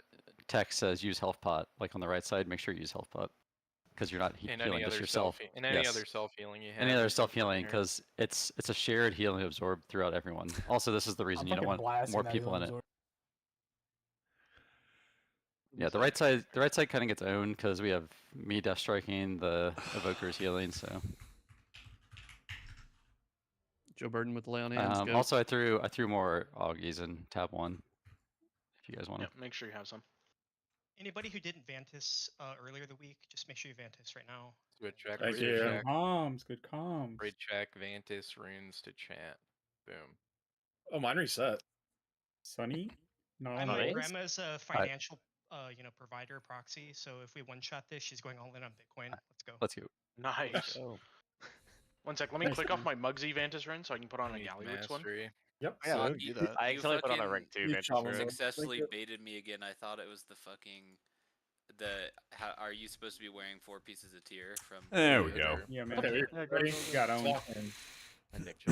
text says use health pot, like on the right side, make sure you use health pot because you're not And healing any just other yourself. and any Yes. other self healing you have. Any other is self healing there. because it's a shared healing absorb throughout everyone. Also, this is the reason I'm you don't fucking want blasting more that people in healing it. absorb. Yeah, the right side kind of gets owned because we have me death striking, the evokers healing. So Joe Burden with the lay on hands. Go. also I threw more augies in tab 1 if you guys want to. Yeah, make sure you have some. Anybody who didn't Vantis earlier the week, just make sure you Vantis right now. Good check. Thank raid you. check, Good comms. raid check, Vantis, runes to chat. Boom. Oh, mine reset. Sunny? No, And no. my grandma's a financial, provider proxy. So if we one-shot this, she's going all in on Bitcoin. Let's go. Let's go. Nice. One sec, let me click off my Mugsy Vantis run so I can put on a Gallywix one. Yep. Yeah, so I you- do that. I You accidentally put on a fucking- rank 2 you Vantage challenge Room. them. Successfully baited me again. I thought it was the fucking how are you supposed to be wearing 4 pieces of tier from There we the go. other- Yeah, man. Okay, You got owned.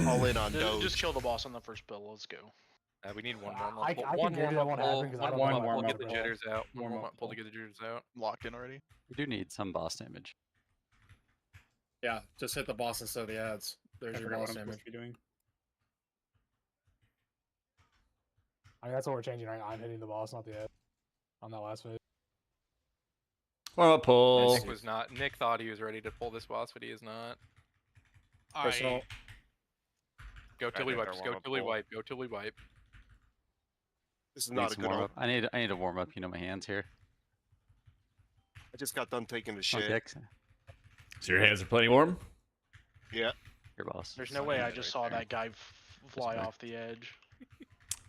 All in on Just Doge. kill the boss on the first bill. Let's go. We need one I- warm I up. can One guarantee warm that up won't pull. happen 'cause I One don't warm know up how pull. to Get the roll. jitters out. One Warm warm up up pull to pull. get the jitters out. Locked in already. We do need some boss damage. Yeah, just hit the boss instead of the ads. There's I your forgot what boss I'm supposed damage. to be doing. I mean, that's what we're changing, right? I'm hitting the boss, not the ad. On that last phase. Warm up pull. Nick was not. Nick thought he was ready to pull this boss, but he is not. Personal. Go till we Nick, wipe. our Just go warm-up till we pull. wipe. Go till we wipe. This is Need not a some good warm one. up. I need to warm up. You know my hands here. I just got done taking a Oh, shit. kicks. So your hands are plenty warm? Yeah. Your boss. There's no way I just saw there. that guy fly back. off the edge.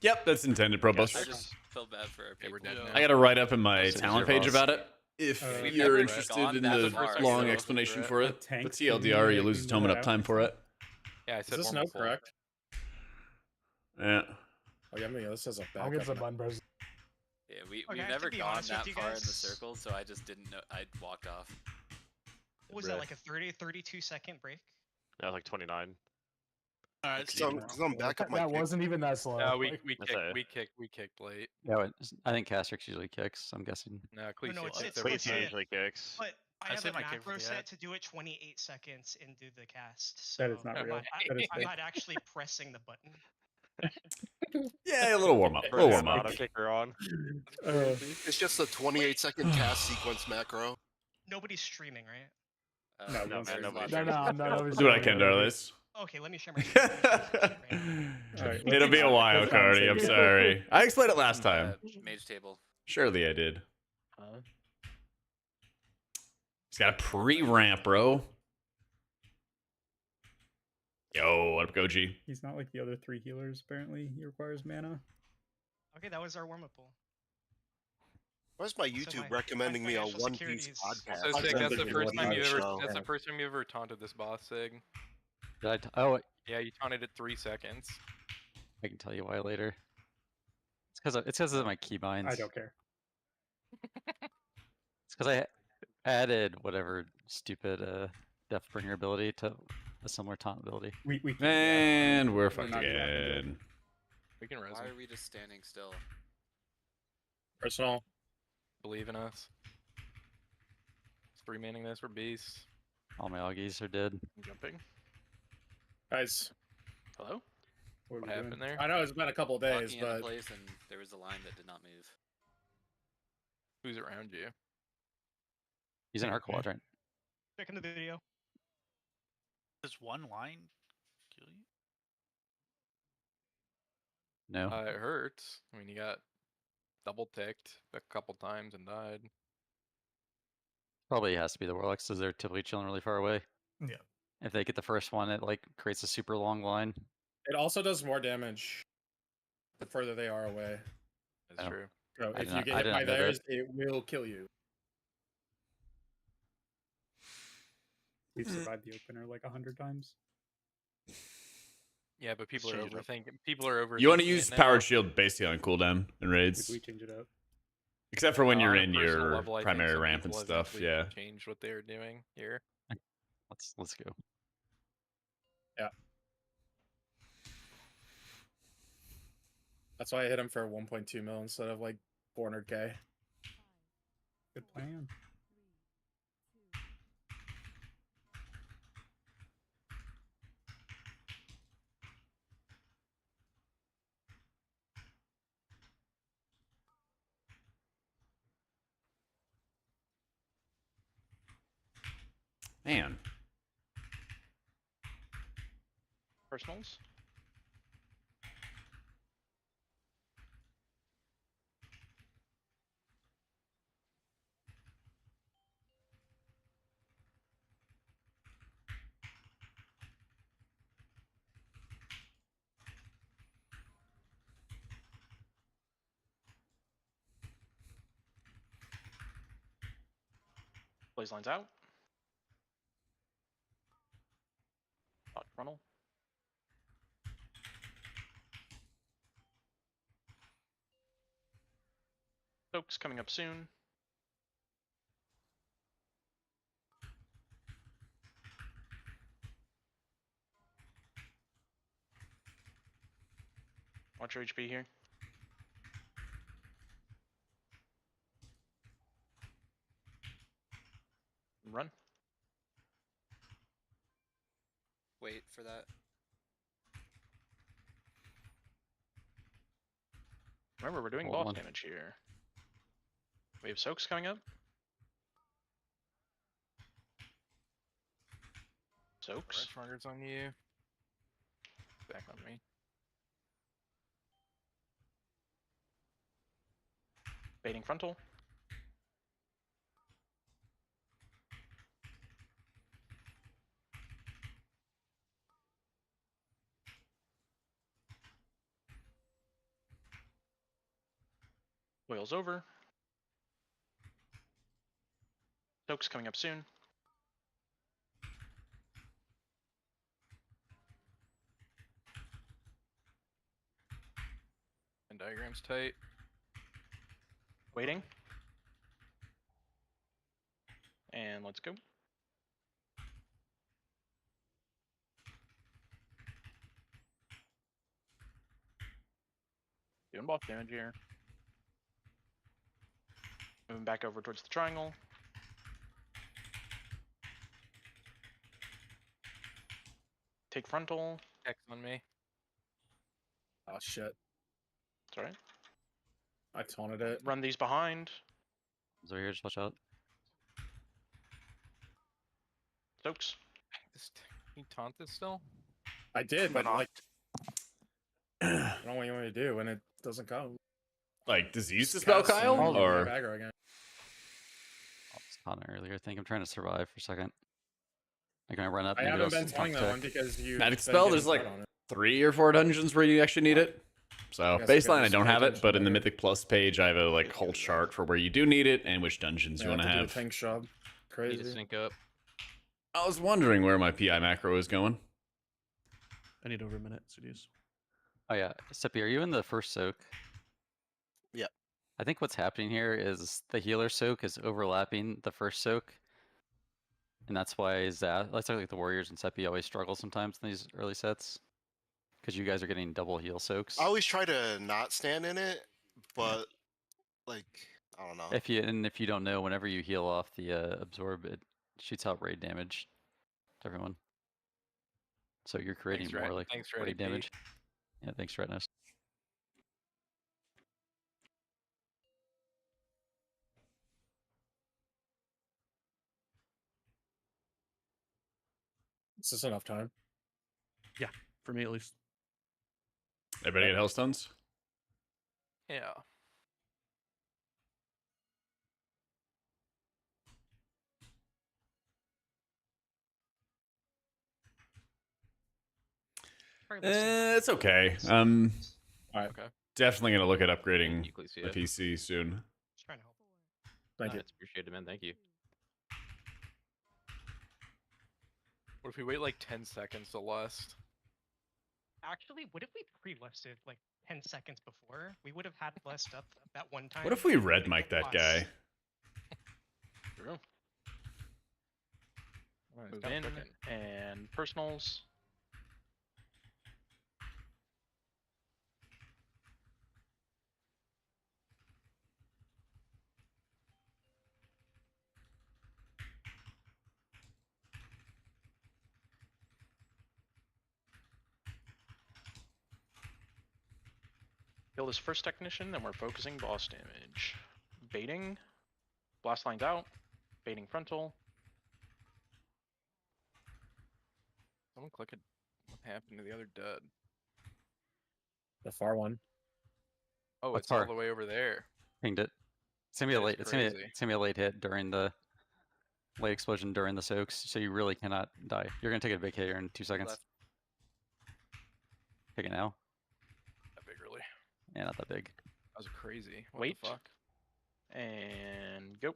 Yep, that's intended, Pro I Buster. just feel bad for our people. we're dead now. I got to write up in my This is talent your page boss. about it. If We've you're never interested gone in that the far, long so- explanation Right. for it, The tank the thing, TLDR, you like, lose a we tome know and that uptime for it. Yeah, I Is said this warm note up pull. correct? Yeah. Oh yeah, this says a I'll backup. get some button press. Yeah, Okay, we've I have never to be gone honest with that you far in the guys. circle, so I just didn't know. I walked off. What was that, like a 32-second break? Yeah, like 29. Alright, Because I'm back up my That kick. wasn't even that slow. No, Like, we That's kicked late. Yeah, I think Castrix usually kicks. I'm guessing. No, Cleese no, it's kicks supposed Cleese to- usually kicks. But I I have say a my kick for macro the set ad. to do it 28 seconds and do the cast. So That is not real. That is I'm fake. not actually pressing the button. Yeah, a little warm up. A little warm up. Auto kicker on. It's just a 28-second cast sequence macro. Nobody's streaming, right? No, No, man, nobody's no, no, no. Do what I can, darlings. Okay, let me share my screen. Alright, It'll be a while, Cardi. I'm sorry. I explained it last time. Mage table. Surely I did. He's got a pre-ramp, bro. Yo, what up, Goji? He's not like the other 3 healers, apparently. He requires mana. Okay, that was our warm-up pool. Why is my So YouTube my recommending me a financial One Piece securities- podcast? So Sig, Sounds that's the like first you're time you watching ever. a show. That's the first time you ever taunted this boss, Sig. Did I? Oh, Yeah, you taunted it 3 seconds. I can tell you why later. It's because of my keybinds. I don't care. It's because I added whatever stupid Deathbringer ability to a similar taunt ability. We And we're We're fucked not doing that. again. We can res Why him. are we just standing still? Personal. Believe in us. 3-manning this, we're beasts. All my Augies are dead. I'm jumping. Guys, Hello? What, are What we doing? happened there? I know it's been a couple of days, Walking into but place and there was a line that did not move. Who's around you? He's in our quadrant. Checking the video. Does one line kill you? No. It hurts. I mean, you got double ticked a couple times and died. Probably has to be the Warlocks because they're typically chilling really far away. Yeah. If they get the first one, it like creates a super long line. it also does more damage the further they are away. That's Oh. true. So I if did you not- get I hit did by not know that. theirs, it will kill you. We've survived the opener like 100 times. Yeah, but people are Change it up. overthinking. People are overthinking. You want to it use now. Powered Shield basically on cooldown in raids. We change it up. Except for when you're On a in personal your level, I think primary some ramp and people have stuff. actually Yeah. changed what they were doing here. Let's go. That's why I hit him for 1.2 mil instead of like 400k. Good plan. Man. Personals? Blaze lines out. Dodge frontal. Soak's coming up soon. Watch your HP here. Run. Wait for that. Remember, we're doing Hold boss on. damage here. We have soaks coming up. Soaks. Markers on you. Back on me. Baiting frontal. Boils over. Soaks coming up soon. And diagram's tight. Waiting. And let's go. Doing boss damage here. Moving back over towards the triangle. Take frontal. X on me. Oh shit. It's alright. I taunted it. Run these behind. Is over here, just watch out. Soaks. Can you taunt this still? I did, but like, I don't know what you want me to do when it doesn't come. Like disease dispel, Kyle, or aggro again. I was taunting earlier. I think I'm trying to survive for a second. I'm gonna run up. I maybe haven't I'll been stop taunting that check. one because you. magic spell. There's like 3 or 4 dungeons where you actually need it. So guess I baseline, I just don't pay have it, attention but in the better. Mythic Plus page, I have a like whole chart for where you do need it and which dungeons you want to have. Tank shop. Need Crazy. to sync up. I was wondering where my PI macro is going. I need over a minute, Sudius. Oh yeah, Seppi, are you in the first soak? Yep. I think what's happening here is the healer soak is overlapping the first soak. And that's why that's like the Warriors and Seppi always struggle sometimes in these early sets. Because you guys are getting double heal soaks. I always try to not stand in it, but like I don't know. If you don't know, whenever you heal off the absorb, it shoots out raid damage to everyone. So you're creating more like raid damage. Yeah, thanks, Retness. Is this enough time? Yeah, for me at least. Everybody get Hellstones? Yeah. It's okay. Alright. Okay. Definitely gonna look at upgrading Equally see the it. PC soon. Just trying to help. Thank you. It's appreciated, man. Thank you. What if we wait like 10 seconds to lust? Actually, what if we pre-listed like 10 seconds before? We would have had list up that one time. What if we red mic that guy? True. Alright, Move stop in cooking. and personals. Kill this first technician, and we're focusing boss damage. Baiting. Blast lines out. Baiting frontal. Someone click it. What happened to the other dud? The far one. Oh, What's it's all far? the way over there. Pinged it. It's gonna be a That is late. It's gonna be crazy. a late hit during the late explosion during the soaks, so you really cannot die. You're gonna take a big hit here in 2 seconds. Left. Take it now. That big, really. Yeah, not that big. That was crazy. What Wait. the fuck? And go.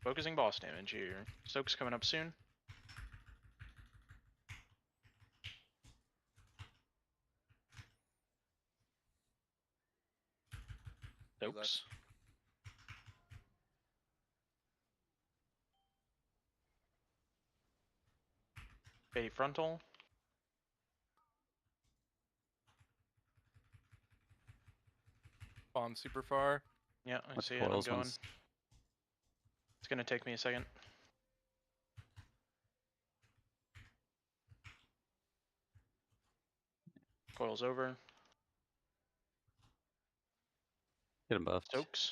Focusing boss damage here. Soak's coming up soon. Soaks. Bait frontal. Bomb super far. Yeah, I What's see it. I'm coils going. ones? It's gonna take me a second. Coils over. Get him buffed. Soaks.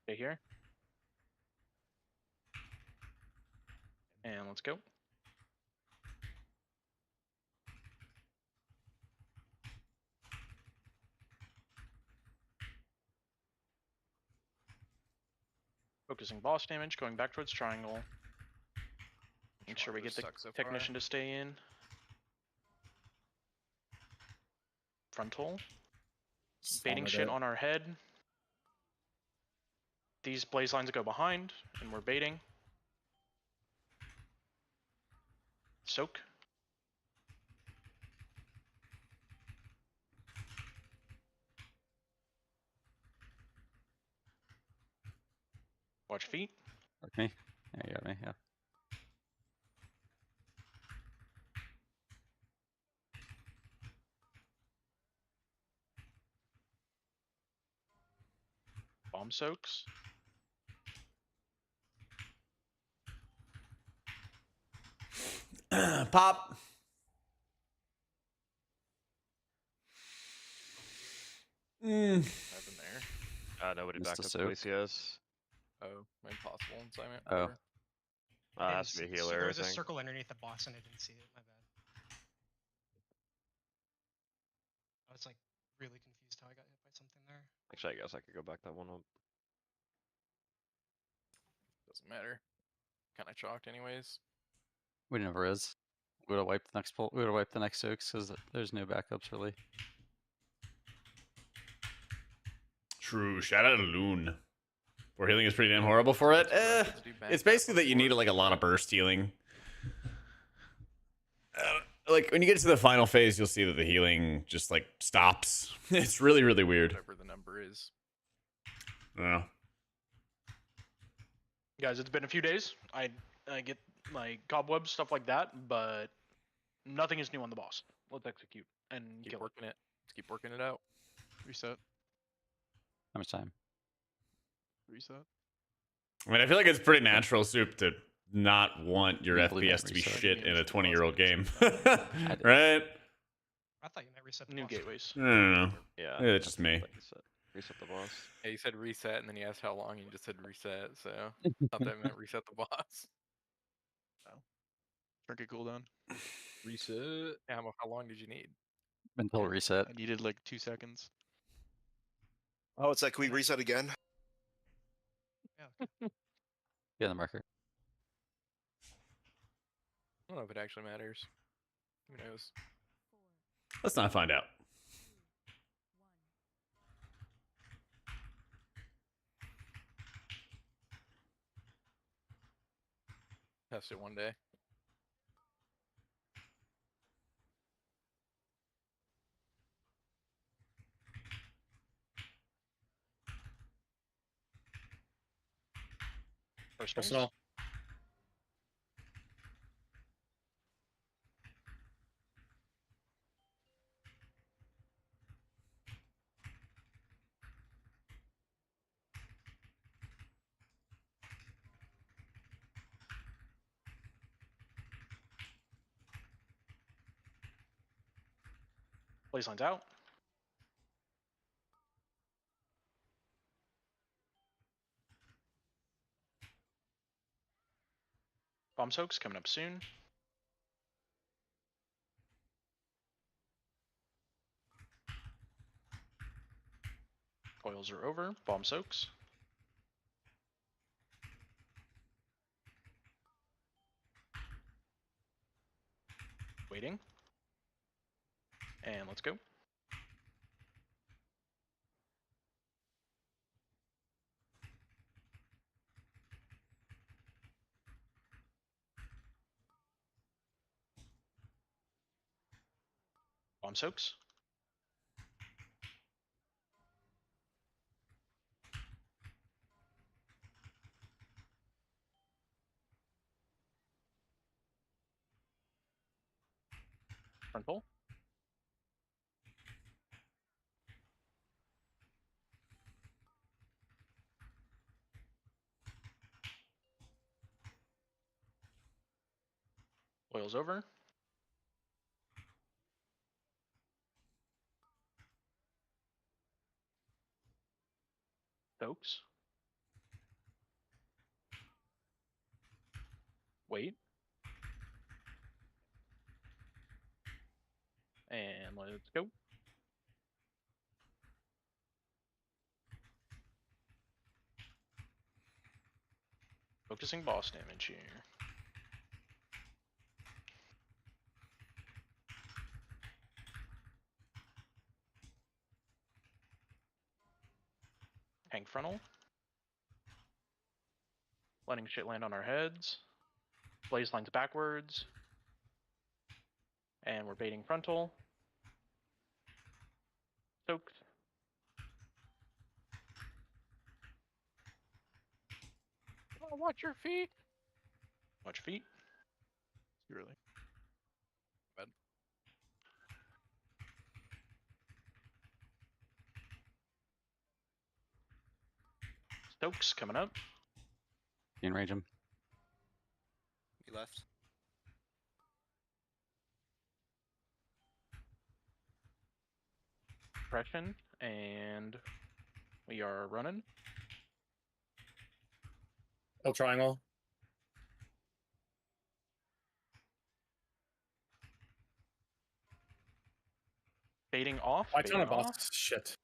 Stay here. And let's go. Focusing boss damage, going back towards triangle. Make sure we get the technician to stay in. Frontal. Baiting shit on our head. These blaze lines go behind, and we're baiting. Soak. Watch feet. Mark me. Yeah, you got me. Yeah. Bomb soaks. Pop. Nothing there. Nobody Missed back a up soak. Felicia's. Oh, impossible assignment. Oh. whatever. Has to be a healer, There I was a think. circle underneath the boss and I didn't see it. My bad. I was like really confused how I got hit by something there. Actually, I guess I could go back that one up. Doesn't matter. Kind of chalked anyways. We never is. We would have wiped the next pull. We would have wiped the next soaks because there's no backups really. True. Shout out to Loon. Or healing is pretty damn horrible for it. It's basically that you need like a lot of burst healing. Like when you get to the final phase, you'll see that the healing just like stops. It's really, really weird. Whatever the number is. Yeah. Guys, it's been a few days. I get my cobwebs, stuff like that, but nothing is new on the boss. Let's execute and Keep kill working it. Let's keep working it out. Reset. How much time? Reset. I mean, I feel like it's pretty natural, Soup, to not want your I believe FPS that to be reset shit in a games 20-year-old game. did. Right? I thought you meant reset the New boss. gateways. I don't know. Yeah. Maybe it's just me. Reset the boss. Yeah, you said reset, and then you asked how long, and you just said reset. So thought that meant reset the boss. Trinket cooldown. Reset. Yeah, how long did you need? Mental reset. I needed like 2 seconds. Oh, it's like, can we reset again? Yeah. Yeah, the marker. I don't know if it actually matters. Who knows? Let's not find out. Test it one day. First Personal. Blaze lines out. Bomb soaks coming up soon. Coils are over. Bomb soaks. Waiting. And let's go. Bomb soaks. Frontal. Oils over. Soaks. Wait. And let's go. Focusing boss damage here. Hang frontal. Letting shit land on our heads. Blaze lines backwards. And we're baiting frontal. Soaked. Oh, watch your feet. Watch feet. Too early. Bad. Stokes coming up. Enrage him. He left. Suppression. And we are running. Kill triangle. Baiting off. I ton of baiting off. boss. Shit.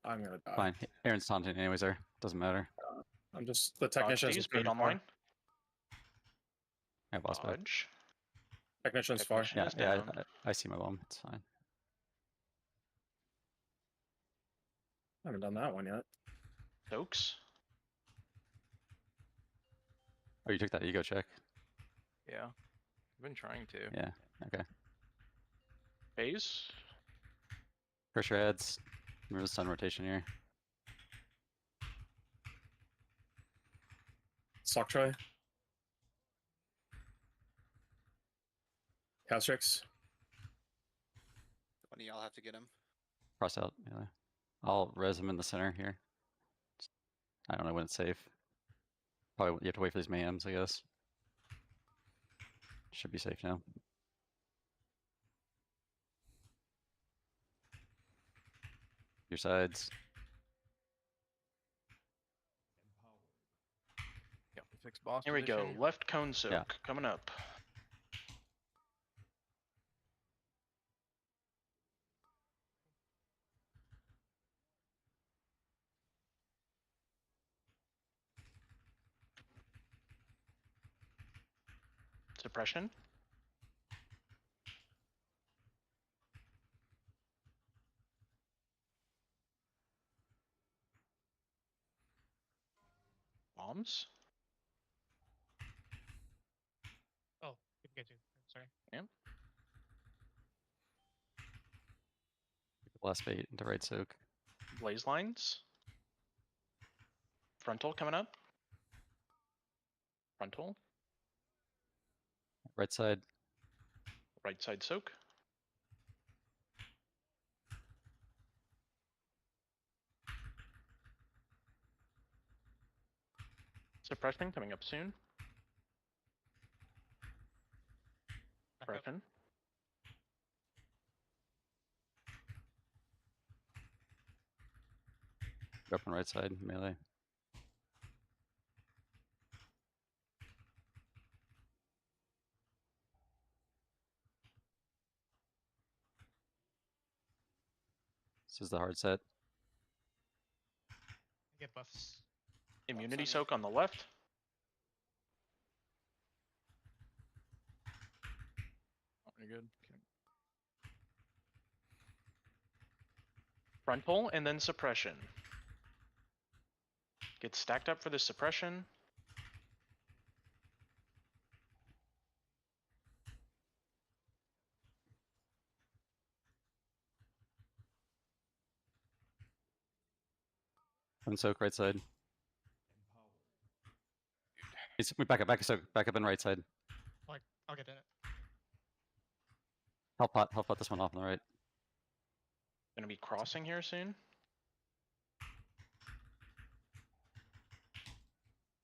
I'm gonna die. Fine. Aaron's taunting anyways there. Doesn't matter. I'm just the technician's Bait online. Yeah, boss back. Dodge. Technician's far. Technician Yeah, is yeah. down. I see my bomb. It's fine. I haven't done that one yet. Stokes. Oh, you took that ego check. Yeah. I've been trying to. Yeah. Okay. Phase. Crush your heads. Remember the stun rotation here. Sock try. Castrix. One of y'all have to get him. Cross out. Yeah. I'll res him in the center here. I don't know when it's safe. Probably you have to wait for these mayhems, I guess. Should be safe now. Your sides. Yep, fix boss. Here we go. position. Left cone soak Yeah. coming up. Suppression. Bombs. Oh, you get to. Sorry. Yeah. Blast bait into right soak. Blaze lines. Frontal coming up. Frontal. Right side. Right side soak. Suppression coming up soon. Back up. Suppression. Up on right side, melee. This is the hard set. Get buffs. Immunity Buffs on soak on the left. Oh, you're good. Okay. Frontal and then suppression. Get stacked up for the suppression. One soak right side. Back up, soak. Back up and right side. Like, I'll get in it. Help pot this one off on the right. Gonna be crossing here soon.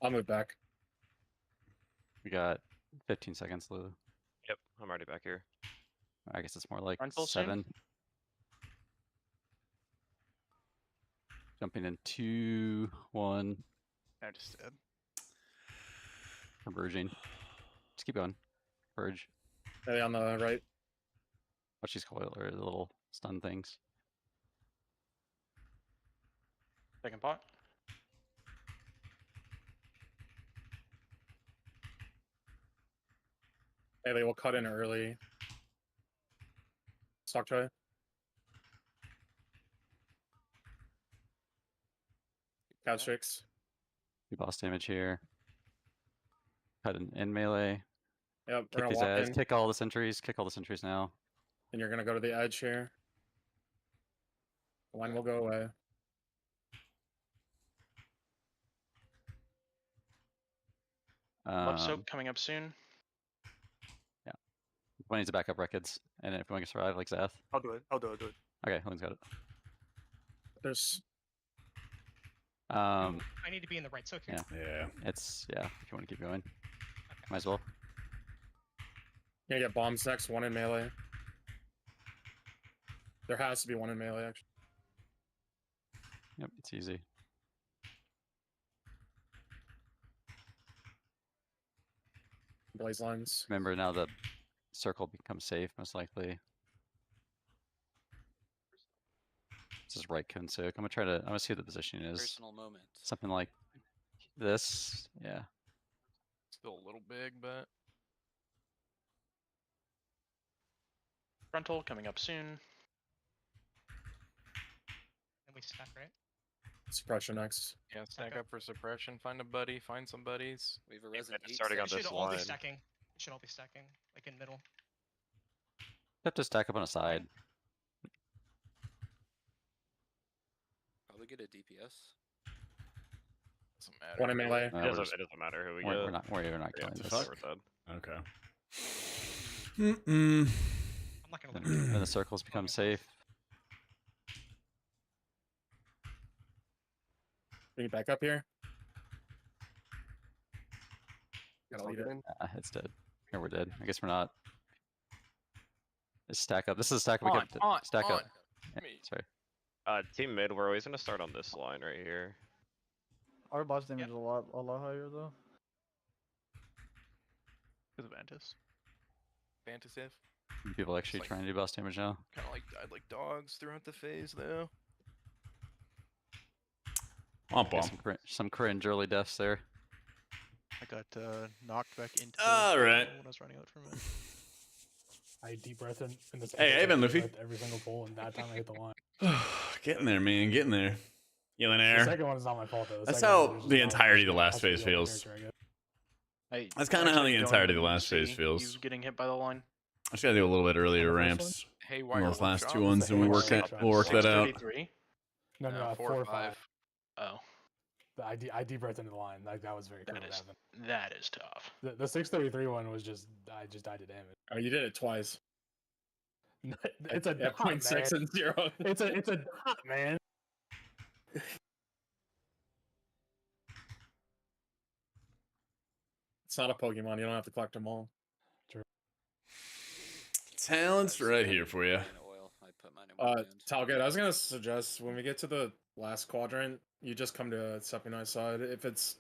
I'll move back. We got 15 seconds, Lou. Yep, I'm already back here. I guess it's more like Frontal soon? 7. Jumping in 2, 1. I just did. Converging. Just keep going. Verge. Hey, on the right. Watch these coil or the little stun things. Second pot. Hey, they will cut in early. Stock try. Couch tricks. Do boss damage here. Cut in melee. Yep, we're Kick gonna these walk ads. in. Kick all the sentries. Kick all the sentries now. And you're gonna go to the edge here. The line will go away. Love soap coming up soon. Yeah. One needs to back up records. And if we want to survive, like Zath. I'll do it. I'll do it. Okay, Helen's got it. There's. I need to be in the right soak here. Yeah. It's, yeah, if you want to keep going. Might as well. Gonna get bombs next, one in melee. There has to be one in melee, actually. Yep, it's easy. Blaze lines. Remember, now the circle becomes safe, most likely. This is right Kunsuk. I'm gonna see what the positioning is. Personal moment. Something like this. Yeah. Still a little big, but Frontal coming up soon. Then we stack, right? Suppression next. yeah, stack up for suppression. Find a buddy. Find some buddies. We have a resin. Starting on Should this all be line. stacking. Should all be stacking, like in middle. You have to stack up on a side. Probably get a DPS. Doesn't matter. One in melee. It doesn't matter who we We're get. not killing It's this. over then. Okay. I'm not gonna let him Then the circles become safe. Bring it back up here. Gotta lead it in. It's dead. Here we're dead. I guess we're not. Just stack up. This is a stack we can stack up. Yeah, sorry. Team mid, we're always gonna start on this line right here. Our boss damage is a lot higher though. Because of Antis. Fantasy. People actually trying to do boss damage now. Kind of like died like dogs throughout the phase, though. Womp Yeah, womp. some cringe early deaths there. I got knocked back into All right. when I was running out from it. I deep breath in the Hey, Evan, Luffy. every single pull, and that time I hit the line. Getting there, man. Getting there. Healing The air. second one is not my fault though. That's second one how was just the not- entirety of the last has to be phase the other feels. character, I guess. That's kind of how the Actually entirety of the don't last phase see feels. You getting hit by the line. I just gotta do a little bit earlier On the first ramps. Hey, on wire those last workshop? two ones, and we Wire work that. workshop. We'll work that out. 633. No, 4 or 5. Oh, But I deep breathed into the line. Like that was very cool. that is tough. The 633 one was just I just died to damage. Oh, you did it twice. It's a At dot, 0.6 man. and 0. It's a dot, man. It's not a Pokemon. You don't have to collect them all. Talent's right here for you. Talgate, I was gonna suggest when we get to the last quadrant, you just come to Sepinai's side if it's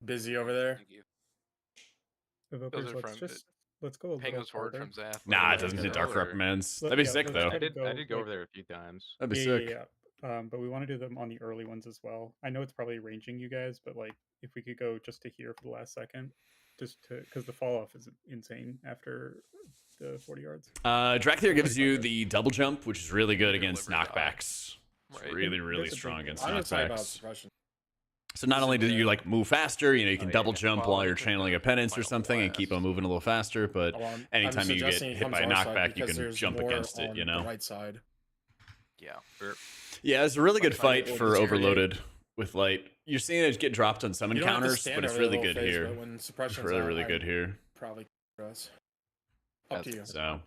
busy over there. Evokers, let's go a Ping little was forward farther. from Zath. Nah, it doesn't hit Dark Reprimands. That'd be sick though. I did go over there a few times. That'd be Yeah, sick. yeah. But we want to do them on the early ones as well. I know it's probably ranging you guys, but like if we could go just to here for the last second, just to because the fall off is insane after the 40 yards. Drakthir gives you the double jump, which is really good against knockbacks. It's Right. really, really That's a strong big against I would say about knockbacks. suppression. So not only do you like move faster, you can yeah, double yeah. jump Well, while you're I think channeling a the penance or final something and keep blast. on moving a little faster, but Well, I'm anytime you get suggesting he hit by a comes our side knockback, you because can there's jump more against it, on you the know? right side. Yeah. Yeah, it's a really good Like, fight like, for it's Overloaded with light. You're seeing it get dropped on summon You don't have to counters, stand but it's over the really whole good phase, here. but when It's suppression's really, out, really I good here. Probably for us. Up to you. So,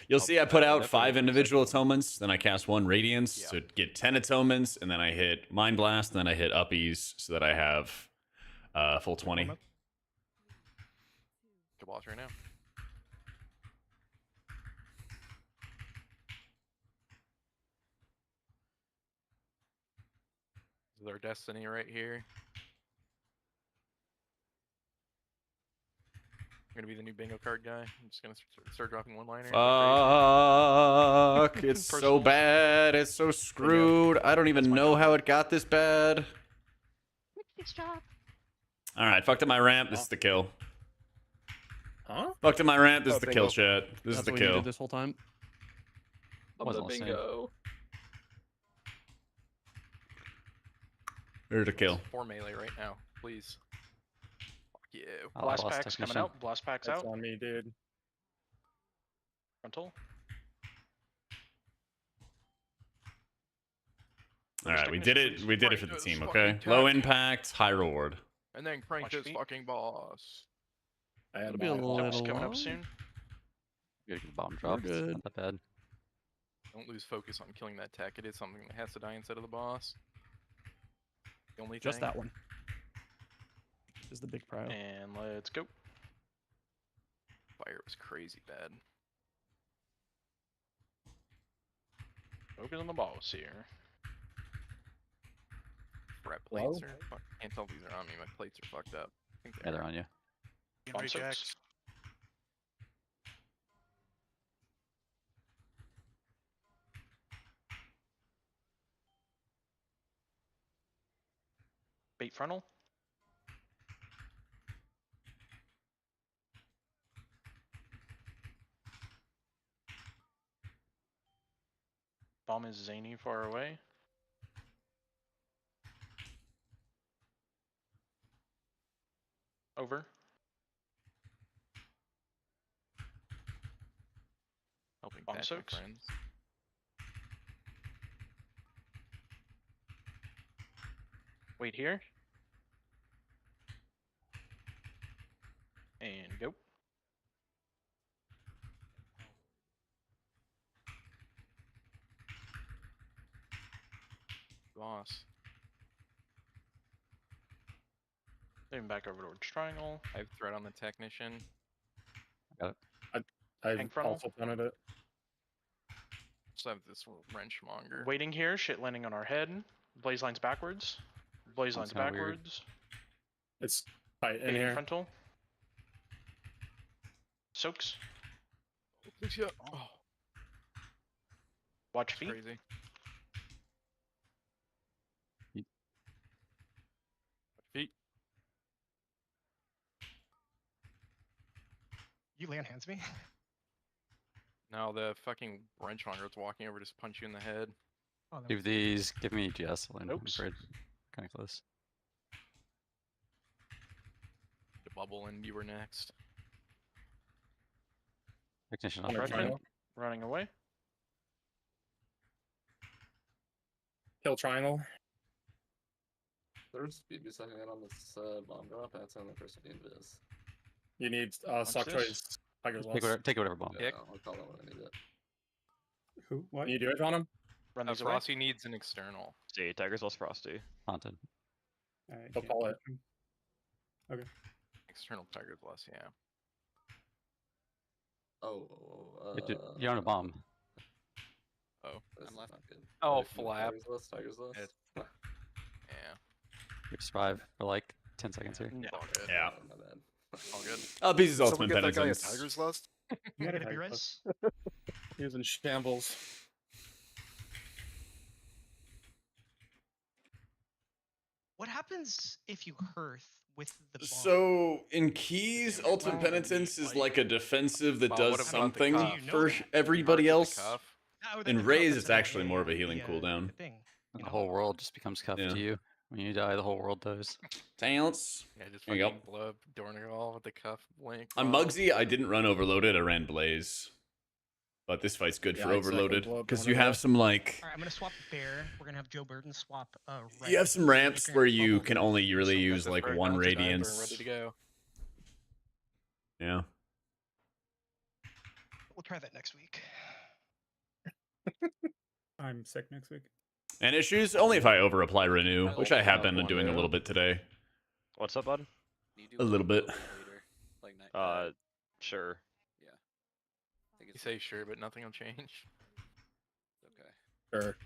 You'll see I put out 5 individual atonements, then I cast 1 Radiance to get 10 atonements, and then I hit Mind Blast, and then I hit Uppies so that I have full 20. Good boss right now. This is our destiny right here. I'm gonna be the new bingo card guy. I'm just gonna start dropping one-liners. Fuck, it's so bad. It's so screwed. I don't even know how it got this bad. Alright, fucked up my ramp. This is the kill. Huh? Fucked up my ramp. This is the bingo. kill, chat. This is the what you kill. did this whole time. Wasn't listening. Here's the kill. 4 melee right now, please. Fuck you. Blast lost packs coming technician. out. Blast packs That's out. on me, dude. Frontal. Alright, we did it. We did it for the Crank team, this okay? fucking Low tack. impact, high reward. And then crank Watch this feet. fucking boss. I had It'll be a ball. little Coming up long. soon. Good bomb drops. good. Not that bad. Don't lose focus on killing that tech. It is something that has to die instead of the boss. The only Just thing. that one is the big prio. And let's go. Fire was crazy bad. Focus on the boss here. Rat plates are. Fuck, can't tell if these are on me. My plates are fucked up. I think Yeah, they're on you. Bomb soaks. Bait frontal. Bomb is zany far away. Over. Helping Bomb patch my soaks. friends. Wait here. And go. Boss. Moving back over towards triangle. I have threat on the technician. Got it. I've Hang frontal. also done it. Just have this wrench monger. Waiting here. Shit landing on our head. Blaze lines backwards. Blaze Sounds lines kinda weird. backwards. It's tight in Baiting here. frontal. Soaks. Yeah. Oh, Watch feet. crazy. Feet. You land hands me? Now the fucking wrench monger is walking over, just punch you in the head. Oh, that Give these. Give me GS. I'll land. I'm Oops. afraid. Kind of close. The bubble, and you were next. Technician On on the the triangle. Running away. Kill triangle. Third speed be sucking in on this bomb drop. That's the only person who needs this. You need Watch sock this. choice. Tiger's lost. Take whatever bomb. Yeah, I'll call it when I need it. Who? What? Can you do it on him? Run these away. Frosty needs an external. See, Tiger's lost Frosty. Haunted. Alright, I'll can't call touch it. him. Okay. External Tiger's lost, yeah. You're on a bomb. Oh. This is left. not good. Oh, Wait, flap. Tiger's lost. Yeah. You survive for like 10 seconds here. No. All good. Yeah. Oh, my bad. All good. Uppies is Someone ultimate get that guy a penitence. Tiger's Lust? You Gotta got be it. res. He was in shambles. What happens if you hearth with the bomb? So in keys, ultimate penitence is like a defensive that Well, what does about the something cuff? Do you know for that? everybody With the else. cuff? Oh, In the cup Raise, is it's actually more of a the, healing cooldown. the thing. The whole world just becomes cuffed Yeah. to you. When you die, the whole world dies. Tance. Yeah, just There you fucking go. blow up Dornigal with the cuff blink. On bomb. Muggsy, I didn't run Overloaded, I ran Blaze. But this fight's good Yeah, for I exactly Overloaded. blew up Because one you of have that. some, like... All right, I'm gonna swap bear. We're gonna have Joe Burton swap You have some ramps Adrian where you Bubble. can only really Some use, guys like, are one about to die, but are Radiance. Ready to go. Yeah. Well, try that next week. I'm sick next week. And issues only if I over apply renew, which I have been One doing a day. little bit today. What's up, bud? A little bit. Sure. Yeah. I think You say sure, but nothing will change. Okay. Sure.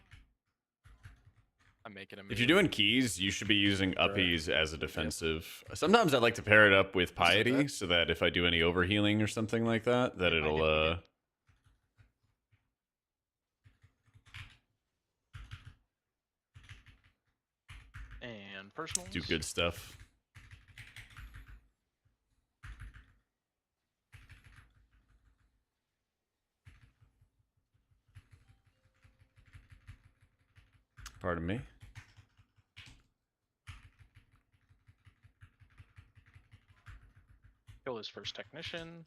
I'm making a. If you're doing keys, you should be using uppies as a defensive. Sometimes I like to pair it up with piety, so that if I do any overhealing or something like that, that it'll And personals. do good stuff. Pardon me. Kill his first technician.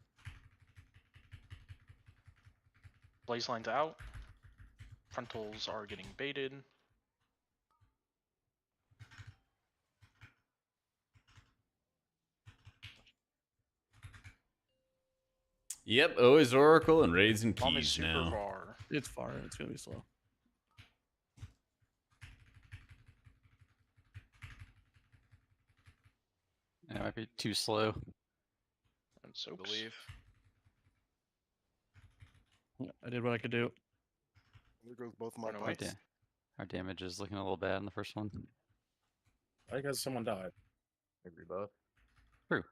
Blaze lines out. Frontals are getting baited. Yep, always Oracle and raids and Bomb is keys super now. far. It's far. It's gonna be slow. It might be too slow. And so believe. Yeah, I did what I could do. There goes both my Our, pipes. our damage is looking a little bad in the first one. I guess someone died. Agree both. True.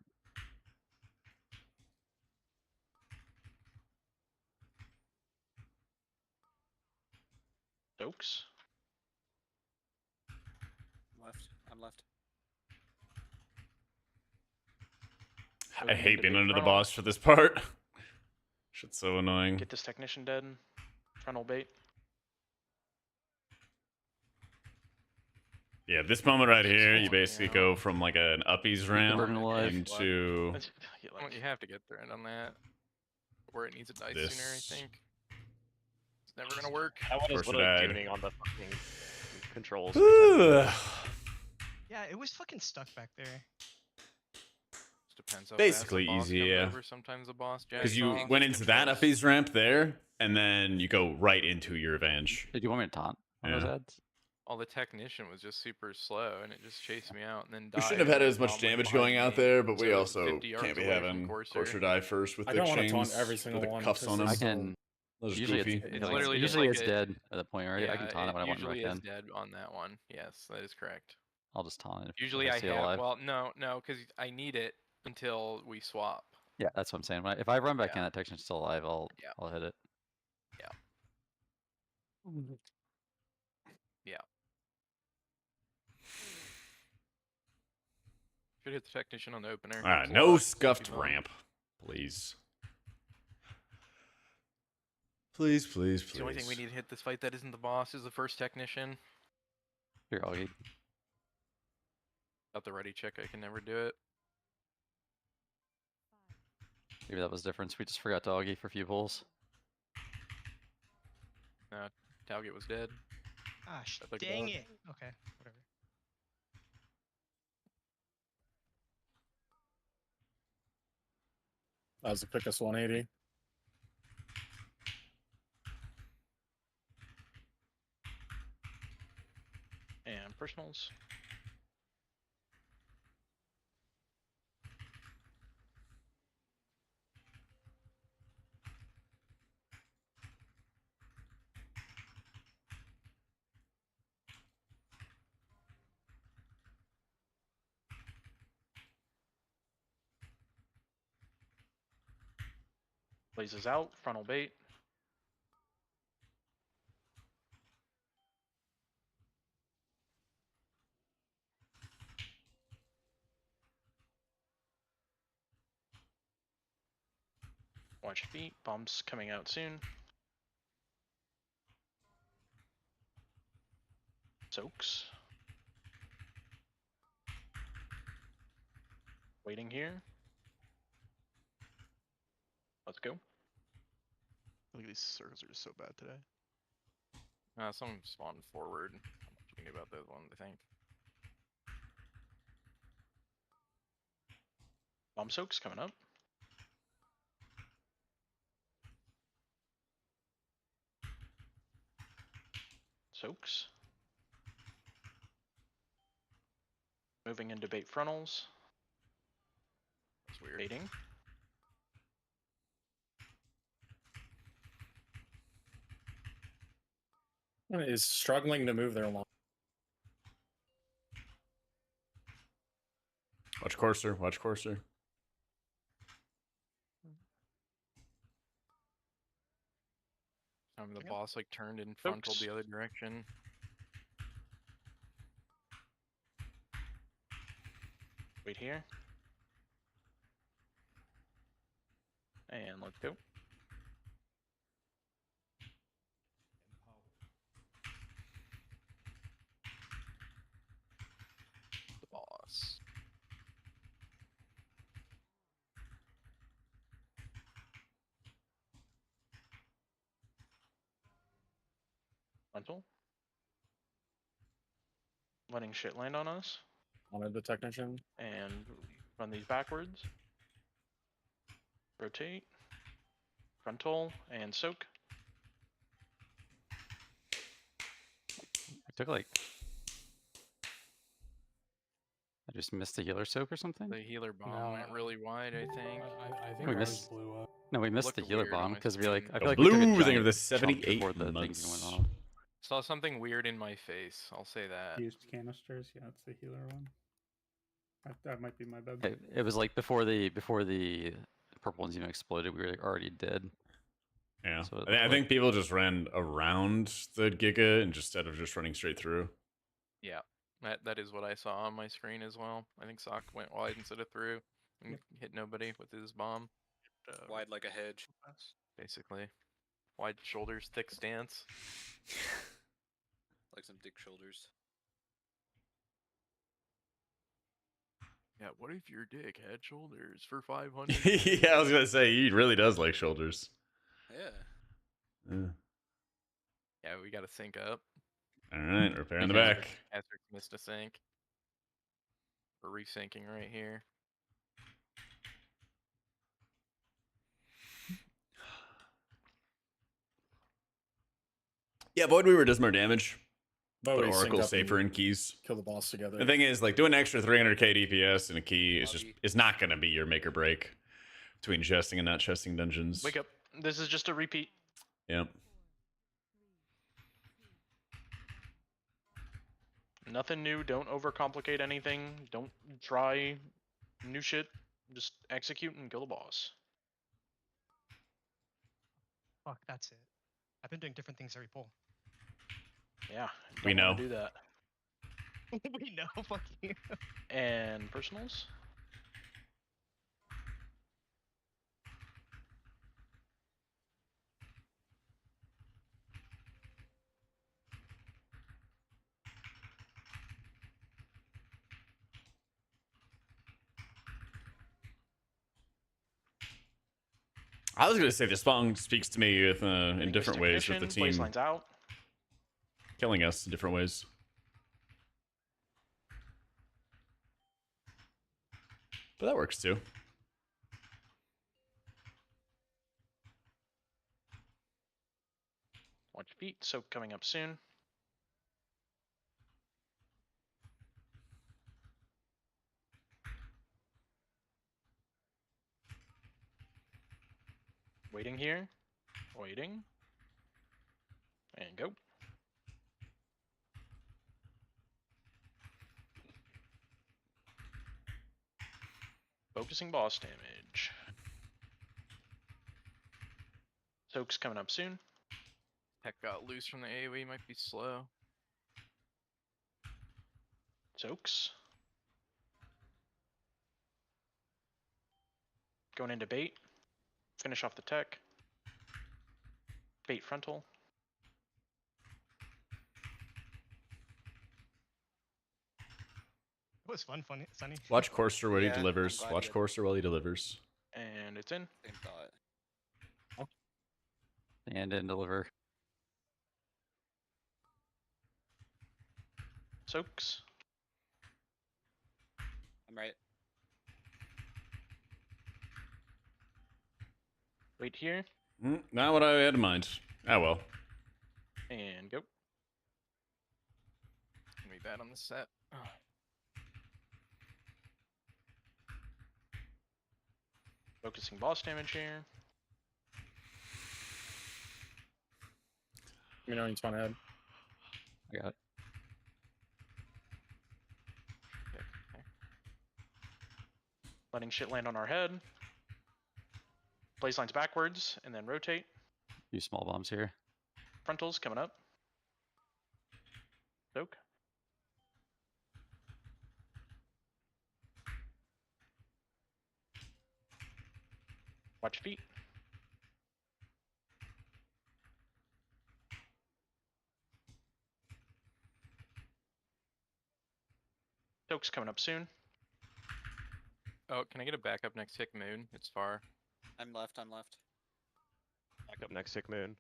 Stokes. Left. I'm left. I hate being under the boss for this part. Shit's so annoying. Get this technician dead. Frontal bait. Yeah, this moment right here, you basically go from like an uppies ramp burden alive. into Well, you have to get through it on that. Where it needs to die sooner, I think. It's never gonna work. That one is First literally died. tuning on the fucking controls. Yeah, it was fucking stuck back there. Just depends how Basically fast the boss easy, comes yeah. over. Sometimes the boss Because jacks you off. went into that uppies ramp there, and then you go right into your revenge. Did you want me to taunt on those Yeah. ads? Well, the technician was just super slow, and it just chased me out, and then died. We shouldn't have had and as much Tom went damage behind going out me, there, but so we it was also 50 yards can't be away from having Corsair. die first with I the don't wanna chains. taunt every with single the one, cuffs on because them. I can. Those are Usually goofy. it's, It's like, literally just usually like it's a- dead at that point, right? Yeah, I can taunt it when I want to usually back is in. dead on that one. Yes, that is correct. I'll just taunt it. Usually if I see it have. alive. Well, no, because I need it until we swap. Yeah, that's what I'm saying. If I run back Yeah. in, that technician's still alive. I'll hit it. Yeah. Should hit the technician on the opener. Ah, It's a no lot. scuffed Keep on. ramp, please. Please, please, please. The only thing we need to hit this fight that isn't the boss is the first technician. Here, Augie. Without the ready check, I can never do it. Maybe that was the difference. We just forgot to Augie for a few pulls. No, Talget was dead. Gosh, I took it dang out. it. Okay, whatever. That was the quickest 180. And personals. Blazes out, frontal bait. Watch feet, bombs coming out soon. Soaks. Waiting here. Let's go. Look at these circles are just so bad today. Some spawned forward. Not much you can do about those ones, I think. Bomb soaks coming up. soaks. Moving into bait frontals. That's weird. Baiting. Is struggling to move their line. Watch Courser. Watch Courser. The boss like turned in frontal the other direction. Wait here. And let's go. The boss. Frontal. Letting shit land on us. Wanted the technician. And run these backwards. Rotate. Frontal and soak. I took like. I just missed the healer soak or something? The healer bomb went really wide, I think. I think We ours missed. blew up. No, we missed Looked the healer weird on bomb my because we like. I screen. feel like blue we took a thing of giant the chunk 78 before the thing months. went off. Saw something weird in my face. I'll say that. Used canisters. Yeah, it's the healer one. That might be my bad. It was like before the purple ones even exploded. We were like already dead. Yeah, So I think people just ran around the Giga instead of just running straight through. Yeah, that is what I saw on my screen as well. I think Sock went wide instead of through and hit nobody with his bomb. Wide like a hedge. Basically. Wide shoulders, thick stance. Like some dick shoulders. Yeah, what if your dick had shoulders for 500? Yeah, I was gonna say he really does like shoulders. Yeah. Yeah, we gotta sync up. All right, repairing the back. Patrick missed a sync. We're resyncing right here. Yeah, Void Weaver does more damage. But But we synced Oracle up safer and in keys. Kill the boss together. The thing is, like doing an extra 300k DPS in a key is just it's not gonna be your make or break between chesting and not chesting dungeons. Wake up. This is just a repeat. Yep. Nothing new. Don't overcomplicate anything. Don't try new shit. Just execute and kill the boss. Fuck, that's it. I've been doing different things every pull. Yeah. We don't wanna know. Do that. We know, fuck you. And personals. I was gonna say this song speaks to me with, in different ways with the Technician, team Blazelines out. killing us in different ways. But that works too. Watch feet. Soap coming up soon. Waiting here. Waiting. And go. Focusing boss damage. Soak's coming up soon. Tech got loose from the AoE, might be slow. Soaks. Going into bait. Finish off the tech. Bait frontal. It was fun, Sunny. Watch Courser while he Yeah, I'm delivers. glad Watch you- Courser while he delivers. And it's in. Same thought. And then deliver. Soaks. I'm right. Wait here. Not what I had in mind. Ah well. And go. bad on the set. Focusing boss damage here. Let me know when you spawn ahead. I got it. Letting shit land on our head. Blaze lines backwards and then rotate. Few small bombs here. Frontals coming up. Soak. Watch feet. Soak's coming up soon. Oh, can I get a backup next tick moon? It's far. I'm left. I'm left. Back up next tick moon.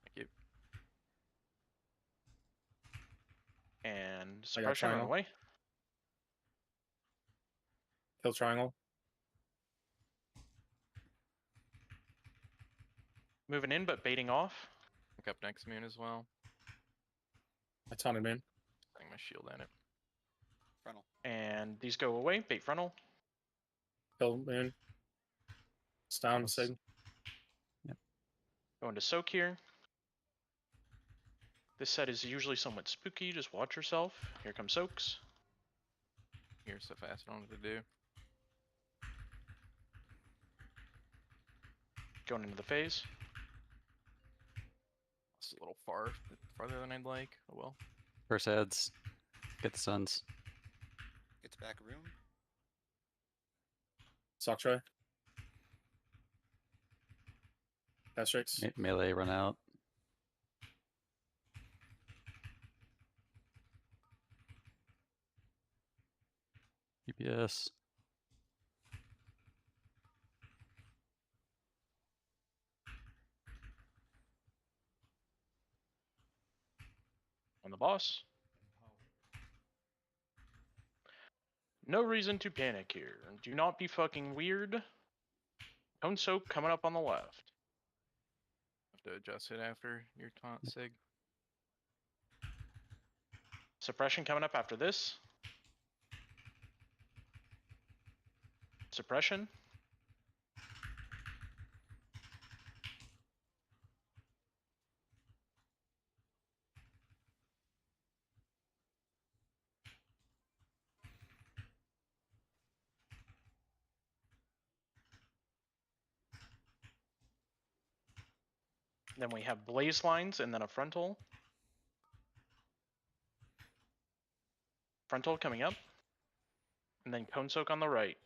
Thank you. And I got suppression run triangle. away. Kill triangle. Moving in, but baiting off. Back up next moon as well. I taunted man. Putting my shield at it. Frontal. And these go away. Bait frontal. Kill moon. It's down, Sig. Going to soak here. This set is usually somewhat spooky. Just watch yourself. Here comes soaks. You're so fast, I don't know what to do. Going into the phase. It's a little farther than I'd like. Oh well. First heads. Get the suns. Gets back room. Sock try. Asterix. Melee run out. DPS. On the boss. No reason to panic here. Do not be fucking weird. Cone soak coming up on the left. Have to adjust it after your taunt, Sig. Suppression coming up after this. Suppression. Then we have blaze lines and then a frontal. Frontal coming up. And then cone soak on the right.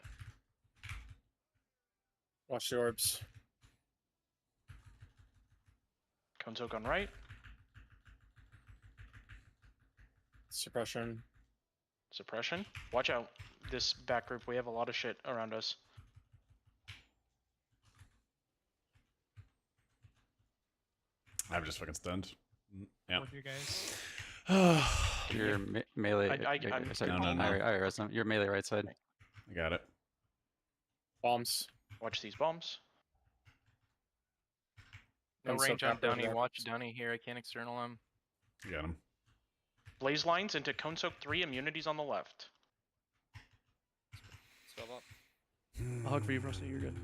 Watch the orbs. Cone soak on right. Suppression. Suppression. Watch out. This back group, we have a lot of shit around us. I'm just fucking stunned. Yeah. With you guys. Your melee. I'm sorry, No. I rest them. Your melee right side. I got it. Bombs. Watch these bombs. No And range soak on after Downey. that. Watch Downey here. I can't external him. I got him. Blaze lines into cone soak 3 immunities on the left. Spell up. I'll hug for you, Frosty. You're good.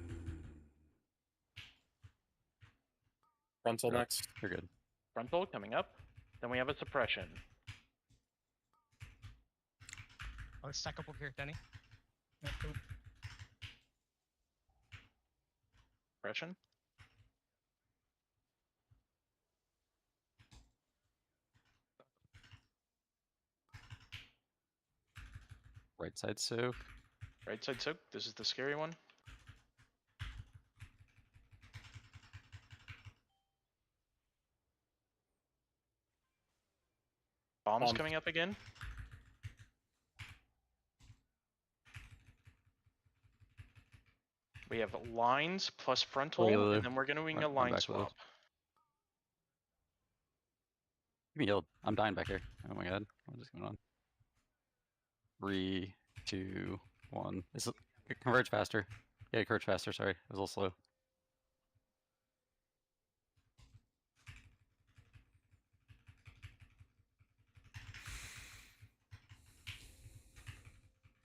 Frontal Go. next. You're good. Frontal coming up. Then we have a suppression. Let's stack up over here, Denny. Suppression. Right side soak. Right side soak. This is the scary one. Bombs Bomb. coming up again. We have lines plus frontal, Lulu. and then we're going to wing a Run line back, Lulu. swap. Give me yield. I'm dying back here. Oh my god. What is going on? 3, 2, 1. Converge faster. Yeah, converge faster. Sorry. It was a little slow.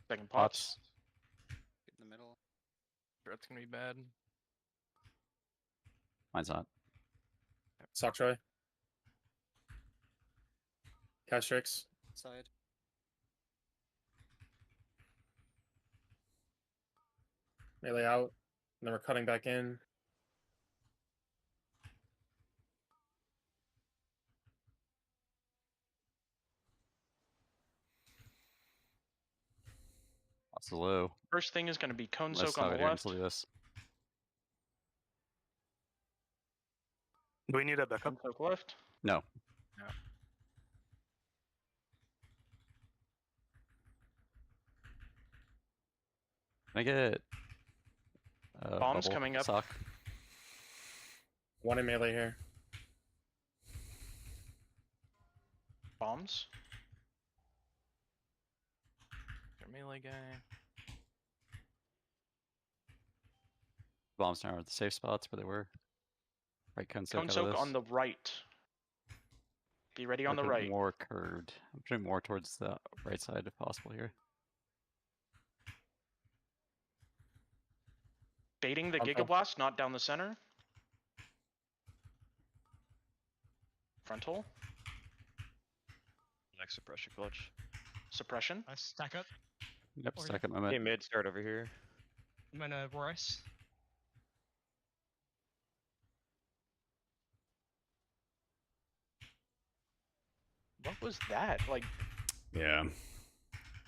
Second pots. Get in the middle. That's gonna be bad. Mine's not. Sock try. Cash tricks. Side. Melee out. And then we're cutting back in. Lots of low. First thing is going to be cone Let's soak on not the left. do this. Do we need a backup? Cone soak left. No. Can I get Bombs bubble coming up. sock? One in melee here. Bombs. Their melee guy. Bombs now are the safe spots where they were. Right, cone soak Cone out of soak this. on the right. Be ready on the Look at right. More curved. I'm putting more towards the right side if possible here. Baiting the Okay. Giga Blast, not down the center. Frontal. Next suppression clutch. Suppression. Stack up. Yep, Over second Hey, moment. mid, start over here. I'm gonna Royce. What was that? Like, Yeah.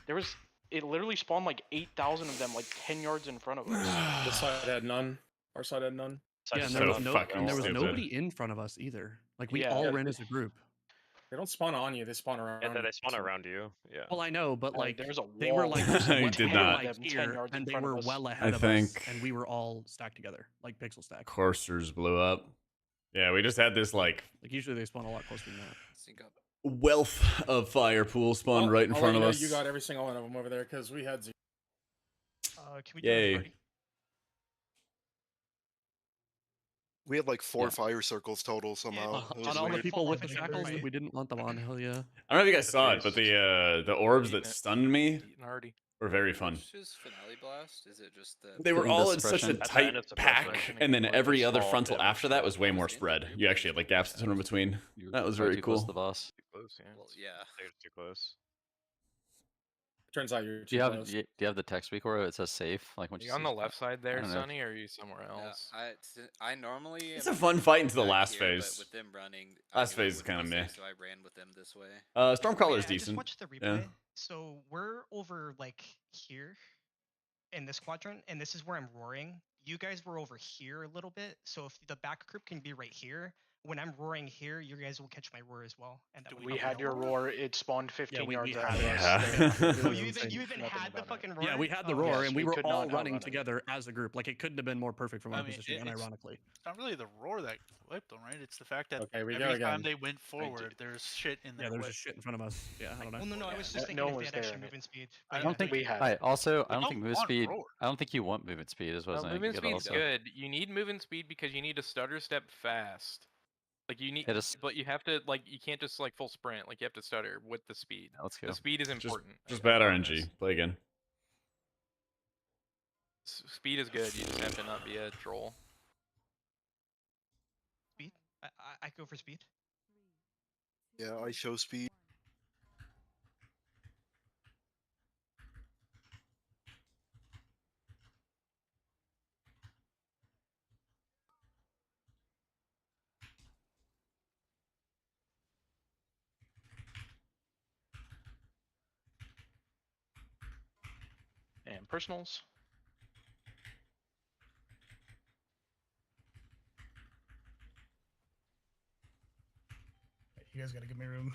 there was. It literally spawned like 8,000 of them, like 10 yards in front of us. This side had none. Our side had none. Yeah, and So there was fucking there was stupid. nobody in front of us either. Like we Yeah. all Yeah. ran as a group. They don't spawn on you. They spawn around. And then you. they spawn around you. Yeah. Well, I know, but like there's a they were wall. like There's You like, did they were, not. like 10 here, yards in and they front of were us. well ahead of think- us, and we were all stacked together, like pixel stack. Coursers blew up. Yeah, we just had this like Like usually they spawn a lot closer than that. Sync up. wealth of fire pool spawned Well, right in I'll front let of you know us. You got every single one of them over there because we had zero. Can we do Yay. a party? We had like 4 Yeah. fire circles total somehow. It was On all the weird. people with Fall the off shackles again, that we didn't want them on, hell yeah. I don't know if you guys saw it, but the orbs that Eating it. stunned me Eating already. were very fun. Which is Finale Blast? Is it just the... They were Getting all the in such a suppression. That's the end tight of pack, suppression. and then Like, every a other small frontal bit of after that was way more Damn. spread. You actually had like gaps in between. You're That was far very too close cool. to the boss. Too close, yeah. Well, yeah. They're too close. Turns out you're Do too you have close. do you have the text week where it says safe? Like when Are you you on see the spot? left side there, don't know. Sonny, or are you somewhere Yeah, else? I normally. It's am a fun fight until the back last here, but phase. with them running, Last I knew it phase is wouldn't kinda be meh. safe, so I ran with them this way. Stormcaller is Okay, I just decent. watched the replay. Yeah. So we're over like here in this quadrant, and this is where I'm roaring. You guys were over here a little bit, so if the back group can be right here, when I'm roaring here, you guys will catch my roar as well. And that would We help had me your out. roar. It spawned 15 we yards had ahead it. of us. Yeah. They Oh, really you nothing even had the about it. fucking roar? Yeah, we had the Oh, roar, yes, and we we were could all not running outrun it. together as a group. Like it couldn't have been more perfect from our I mean, positioning, it's unironically. not really the roar that wiped them, right? It's the fact that Okay, we go every time again. they went forward, there's shit in Yeah, their there was way. just shit in front of us. Yeah, I don't know. Well, no, I was just No thinking one if was they had there. extra movement speed. I but don't yeah. think we had. Alright, also I We don't think don't move want speed. roar. I don't think you want movement speed is what I was No, saying. movement You get speed's also. good. You need movement speed because you need to stutter step fast. Like you need, Hit us. but you have to like you can't just like full sprint. Like you have to stutter with the speed. Let's go. The speed is Just important. bad I RNG. promise. Play again. Speed is good. You just have to not be a troll. Speed? I go for speed. Yeah, I show speed. And personals. You guys gotta give me room.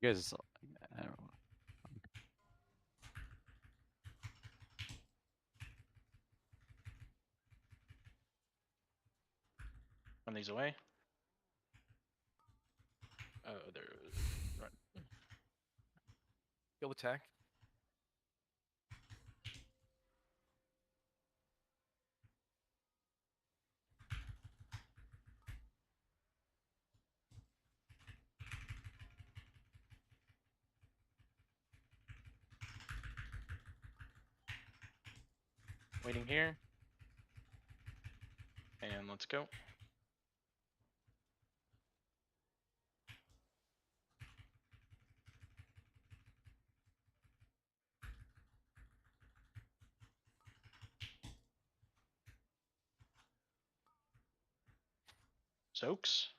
You guys, I don't know. Run these away. Oh, they're right. Go attack. Waiting here. And let's go. Soaks.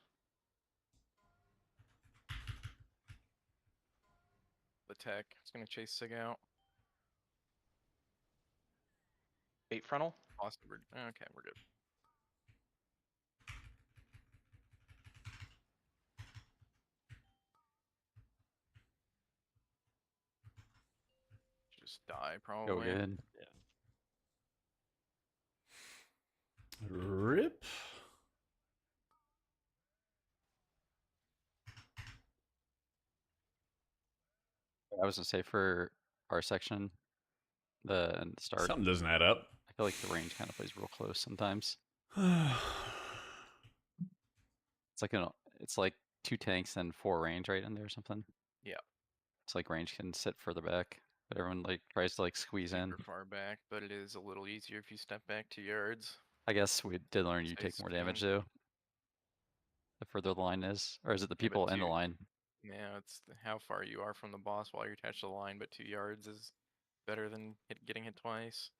The tech. It's gonna chase Sig out. Bait frontal. Austin, okay, we're good. Just die, probably. Go good. Rip. I was gonna say for our section, the start. Something doesn't add up. I feel like the range kind of plays real close sometimes. It's like 2 tanks and 4 range right in there or something. Yeah. It's like range can sit further back, but everyone like tries to like squeeze in. Super far back, but it is a little easier if you step back 2 yards. I guess we did learn you take more damage though. The further the line is, or is it the Yeah, but people in the line? Yeah, it's how far you are from the boss while you're attached to the line, but 2 yards is better than getting hit twice.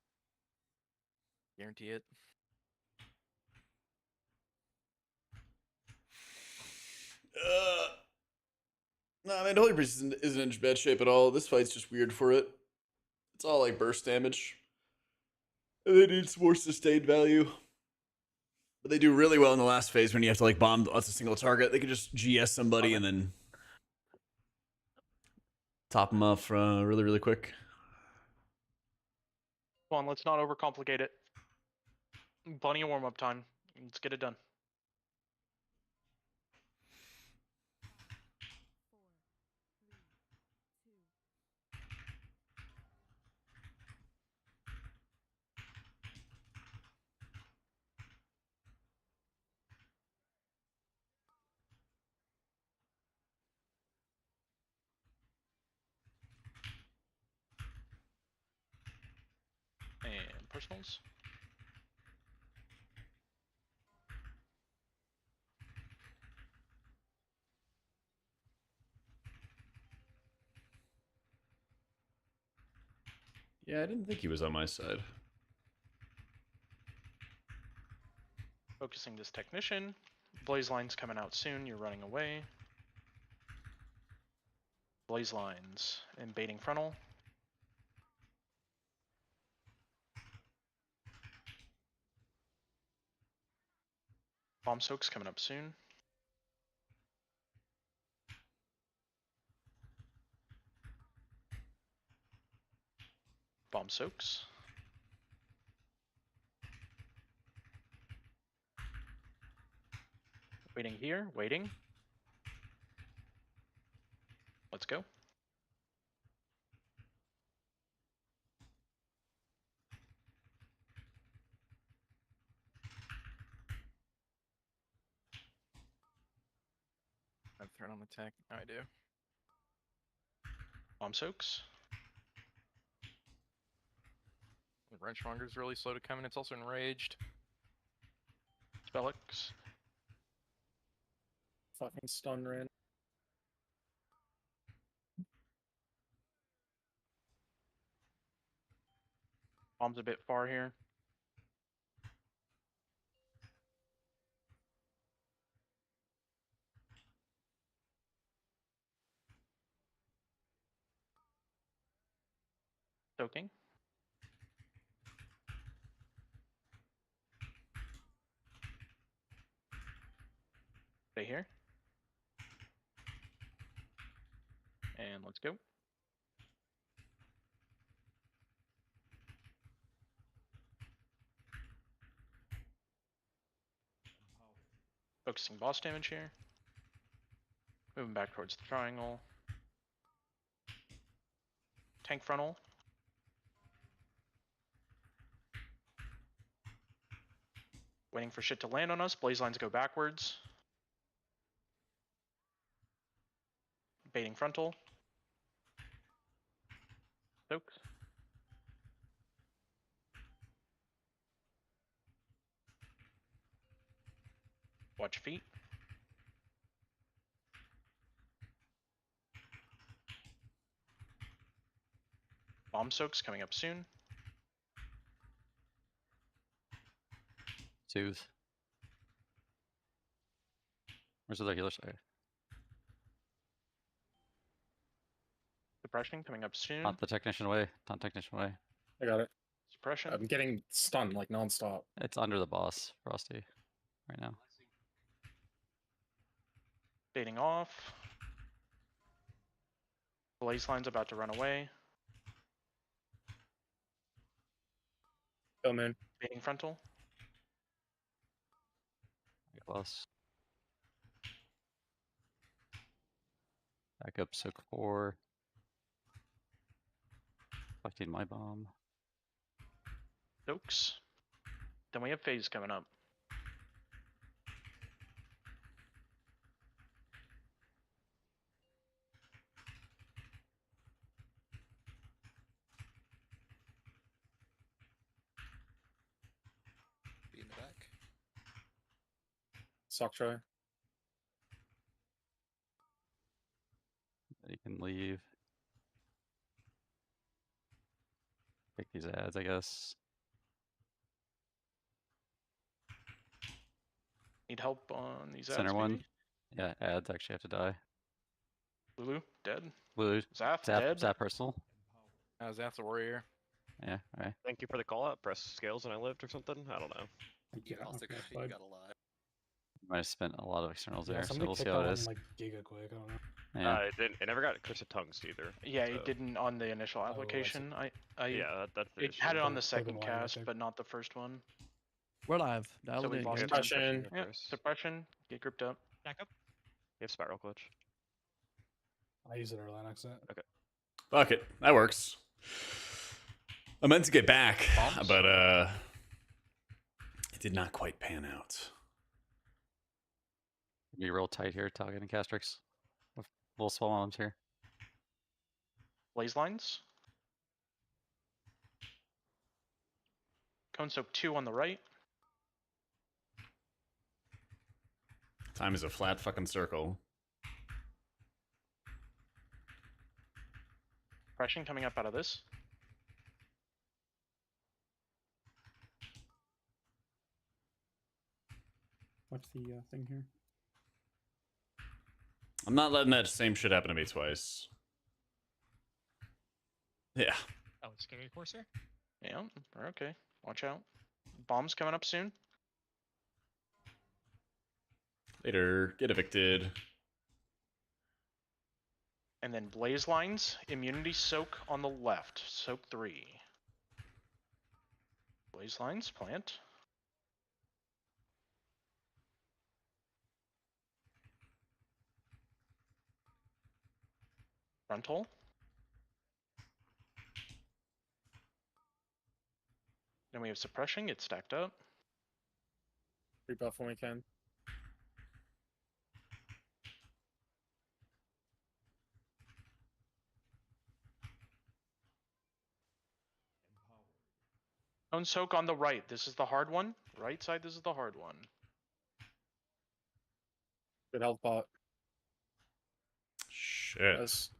Guarantee it. Nah, man, Holy Priest isn't in bad shape at all. This fight's just weird for it. It's all like burst damage. And they need some more sustained value. But they do really well in the last phase when you have to like bomb a single target. They can just GS somebody and then top them off really, really quick. Come on, let's not overcomplicate it. Plenty of warm-up time. Let's get it done. And personals. Yeah, I didn't think he was on my side. Focusing this technician. Blaze lines coming out soon. You're running away. Blaze lines and baiting frontal. Bomb soaks coming up soon. Bomb soaks. Waiting here, waiting. Let's go. I've thrown on the tech. Now I do. Bomb soaks. The Wrenchmonger's really slow to come in. It's also enraged. Spellix. Fucking stun ran. Bomb's a bit far here. Soaking. Stay here. And let's go. Focusing boss damage here. Moving back towards the triangle. Tank frontal. Waiting for shit to land on us. Blaze lines go backwards. Baiting frontal. Soaks. Watch feet. Bomb soaks coming up soon. Soothe. Where's the healer? Sorry. Suppression coming up soon. Taunt the technician away. Taunt technician away. I got it. Suppression. I'm getting stunned like nonstop. It's under the boss, Frosty, right now. Baiting off. Blaze line's about to run away. Kill moon. Baiting frontal. Boss. Back up soak 4. Collecting my bomb. Soaks. Then we have phase coming up. Be in the back. Sock try. You can leave. Take these ads, I guess. Need help on these ads, Center one. maybe? Yeah, ads actually have to die. Lulu, dead. Lulu. Zap, dead. Zap personal. Zap's a warrior. Yeah, alright. Thank you for the call out. Press scales and I lived or something. I don't know. Also, okay, you got a lot. Might have spent a lot of externals Yeah, there, so somebody we'll see kicked how that it one, is. like giga quick. I don't know. Yeah. It never got cursed tongues either. Yeah, so. it didn't on the initial I see. application. Yeah, that's the it issue. had it on the Could've second been why I cast, think. but not the first one. We're live. Dial So it we in, lost guys. Suppression. Yeah, suppression. Get gripped up. Back up. You have spiral glitch. I use it early on accident. Okay. Fuck it. That works. I meant to get back, but it did not quite pan out. Be real tight here, Talgan and Castrix. With full small arms here. Blaze lines. Cone soak 2 on the right. Time is a flat fucking circle. Pressing coming up out of this. What's the thing here? I'm not letting that same shit happen to me twice. Yeah. Oh, it's scary courser. Yeah, we're okay. Watch out. Bombs coming up soon. Later. Get evicted. And then blaze lines. Immunity soak on the left. Soak 3. Blaze lines. Plant. Frontal. Then we have suppression. It's stacked up. Rebuff when we can. Cone soak on the right. This is the hard one. Right side, this is the hard one. Good health bot. Shit. Yes.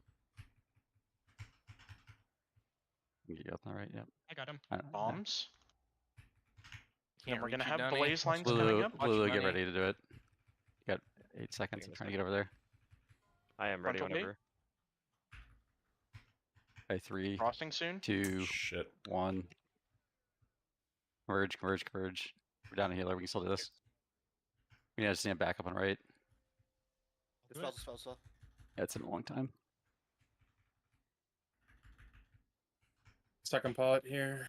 You got that right, yep. I got him. Bombs. Can't And we're reach gonna you, have Donnie. blaze lines Lulu, coming up. Lulu, get money. ready to do it. You got 8 seconds. I'm trying to get over there. I am ready Frontal gate. whenever. Okay, 3, Crossing soon. 2, Shit. 1. Converge, converge, converge. We're down a healer. We can still do this. We just need a backup on right. Dispel. Yeah, it's been a long time. Second pot here.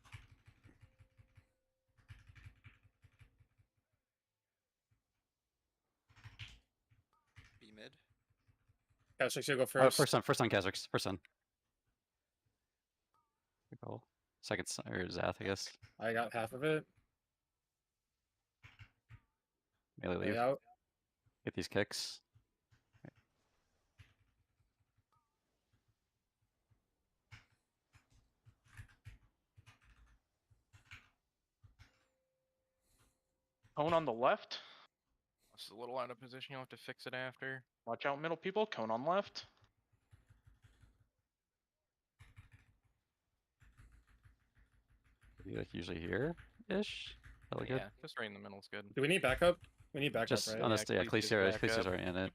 Be mid. Castrix, you go first. First on Castrix. First on. Good call. Second or Zath, I guess. I got half of it. Melee Lay leave. out. Get these kicks. Cone on the left. It's a little out of position. You'll have to fix it after. Watch out, middle people. Cone on left. Like usually here ish. Probably good. Yeah, just right in the middle is good. Do we need backup? We need backup, Just right? honestly, yeah, Cleaser's already in it.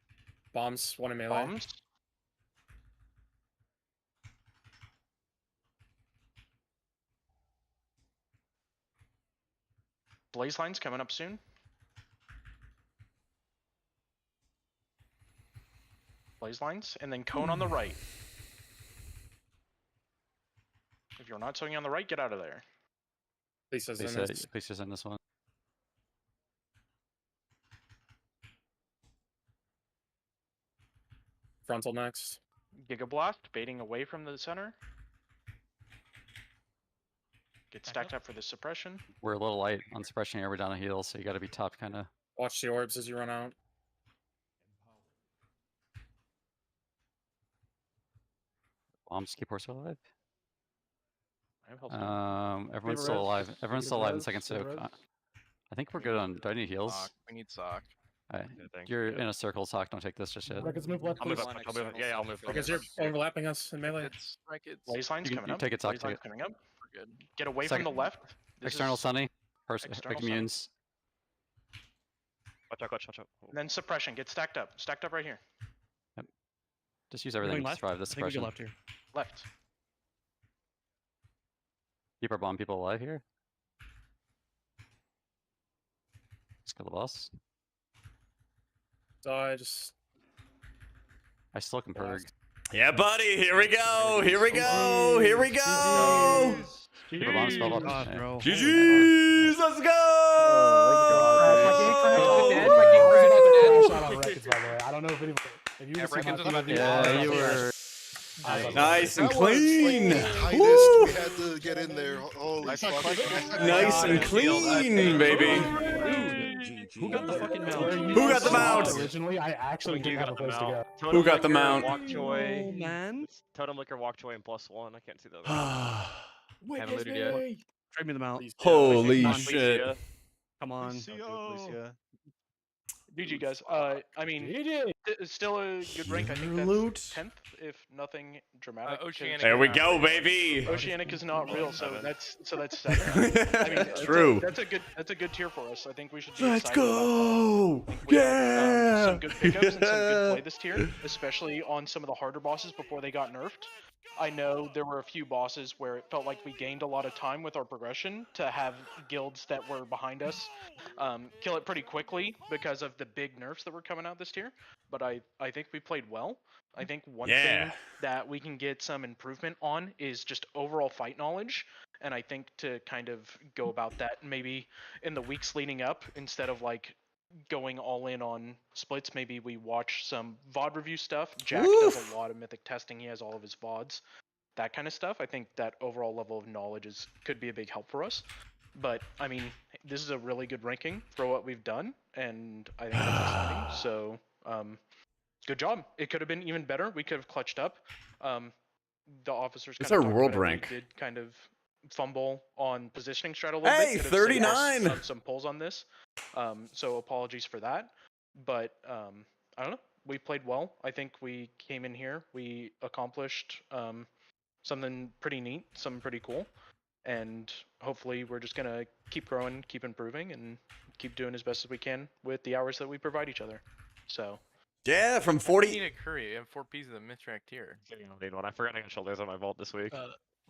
Bombs, one in melee. Bombs. Blaze line's coming up soon. Blaze lines, and then cone on the right. If you're not swinging on the right, get out of there. Lisa's in this. Lisa's in this one. Frontal next. Giga Blast, baiting away from the center. Get stacked up for the suppression. We're a little light on suppression here. We're down a heal, so you got to be top kind of. Watch the orbs as you run out. Bombs keep horse alive. I Everyone's still alive. Everyone's still alive in second soak. I think we're good on. Do I need heals? Sock. We need sock. Alright. You're in a circle, Sock. Don't take this just yet. Records move left. I'll move up. Yeah, I'll move. Because you're overlapping us in melee. Blaze line's coming up. Take it, Sock. Blaze line's coming up. We're good. Get away from the left. This External is Sunny. external Immunes. Watch out, watch out. And then suppression. Get stacked up. Stacked up right here. Yep. Just use everything to survive this suppression. left here. Left. Keep our bomb people alive here. Let's kill the boss. So I just. I still can purg. Yeah, buddy. Here we go. Here we go. Here we go. Keep our bomb spell up. GG's. Let's go. I don't know if anybody. If you you were. Nice and clean. Tightest. We had to get in there. Holy fuck. Nice and clean, baby. Who got the fucking mount? Who got the mount? Originally, I actually didn't have a place to go. Who got the mount? Walkjoy. Man. Totem Liquor, Walkjoy, and +1. I can't see the other. Haven't looted yet. Trade me the mount. Holy shit. Come on. GG guys. I mean, it's still a good rank. I think that's 10th, if nothing dramatic. Oceanic. There we go, baby. Oceanic is not real, so that's 7th. I mean, True. That's a good tier for us. I think we should. Be Let's excited go. about that. I think we have, Yeah. some good pickups and some good play this tier, especially on some of the harder bosses before they got nerfed. I know there were a few bosses where it felt like we gained a lot of time with our progression to have guilds that were behind us kill it pretty quickly because of the big nerfs that were coming out this tier. But I think we played well. I think one thing that we can get some improvement on is just overall fight knowledge. And I think to kind of go about that maybe in the weeks leading up, instead of like going all in on splits, maybe we watch some VOD review stuff. Jack does a lot of Mythic testing. He has all of his VODs, that kind of stuff. I think that overall level of knowledge could be a big help for us. But I mean, this is a really good ranking for what we've done, and I think that's exciting. So good job. It could have been even better. We could have clutched up. The officers It's kind our of world rank. did kind of fumble on positioning strat a little bit. Hey, Could have 39. saved us some pulls on this. So apologies for that. But I don't know. We played well. I think we came in here. We accomplished something pretty neat, something pretty cool. And hopefully we're just going to keep growing, keep improving, and keep doing as best as we can with the hours that we provide each other. So. Yeah, from I 40. need a curry. I have 4 pieces of Mythic here. I don't need one. I forgot I got shoulders on my vault this week.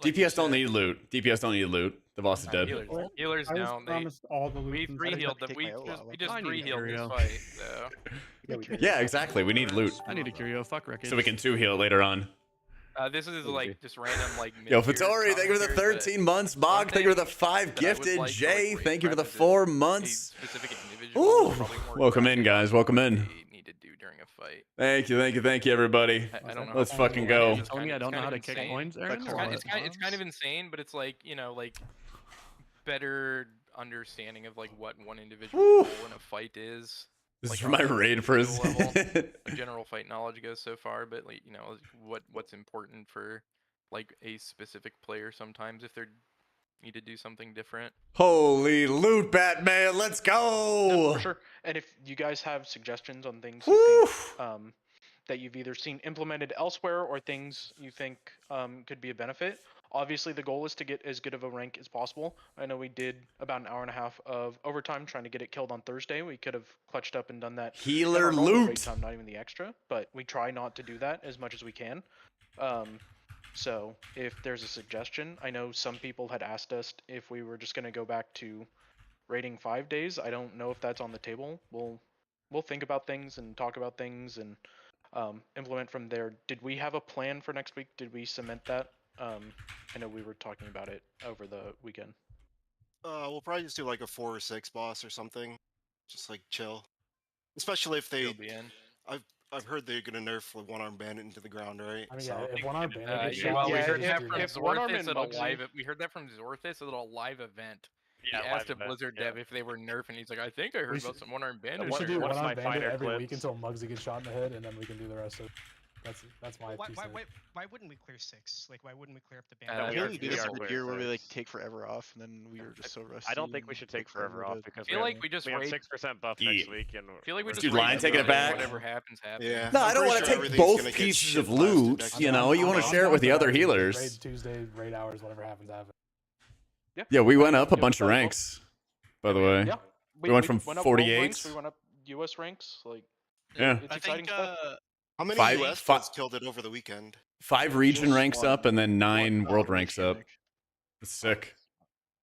DPS don't need loot. DPS don't need loot. The boss is dead. Healers I was down. promised all the loot We from 3-healed Mythic. them. We just I need a 3-healed this curio. fight. So. Yeah, exactly. We need loot. I need a curio. Fuck wreckage. So we can 2-heal later on. This is like just random like. Yo, mid-tier Fatori, thank you for the commentary, but 13 months. Bog, thank you for the 5 that I would gifted. like to, Jay, like, thank you for the preface 4 a months. specific individual Ooh, probably more welcome in, guys. Welcome in. need to do during a fight. Thank you, everybody. I don't know. Let's how fucking people go. do it. It's Tell me kinda- I don't it's know how kind to of kick insane. coins, Aaron? It's kind of insane, but it's like, you know, like better understanding of like what one individual Woo. role in a fight is. This like, is for my on a raid individual person. level. Like, general fight knowledge goes so far, but like, you know, what's important for like a specific player sometimes if they're need to do something different. Holy loot, Batman! Let's go. For sure. And if you guys have suggestions on things Woo! you think, that you've either seen implemented elsewhere or things you think could be a benefit, obviously the goal is to get as good of a rank as possible. I know we did about an hour and a half of overtime trying to get it killed on Thursday. We could have clutched up and done that in Healer our normal loot. wait time, not even the extra, but we try not to do that as much as we can. So if there's a suggestion, I know some people had asked us if we were just going to go back to rating 5 days. I don't know if that's on the table. We'll think about things and talk about things and implement from there. Did we have a plan for next week? Did we cement that? I know we were talking about it over the weekend. We'll probably just do like a 4 or 6 boss or something. Just like chill. Especially if they. I've heard they're gonna nerf with one-arm bandit into the ground, right? I mean, yeah, if one-arm bandit gets Yeah, shot, we it's heard just that your from death. Zorthis at a live. We heard that from Zorthis at a live event. Yeah, he live asked a event, Blizzard yeah. dev if they were nerfing. He's like, I think I heard about some one-arm bandit. We should do One of one-arm my bandit finer every clips. week until Muggsy gets shot in the head, and then we can do the rest of it. That's my Why, two why, cents. why, why wouldn't we clear 6? Like, why wouldn't we clear up the Uh, band? We only we do this are every clear year where we like six. take forever off, and then we were just so rusty. I don't think we should take forever off because I feel like we just have raid- 6% buff Yeah. next week, and I feel like we we're just Dude, raid Lion taking it everybody, back. Whatever happens, happens. Yeah. No, I I'm don't pretty want to sure take everything's both gonna get pieces shit of blasted loot. next You time. know, you want to share it with the other Raid healers. Tuesday, raid hours, whatever happens, happens. Yeah, we went up a Yeah, bunch of well, ranks, by the way. Yeah, We went from up world ranks, 48s. we went up US ranks. Like, Yeah. it's I exciting think stuff. How many Five- US fi- builds killed it over the weekend? 5 region Just ranks up and then 9 one world Nick ranks up. Nick. It's sick.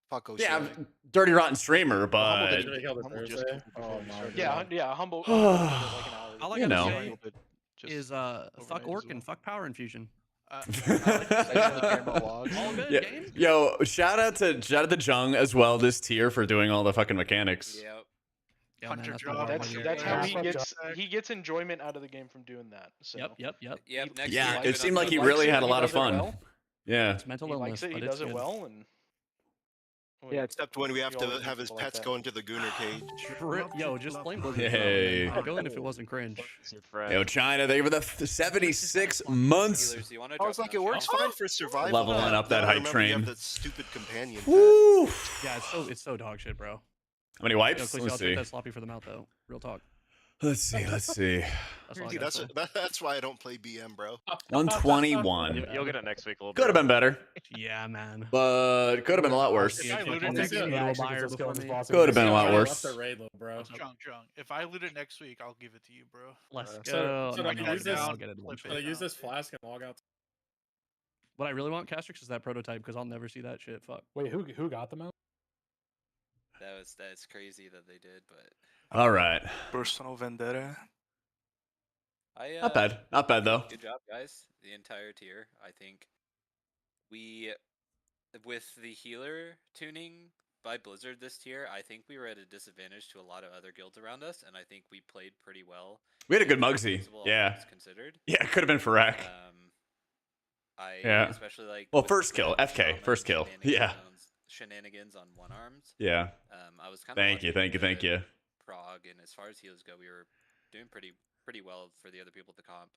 Fuck Yeah, Oceanic. I'm Dirty Rotten streamer, Humble but did it kill the Humble just Thursday. killed it before Oh we my started. god. Yeah, humble. like an hour. All I You gotta know. say Just is overnight fuck as orc well. and fuck power infusion. I like All good yeah. games. Yo, shout out to Jung as well this tier for doing all the fucking mechanics. Yep. Yeah, Hunter that's job. my That's one that's here. how Yeah. he gets enjoyment out of the game from doing that. So Yep. Yep. Next Yeah, week, it live seemed like he likes really it, had a he lot of does it fun. well. Yeah. It's mental He illness, likes it. He but does it's it good. well, and Yeah, except when we have we to always have need his people like pets that. go into the Gooner cage. Yo, just blame Blizzard. Yay. I'd go in if it wasn't cringe. Your friend. Yo, China, thank you for the 76 months. Healers, you wanna I was drop like, down it works shot? fine for survival. Leveling up that Then I hype remember you have train. that stupid companion pet. Woo! Yeah, it's so dog shit, bro. How many Yo, wipes? please, Let's I'll see. take that sloppy for the mouth though. Real talk. Let's see. That's all I Dude, gotta say. that's why I don't play BM, bro. 121. You'll get it next week a little Could have bit. been better, Yeah, man. but could have been a lot worse. If I Fucking looted next next game, week, actually Buyer gets us before killing this me. boss Could have been a again. lot I worse. left the raid, though, bro. Jung. If I loot it next week, I'll give it to you, bro. Let's So- go. so No, like, no, use no, this- I'll get it flip eventually. it. Use this flask and log out. What I really want, Castrix, is that prototype because I'll never see that shit. Fuck. Wait, who got them out? That's crazy that they did, but All right. Personal vendetta. I Not bad. Not bad, though. Good job, guys. The entire tier. I think we, with the healer tuning by Blizzard this tier, I think we were at a disadvantage to a lot of other guilds around us, and I think we played pretty well. We had a good Muggsy. Reasonable, all Yeah. things Considered. Yeah, it could have been for Rack. I Yeah. especially like. Well, with first the kill. FK. shaman First kill. Yeah. Shenanigans on one arms. Yeah. I was kind of. Thank you. Thank you. Thank you. Prague, and as far as heals go, we were doing pretty well for the other people at the comp.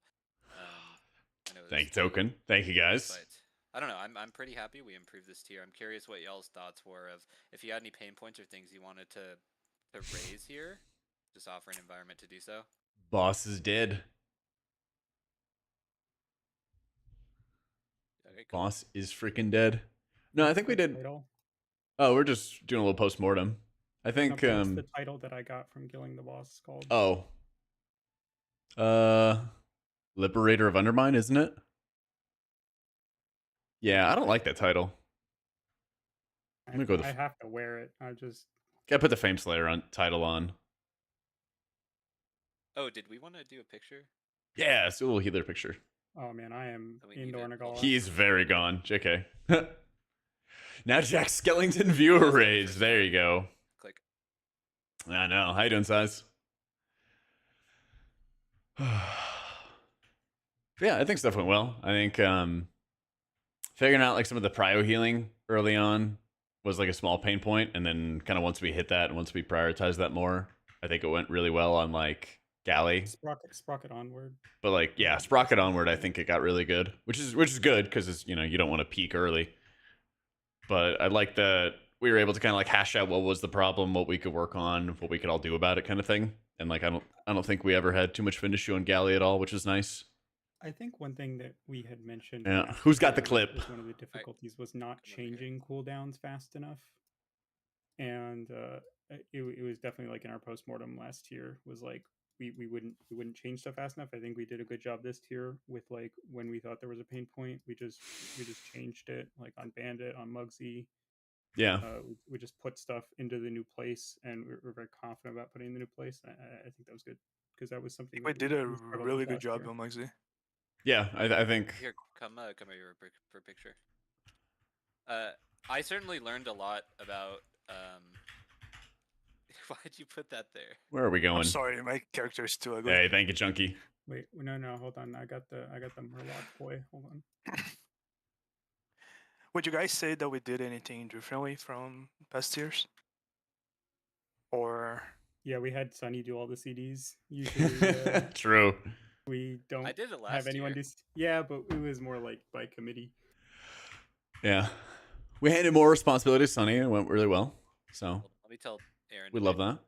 I know it Thank you, was- Token. Thank you, guys. But I don't know. I'm pretty happy we improved this tier. I'm curious what y'all's thoughts were of if you had any pain points or things you wanted to raise here. Just offer an environment to do so. Boss is dead. Okay, cool. Boss is freaking dead. No, I think we did. Title. Oh, we're just doing a little post mortem. I think. No, that's the title that I got from killing the boss is called. Oh. Liberator of Undermine, isn't it? Yeah, I don't like that title. Let me go to. I have to wear it. I just. Gotta put the Fame Slayer on title on. Oh, did we want to do a picture? Yeah, it's a little healer picture. Oh man, I am We need indoor it. Nagala. He's very gone. JK. Now Jack Skellington viewer rage. There you go. Click. I know. How you doing, Size? Yeah, I think stuff went well. I think figuring out like some of the prio healing early on was like a small pain point, and then kind of once we hit that and once we prioritized that more, I think it went really well on like Galley. Sprocket onward. But like, yeah, Sprocket onward, I think it got really good, which is good because it's, you know, you don't want to peak early. but I like that we were able to kind of like hash out what was the problem, what we could work on, what we could all do about it, kind of thing. And like I don't think we ever had too much of an issue on Galley at all, which is nice. I think one thing that we had mentioned. Yeah, last who's got the year clip? Was one of the difficulties was not changing cooldowns fast enough, and it was definitely like in our postmortem last year was like we wouldn't change stuff fast enough. I think we did a good job this tier with like when we thought there was a pain point, we just changed it, like on Bandit, on Muggsy. Yeah. We just put stuff into the new place, and we're very confident about putting in the new place. I think that was good because that was something We that did a struggled really with good last job year. on Muggsy. Yeah, I think. Here, come here for a picture. I certainly learned a lot about. Why'd you put that there? Where are we going? I'm sorry, my character is too ugly. Hey, thank you, Chunky. Wait, no, hold on. I got the Murloc boy. Hold on. Would you guys say that we did anything differently from past years? Or yeah, we had Sunny do all the CDs. Usually, true. We don't. I did it last have anyone year. do. Yeah, but it was more like by committee. Yeah, we handed more responsibility to Sunny, and it went really well. So let me tell Aaron. We love that.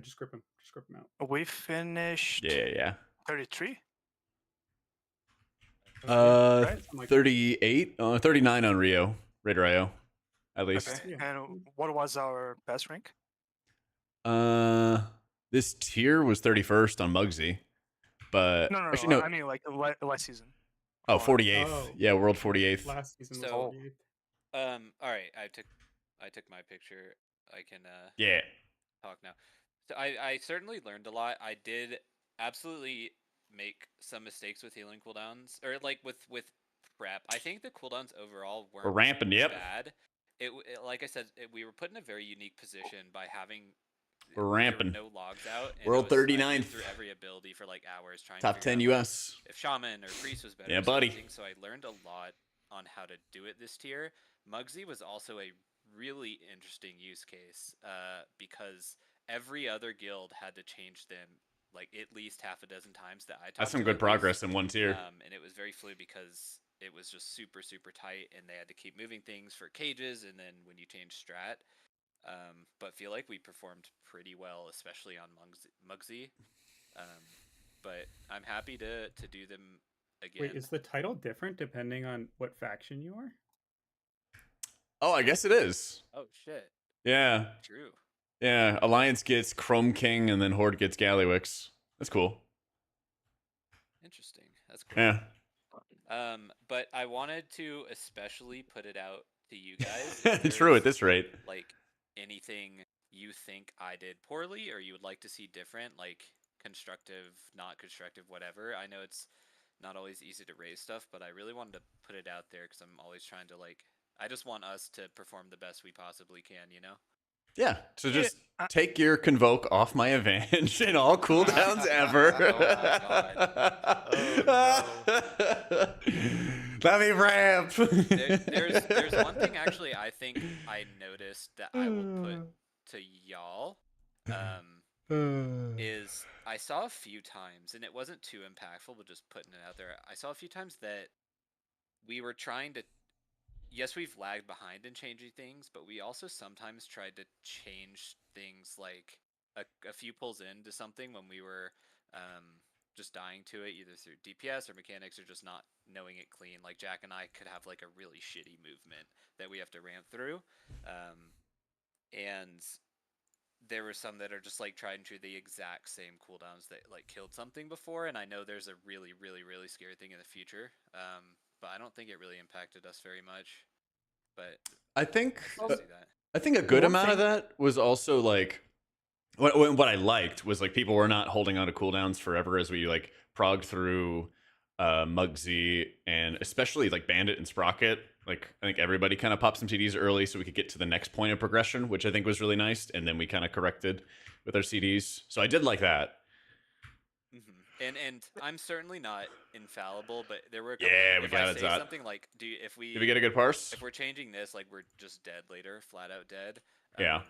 Just grip him. Just grip him out. We finished. Yeah. 33. 38, 39 on Rio, Raider IO, at least. Okay. And what was our best rank? This tier was 31st on Muggsy, but No. actually no. I mean like last season. Oh, 48th. Yeah, world 48th. Last season was So, 48th. all right, I took my picture. I can Yeah. talk now. So I certainly learned a lot. I did absolutely make some mistakes with healing cooldowns, or like with prep. I think the cooldowns overall weren't We're ramping, yep. bad. It like I said, we were put in a very unique position by having We're ramping. no logs out. And World I went 39th. through every ability for like hours trying Top to figure 10 out, like, US. if Shaman or Priest was better. Yeah, or buddy. something. So I learned a lot on how to do it this tier. Muggsy was also a really interesting use case because every other guild had to change them like at least half a dozen times that I talked That's some to, good at progress least. in one tier. And it was very fluid because it was just super tight, and they had to keep moving things for cages, and then when you change strat. But feel like we performed pretty well, especially on Muggsy. But I'm happy to do them again. Wait, is the title different depending on what faction you are? Oh, I guess it is. Oh shit. Yeah. True. Yeah, Alliance gets Chrome King, and then Horde gets Gallywix. That's cool. Interesting. That's cool. Yeah. But I wanted to especially put it out to you guys. if True, at there's, this rate. Like anything you think I did poorly, or you would like to see different, like constructive, not constructive, whatever. I know it's not always easy to raise stuff, but I really wanted to put it out there because I'm always trying to I just want us to perform the best we possibly can, you know? Yeah, so just take your Convoke off my advantage in all cooldowns ever. Let me ramp. There's one thing actually I think I noticed that I will put to y'all is I saw a few times, and it wasn't too impactful, but just putting it out there. I saw a few times that we were trying to. Yes, we've lagged behind in changing things, but we also sometimes tried to change things like a few pulls into something when we were just dying to it, either through DPS or mechanics or just not knowing it clean. Like Jack and I could have like a really shitty movement that we have to ramp through. And there were some that are just like tried and true the exact same cooldowns that like killed something before. And I know there's a really scary thing in the future. But I don't think it really impacted us very much. But I think I'll see that. I think a good amount of that was also like what I liked was like people were not holding on to cooldowns forever as we like progged through Muggsy and especially like Bandit and Sprocket. Like I think everybody kind of popped some CDs early so we could get to the next point of progression, which I think was really nice. And then we kind of corrected with our CDs. So I did like that. And I'm certainly not infallible, but there were a couple, Yeah, we if got I it. say something like, if we Did we get a good parse? If we're changing this, like we're just dead later, flat out dead. Yeah.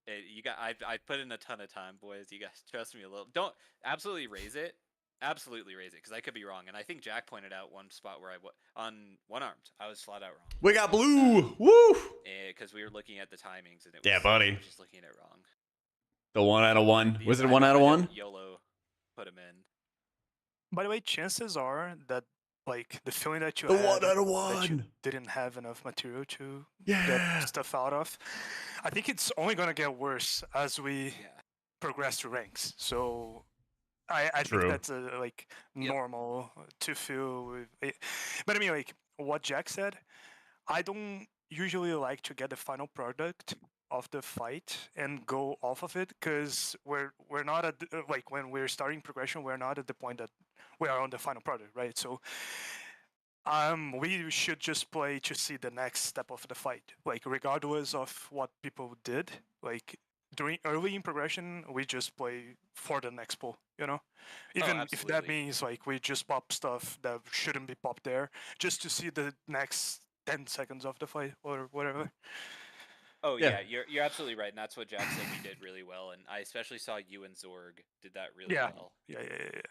I put in a ton of time, boys. You guys trust me a little. Don't absolutely raise it. absolutely raise it because I could be wrong. And I think Jack pointed out one spot where on one armed, I was flat out wrong. We got blue. Woo! Because we were looking at the timings and it was, Yeah, buddy. I was just looking at it wrong. The 1 out of 1. The Was it I 1 know- out of I know 1? YOLO put him in. By the way, chances are that like the feeling that you The had 1 out of that you 1. didn't have enough material to Yeah. get stuff out of. I think it's only gonna get worse as we progress through ranks. So I True. think that's like normal to feel. But I mean, like what Jack said, I don't usually like to get the final product of the fight and go off of it because we're not at like when we're starting progression, we're not at the point that we are on the final product, right? So we should just play to see the next step of the fight, like regardless of what people did. Like during early in progression, we just play for the next pull, you know, even if that absolutely. means like we just pop stuff that shouldn't be popped there, just to see the next 10 seconds of the fight or whatever. Oh Yeah. yeah, you're absolutely right, and that's what Jack said we did really well, and I especially saw you and Zorg did that really Yeah. well. Yeah.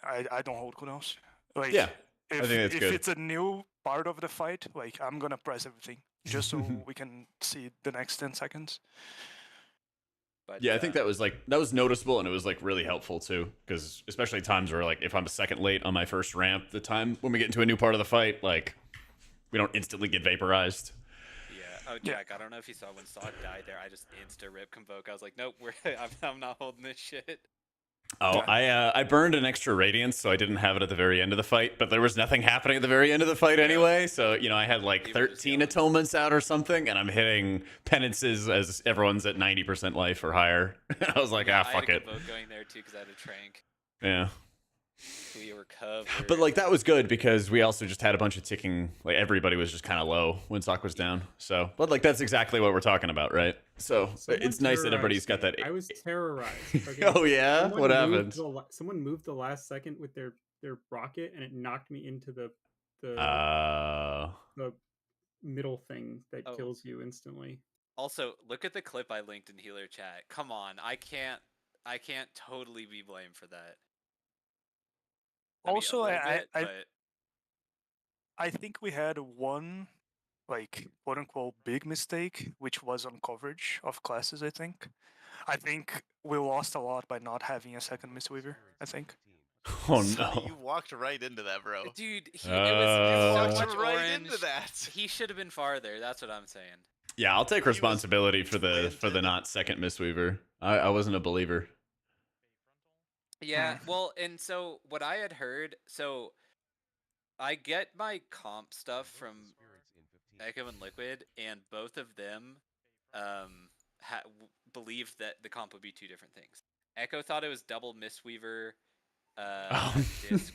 I don't hold cooldowns. Like, Yeah, I if, think that's if good. it's a new part of the fight, like I'm gonna press everything just so we can see the next 10 seconds. But Yeah, I think that was noticeable, and it was like really helpful too, because especially times where like if I'm a second late on my first ramp, the time when we get into a new part of the fight, like we don't instantly get vaporized. Yeah. Oh, Jack, I don't know if you saw when Saw died there. I just insta rip convoke. I was like, nope, I'm not holding this shit. Oh, I burned an extra radiance, so I didn't have it at the very end of the fight, but there was nothing happening at the very end of the fight anyway, so, you know, I had like 13 atonements out or something, and I'm hitting penances as everyone's at 90% life or higher. I was like, Yeah, fuck I had it. a convoke going there too because I had a trank. Yeah. We were covered. But like that was good because we also just had a bunch of ticking, like everybody was just kind of low when Sock was down. So, but like that's exactly what we're talking about, right? So Someone it's nice that everybody's got terrorized that. me. I was terrorized. Okay? Oh yeah, Someone what moved happened? someone moved the last second with their rocket, and it knocked me into the middle thing that Oh. kills you instantly. Also, look at the clip I linked in Healer Chat. Come on, I can't totally be blamed for that. Also, I, mean, a little bit, but I think we had one, like, quote unquote, big mistake, which was on coverage of classes, I think. I think we lost a lot by not having a second Mistweaver, I think. Oh Sonny, you walked right into that, bro. dude, it was so much right orange. into that. He should have been farther. That's what I'm saying. Yeah, I'll take responsibility for the not second Mistweaver. I wasn't a believer. Yeah, well, and so what I had heard, so I get my comp stuff from Echo and Liquid, and both of them believed that the comp would be two different things. Echo thought it was double Mistweaver, disc,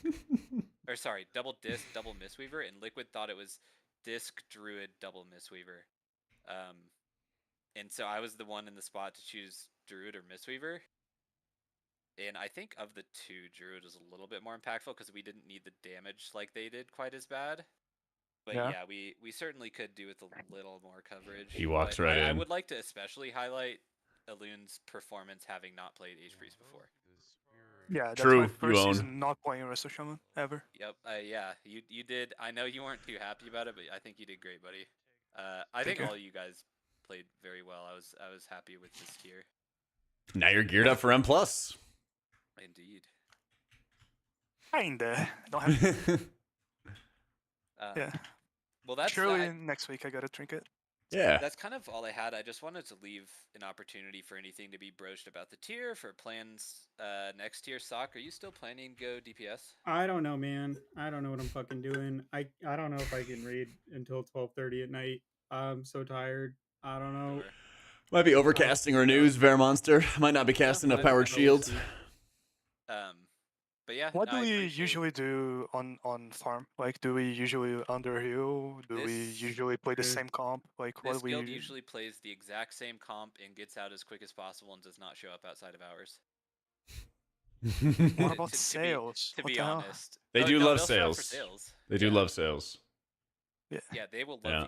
or sorry, double disc, double Mistweaver, and Liquid thought it was disc Druid double Mistweaver. And so I was the one in the spot to choose Druid or Mistweaver. And I think of the two, Druid was a little bit more impactful because we didn't need the damage like they did quite as bad. But yeah, we certainly could do with a little more coverage. He walks But right I in. would like to especially highlight Elun's performance having not played H-Priest before. Yeah, that's True, my first you own. season not playing Resto Shaman ever. Yep, yeah, you did. I know you weren't too happy about it, but I think you did great, buddy. I think you. all you guys played very well. I was happy with this tier. Now you're geared up for M+. Indeed. Kinda. Don't have. Yeah. Well, that's surely next week I got a trinket. Yeah. That's kind of all I had. I just wanted to leave an opportunity for anything to be broached about the tier, for plans next tier. Sock, are you still planning to go DPS? I don't know, man. I don't know what I'm fucking doing. I don't know if I can read until 12:30 at night. I'm so tired. I don't know. Might be overcasting or news, Monster. Might not be casting a powered shield. But yeah. What do we usually do on farm? Like, do we usually underheal? Do we usually play the same comp? Like, what This do we? guild usually plays the exact same comp and gets out as quick as possible and does not show up outside of hours. What about sales? To What be the hell? honest, They do love they'll show up for sales. sales. They do love sales. Yeah, they will love Yeah. you.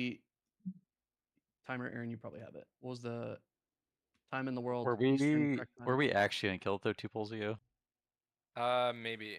the timer, Aaron? You probably have it. What was the time in the world? Were Eastern we correct time? actually gonna kill it though 2 polls ago? Maybe.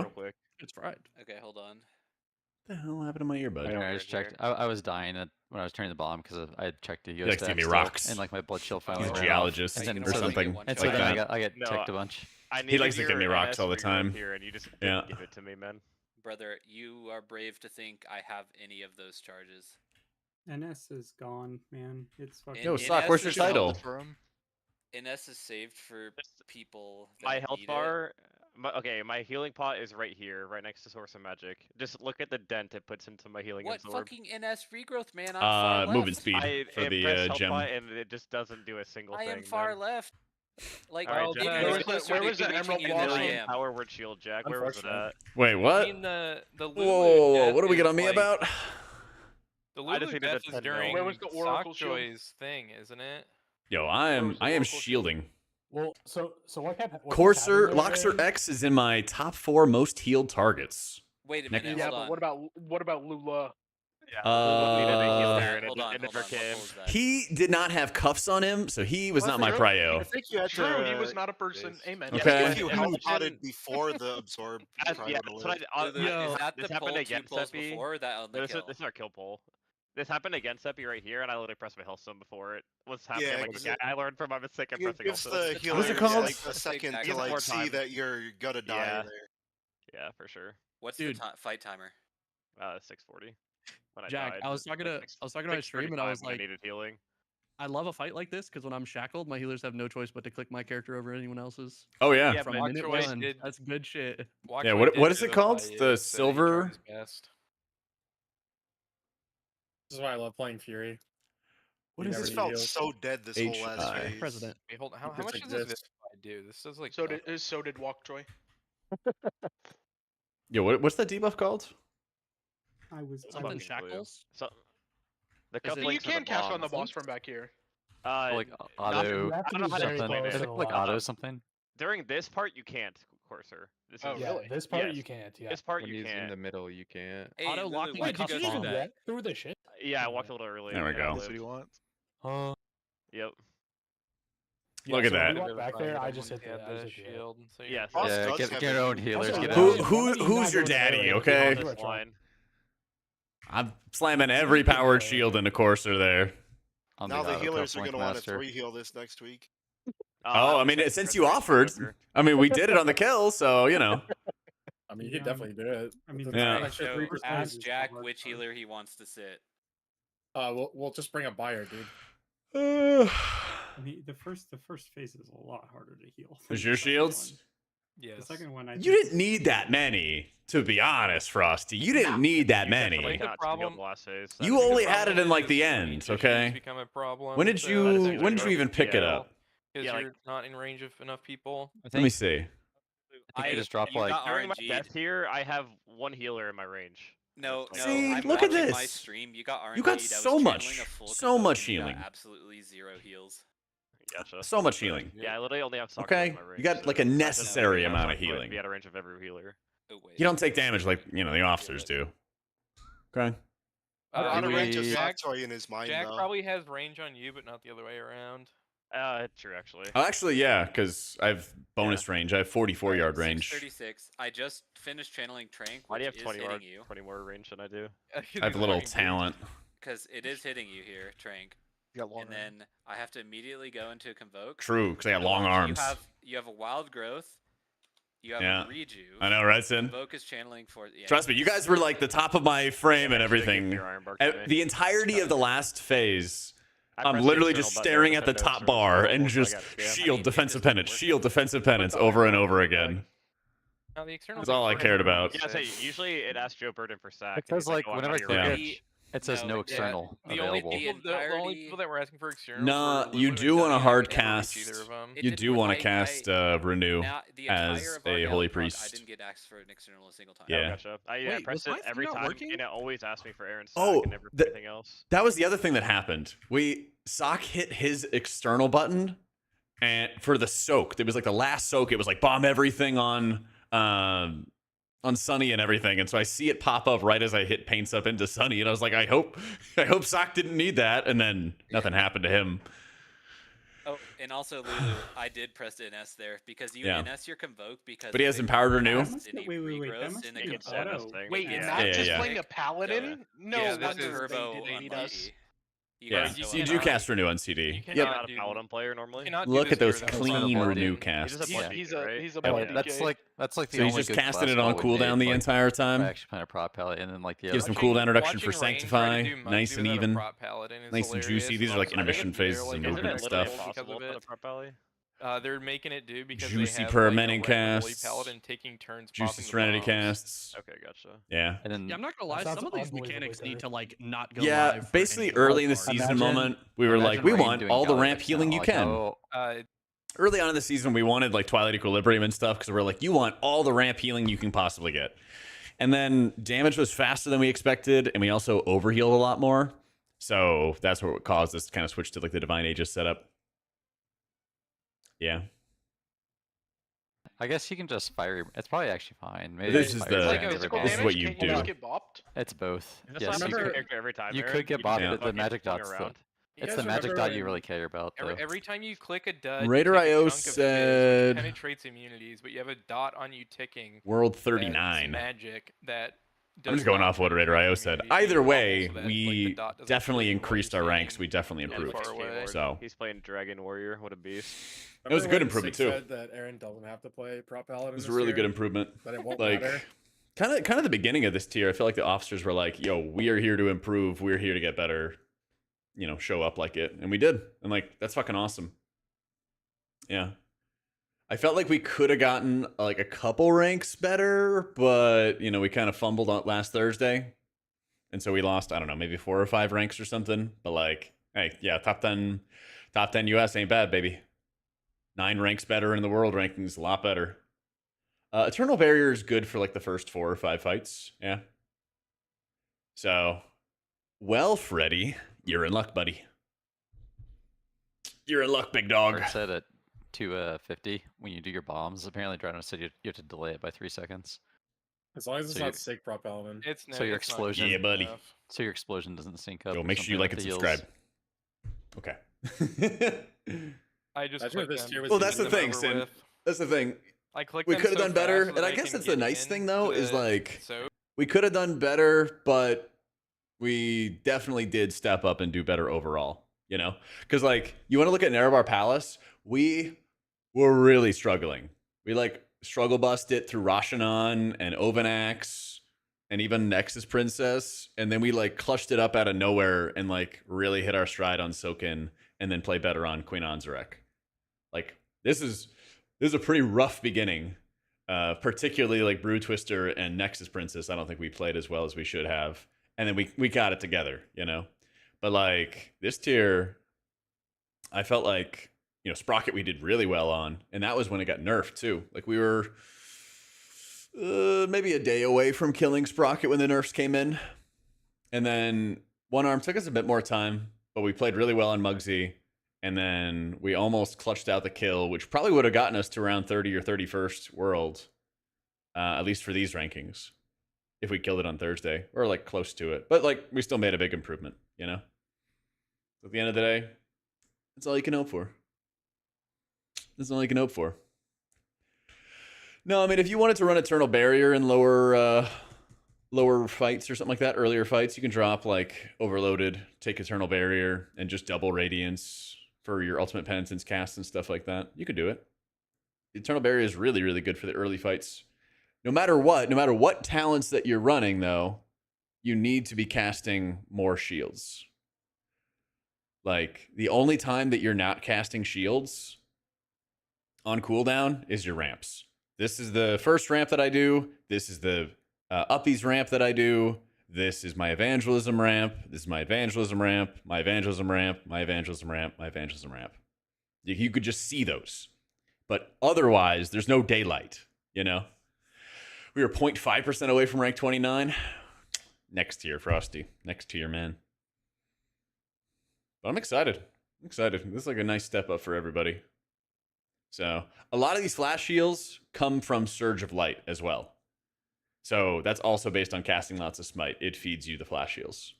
real quick. It's fried. Okay, hold on. What the hell happened to my earbud? I just checked. I was dying when I was turning the bomb because I had checked the He likes to give me still, rocks. and like my blood shield finally He's a ran off. geologist And then or something And so like then that. I get No, ticked a bunch. I He likes to needed give me your rocks all the NS regrowth time. here, and you just Yeah. didn't give it to me, man. Brother, you are brave to think I have any of those charges. NS is gone, man. It's fucking. Yo, Sock, where's your title? NS is saved for people. My that health need it. bar. My healing pot is right here, right next to Source of Magic. Just look at the dent it puts into my healing What absorb. fucking NS regrowth, man? I'm far left. Movement speed for it the pressed health gem. pot and it just doesn't do a single I thing. am far man. left. Like, Alright, maybe Jack, you're where closer where to was the reaching Emerald you than I Blossom? am. Power word shield, Jack. Where was it at? Wait, what? I mean, Whoa, whoa, whoa, what are we getting on me about? I The Lulu just needed death to is know. during Where was the Oracle shield? Sockjoy's thing, isn't it? Yo, I am shielding. Well, so what happened? Courser Loxer X is in my top 4 most healed targets. Wait a Next- minute, Yeah, hold but on. what about Lula? Hold on, it never came. He did not have cuffs on him, so he was not my prio. I think you had True, to. he was not a person. Amen. Okay. If you health potted before the absorb, you That's, probably yeah, would've that's what lived. Is that this the happened poll 2 against polls Epi. before or that on the This kill? is our kill poll. This happened against Epi right here, and I literally pressed my health stone before it was happening. Yeah, I'm like, 'cause okay, I learned from my mistake. I'm It pressing gives health the stone. healer What's it called? like a second to Gives like more see time. that you're gonna die Yeah. there. Yeah, for sure. What's Dude. the fight timer? 640. When Jack, died. I was talking to my stream and I was 6:35 when like, I needed healing. I love a fight like this because when I'm shackled, my healers have no choice but to click my character over anyone else's. Oh yeah. From minute Lockjoy one. did- That's good shit. Yeah, what is it called? The silver. Best. This is why I love playing Fury. What You is never This it? need felt heals. so dead this whole last HI. phase. President. Wait, hold on. How It much just does this exists. Vivify do? This does like So nothing. did Walkjoy. Yo, what's that debuff called? Something shackles. So, the Is it- cuff You links are can cast on the bomb. boss from back here. Like Uh, auto You have to I don't know be how to very explain close it. to the like wall. auto something. During this part, you can't, Courser. This Oh, is Yeah, really? this part Yes. you can't. Yeah. This part When you he's in can't. the middle, you can't. Hey, Auto Lulu, locking why'd you cuffs go Did you through just that? walk through the shit? Yeah, I walked a little early. There we and go. I That's what he lived. wants. Yep. Yeah, Look at so when that. you walk back there, I just hit He had the. I the just hit the shield. So Yeah, Boss Yeah, does get have your a own huge- healers. Also, Get why out. not Who's going your to the daddy? area? Okay. Do it, That's try. fine. I'm slamming every powered shield into Courser there. On Now the auto healers cuff are link gonna want to master. 3-heal this next week. Oh, I mean, was since just you trying to offered, Courser. I mean, we did it on the kill, so you know. I mean, you Yeah, could definitely do it. I mean, With Yeah. an Alright, extra so 3% ask is Jack hard which to find. healer he wants to sit. We'll just bring a buyer, dude. I mean, the first phase is a lot harder to heal. than Was the your second shields? one. Yes. The second one, I You think- didn't need that many, to be honest, Frosty. You didn't need that You definitely many. the got to problem- the last phase. You That's- only The had it problem in like is the range end, issues okay? Become a problem. When did so you That is when did you even pick it up? Because Yeah, like- you're not in range of enough people. I Let me think see. I just dropped you like got During my RNG'd. death here, I have one healer in my range. No, no. See, I'm look at watching my this. stream. You got RNG'd. You got I was so channeling much- a full so much convoke, and you got healing. absolutely 0 heals. Gotcha. So much healing. Yeah, I literally only have Sockjoy Okay, in my range. you got, like, a so I necessary have amount of Sockjoy to healing. Be out of range of every healer. Oh wait. You don't take damage like, you know, the officers do. Okay. Out of we- range of Jack- Sockjoy in his mind, Jack though. probably has range on you, but not the other way around. True actually. Oh, actually, yeah, because I have bonus range. I have 44-yard range. 36. I just finished channeling Trank, Why do which you have is 20 more, hitting you. 20 more range than I do? I have a little talent. Because it is hitting you here, Trank. You got long And then I have to immediately go into Convoke. True, because I got long You arms. You have a Wild Growth. You have Yeah. a Rejuve. I know, right, Sin? Convoke is channeling for... Yeah, Trust me, you guys were like the top of my frame and actually give everything. me your Iron Bark to me. The entirety of the last phase, I I'm pressed literally the just external staring button at the instead of top external bar control, and so I just got spam. shield defensive penance, shield defensive penance over and over again. Now the external. That's all I cared about. Yeah, say usually it asks Joe Burden for sack. It says like whenever I click Yeah. it, it says no external The only available. people, the only people that were asking for external. Nah, were you Lulu do and want to Dunny, hard I can't reach cast. either of 'em. You do want to cast Renew Now, the as entire of a our holy Gallywix, I priest. didn't get asked for an external a single time. Yeah. Gotcha. I Wait, pressed was it my every thing not time, working? and it always asked me for Aaron's sack. Oh, and never for the- anything else. That was the other thing that happened. Sock hit his external button, and for the soak, it was like the last soak. It was like bomb everything on Sunny and everything, and so I see it pop up right as I hit paints up into Sunny, and I was like, I hope Sock didn't need that, and then nothing happened to him. Oh, and also Lulu, I did press NS there because you Yeah. NS your convoke because But he has if empowered renew? cast That must any be- wait, that regrowths must in the be convoke, auto. Wait, it not has just to playing make- a paladin? No yeah, the wonder turbo they did on us. CD. You Yeah, can you, also do unlock cast it. renew on CD. You Yep. cannot a paladin player normally. Look at those without clean Paladin. renew He's casts. just a butt He's DK, a right? he's a Yeah, butt That's DK. like the So he's only just good casting class it on call we cooldown made, the like, entire by time. actually playing a prop palette, and then like the Give some other cooldown reduction for watching Rain try to Sanctify. do Nice and Muggsy without a even. prop paladin is Nice and hilarious, juicy. These and are like also I think intermission they're, phases like, and Isn't movement it and literally stuff. because impossible of to put it. a prop alley? They're making it do because Juicy they have permanent like, a red holy casts. paladin taking turns Juicy popping the Serenity bombs. casts. Okay, gotcha. Yeah. And then Yeah, I'm not gonna lie. sounds Some of these unbelievably mechanics need good. to like not go Yeah, live. for basically any early in the hard season part. moment, we were like, we Rain want doing all the Gallywix ramp healing now, you like, can. how- Early on in the season, we wanted like Twilight Equilibrium and stuff because we were like, you want all the ramp healing you can possibly get. And then damage was faster than we expected, and we also overhealed a lot more. So that's what caused us to kind of switch to like the Divine Aegis setup. Yeah. I guess you can just fire. It's probably actually fine. Maybe This just is fire the- Brand like, every this bomb. is what you Can't do. you just get bopped? It's both. Just Yes, slap you your could, character every time. you Aaron. could get You bopped, just but the fucking magic swing dot's the. around. It's guys the magic remember dot you when- really care about, though. Every time you click a dud, Raider you take a IO chunk of fizz, which said- penetrates immunities, but you have a dot on you ticking. World that's 39. magic that. I'm does just going not off what Raider penetrate IO said. immunities, so you Either bubble way, so that, we like, the dot doesn't definitely kill you while increased you're our ranks. standing We definitely really improved. far away. So He's playing Dragon Warrior. What a beast. It was a Remember good when improvement, Sig too. Said that Aaron doesn't have to play prop paladin. it was a this really year, good improvement. But it won't Like, matter. kind of the beginning of this tier, I feel like the officers were like, yo, we are here to improve. We're here to get better. You know, show up like it. And we did. And like, that's fucking awesome. Yeah. I felt like we could have gotten like a couple ranks better, but you know, we kind of fumbled on last Thursday. And so we lost, I don't know, maybe 4 or 5 ranks or something. But like, hey, yeah, top 10 US ain't bad, baby. 9 ranks better in the world rankings, a lot better. Eternal Barrier is good for like the first 4 or 5 fights. Yeah. So, well, Freddy, you're in luck, buddy. You're in luck, big dog. Art said at 250 when you do your bombs. Apparently, Dragon said you have to delay it by 3 seconds. As long as it's So not you're- sick prop paladin. It's So your it's not explosion, Yeah, buddy. enough. so your explosion doesn't sync up. Yo, or make sure you something like with and the subscribe. heals. Okay. I just Imagine if clicked this them tier was Well, to that's get the them thing, over Sin. with. That's the thing. I clicked We them could have so done better, fast and that I guess can that's the get nice in thing, though, is to- like so we could have done better, but we definitely did step up and do better overall. You know, because like you want to look at Nerevar Palace, we were really struggling. We like struggle bust it through Rashanan and Ovanax and even Nexus Princess, and then we like clutched it up out of nowhere and like really hit our stride on Sokin, and then play better on Queen Anzarek. Like this is a pretty rough beginning. Particularly like Brew Twister and Nexus Princess, I don't think we played as well as we should have. And then we got it together, you know? But like this tier, I felt like, you know, Sprocket we did really well on. And that was when it got nerfed too. Like we were maybe a day away from killing Sprocket when the nerfs came in. And then One Arm took us a bit more time, but we played really well on Muggsy. And then we almost clutched out the kill, which probably would have gotten us to around 30 or 31st world, at least for these rankings, if we killed it on Thursday, or like close to it. But like we still made a big improvement, you know? At the end of the day, that's all you can hope for. That's all you can hope for. No, I mean, if you wanted to run Eternal Barrier in lower fights or something like that, earlier fights, you can drop like Overloaded, take Eternal Barrier, and just double Radiance for your Ultimate Penitence cast and stuff like that. You could do it. Eternal Barrier is really, really good for the early fights. No matter what talents that you're running, though, you need to be casting more shields. Like, the only time that you're not casting shields on cooldown is your ramps. This is the first ramp that I do. This is the Uppies ramp that I do. This is my evangelism ramp. This is my evangelism ramp, my evangelism ramp, my evangelism ramp, my evangelism ramp. You could just see those. But otherwise, there's no daylight, you know? We were 0.5% away from rank 29. Next tier, Frosty. Next tier, man. But I'm excited. This is like a nice step up for everybody. So a lot of these flash heals come from Surge of Light as well. So that's also based on casting lots of Smite. It feeds you the flash heals.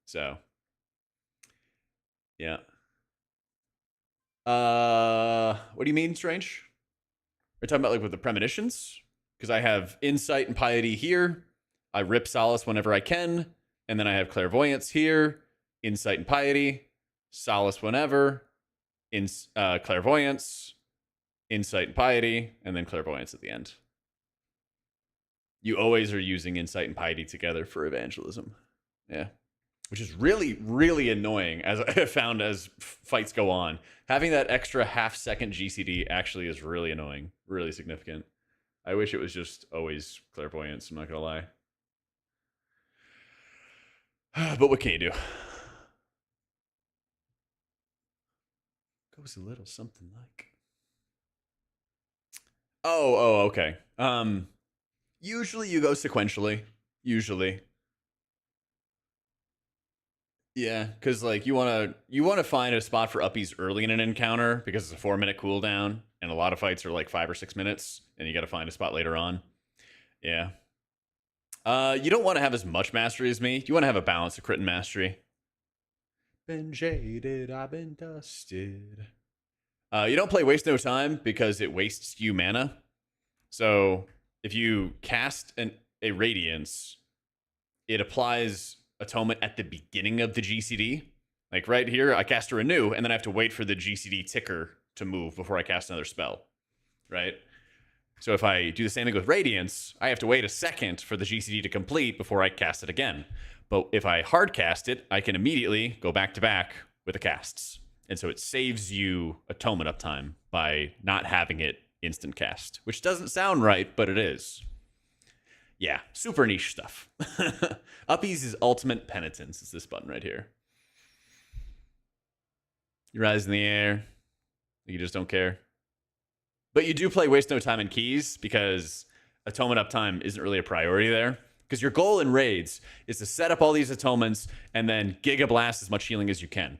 So, yeah. What do you mean, Strange? Are you talking about like with the premonitions? Because I have insight and piety here. I rip solace whenever I can, and then I have clairvoyance here, insight and piety, solace whenever, clairvoyance, insight and piety, and then clairvoyance at the end. You always are using insight and piety together for evangelism. Yeah. Which is really, really annoying, as I have found as fights go on. Having that extra half-second GCD actually is really annoying, really significant. I wish it was just always clairvoyance, I'm not going to lie. But what can you do? Goes a little something like... Oh, okay. Usually you go sequentially. Usually. Yeah, because like you want to find a spot for uppies early in an encounter because it's a 4-minute cooldown, and a lot of fights are like 5 or 6 minutes, and you got to find a spot later on. Yeah. You don't want to have as much mastery as me. You want to have a balance of crit and mastery. Been jaded, I've been dusted. You don't play Waste No Time because it wastes you mana. So if you cast a Radiance, it applies Atonement at the beginning of the GCD. Like right here, I cast a Renew, and then I have to wait for the GCD ticker to move before I cast another spell. Right? So if I do the same thing with Radiance, I have to wait a second for the GCD to complete before I cast it again. But if I hard cast it, I can immediately go back to back with the casts. And so it saves you Atonement uptime by not having it instant cast, which doesn't sound right, but it is. Yeah, super niche stuff. Uppies is ultimate penitence. It's this button right here. Your eyes in the air. You just don't care. But you do play Waste No Time in keys because Atonement uptime isn't really a priority there. Because your goal in raids is to set up all these atonements and then Giga Blast as much healing as you can.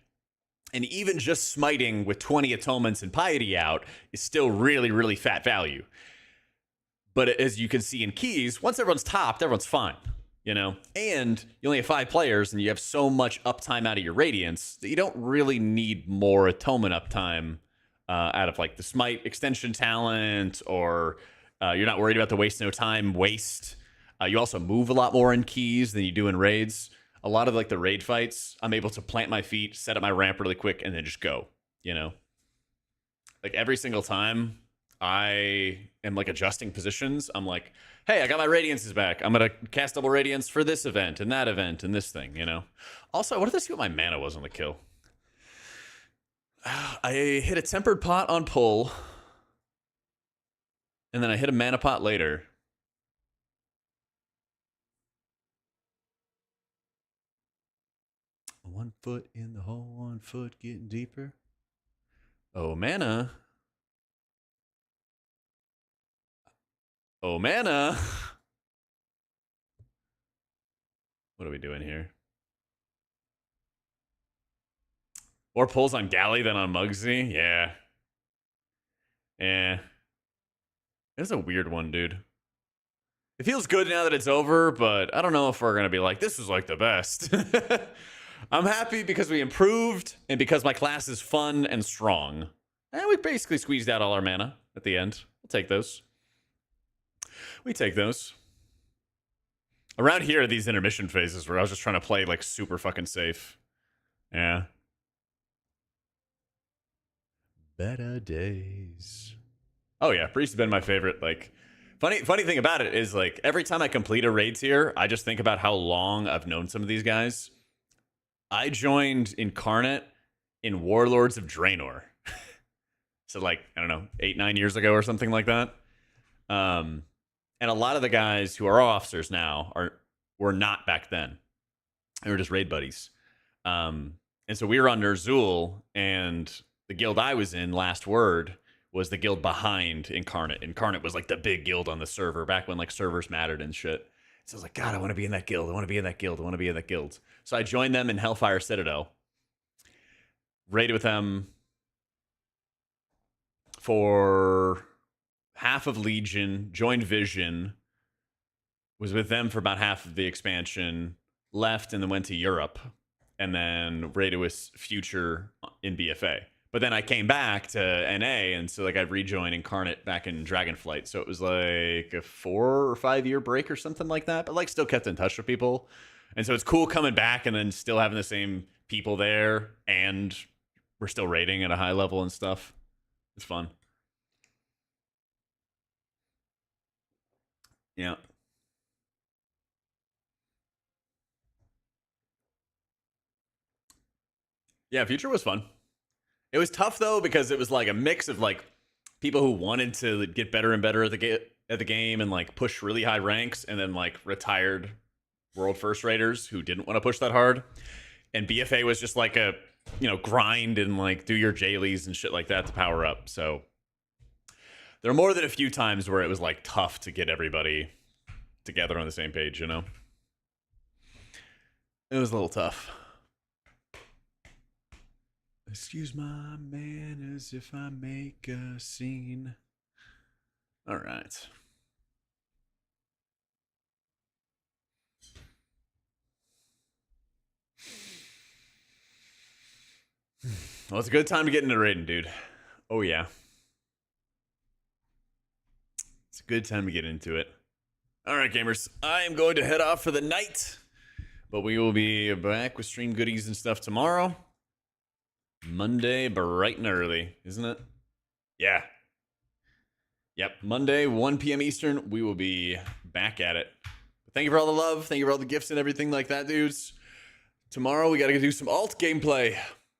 And even just smiting with 20 atonements and piety out is still really, really fat value. But as you can see in keys, once everyone's topped, everyone's fine, you know? And you only have 5 players, and you have so much uptime out of your Radiance that you don't really need more Atonement uptime out of, like, the Smite extension talent, or you're not worried about the Waste No Time waste. You also move a lot more in keys than you do in raids. A lot of, like, the raid fights, I'm able to plant my feet, set up my ramp really quick, and then just go, you know? Like, every single time I am like adjusting positions, I'm like, hey, I got my Radiances back. I'm going to cast double Radiance for this event and that event and this thing, you know? Also, I wanted to see what my mana was on the kill. I hit a Tempered Pot on pull, and then I hit a Mana Pot later. One foot in the hole, 1 foot getting deeper. Oh, mana. Oh, mana. What are we doing here? More pulls on Galley than on Muggsy? Yeah. Yeah. It's a weird one, dude. It feels good now that it's over, but I don't know if we're going to be like, this was like the best. I'm happy because we improved and because my class is fun and strong. And we basically squeezed out all our mana at the end. We'll take those. We take those. Around here are these intermission phases where I was just trying to play like super fucking safe. Yeah. Better days. Oh yeah, Priest has been my favorite. Like, funny thing about it is like every time I complete a raid tier, I just think about how long I've known some of these guys. I joined Incarnate in Warlords of Draenor. So like, I don't know, 8-9 years ago or something like that. And a lot of the guys who are officers now were not back then. They were just raid buddies. And so we were on Ner'zhul, and the guild I was in, Last Word, was the guild behind Incarnate. Incarnate was like the big guild on the server back when like servers mattered and shit. So I was like, God, I want to be in that guild. I want to be in that guild. I want to be in that guild. So I joined them in Hellfire Citadel. Raided with them for half of Legion, joined Vision, was with them for about half of the expansion, left and then went to Europe, and then raided with Future in BFA. But then I came back to NA, and so like I rejoined Incarnate back in Dragonflight. So it was like a 4 or 5 year break or something like that. But like still kept in touch with people. And so it's cool coming back and then still having the same people there, and we're still rating at a high level and stuff. It's fun. Yeah. Yeah, Future was fun. It was tough though because it was like a mix of like people who wanted to get better and better at the game and like push really high ranks, and then like retired world first raters who didn't want to push that hard. And BFA was just like a, you know, grind and like do your Jaylees and shit like that to power up. So there are more than a few times where it was like tough to get everybody together on the same page, you know? It was a little tough. Excuse my manners if I make a scene. All right. Well, it's a good time to get into raiding, dude. Oh, yeah. It's a good time to get into it. All right, gamers. I am going to head off for the night, but we will be back with stream goodies and stuff tomorrow. Monday, bright and early, isn't it? Yeah. Yep. Monday, 1 p.m. Eastern, we will be back at it. Thank you for all the love. Thank you for all the gifts and everything like that, dudes. Tomorrow, we got to do some alt gameplay.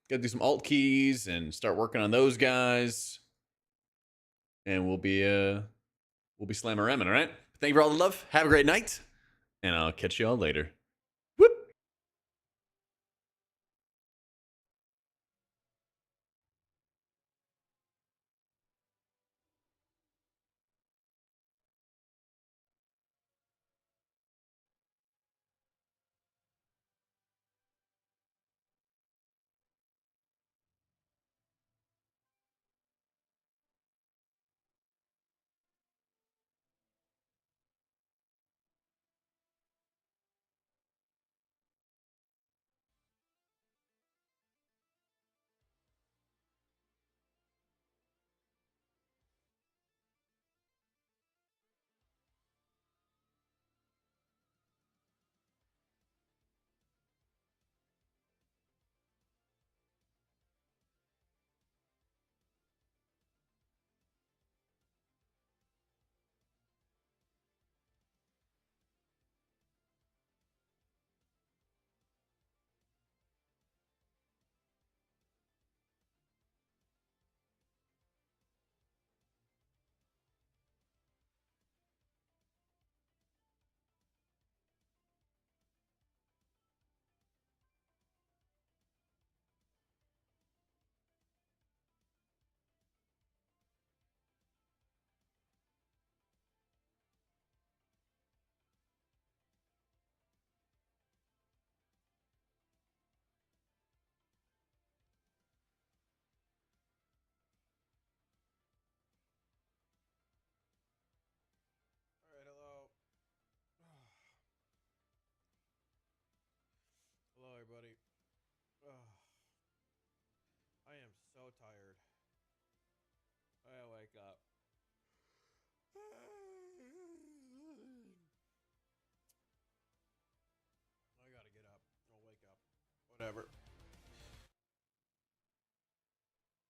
Got to do some alt keys and start working on those guys. And we'll be slammer-ramming, all right? Thank you for all the love. Have a great night. And I'll catch you all later. Hello, everybody. I am so tired. I gotta wake up. I gotta get up. I'll wake up. Whatever.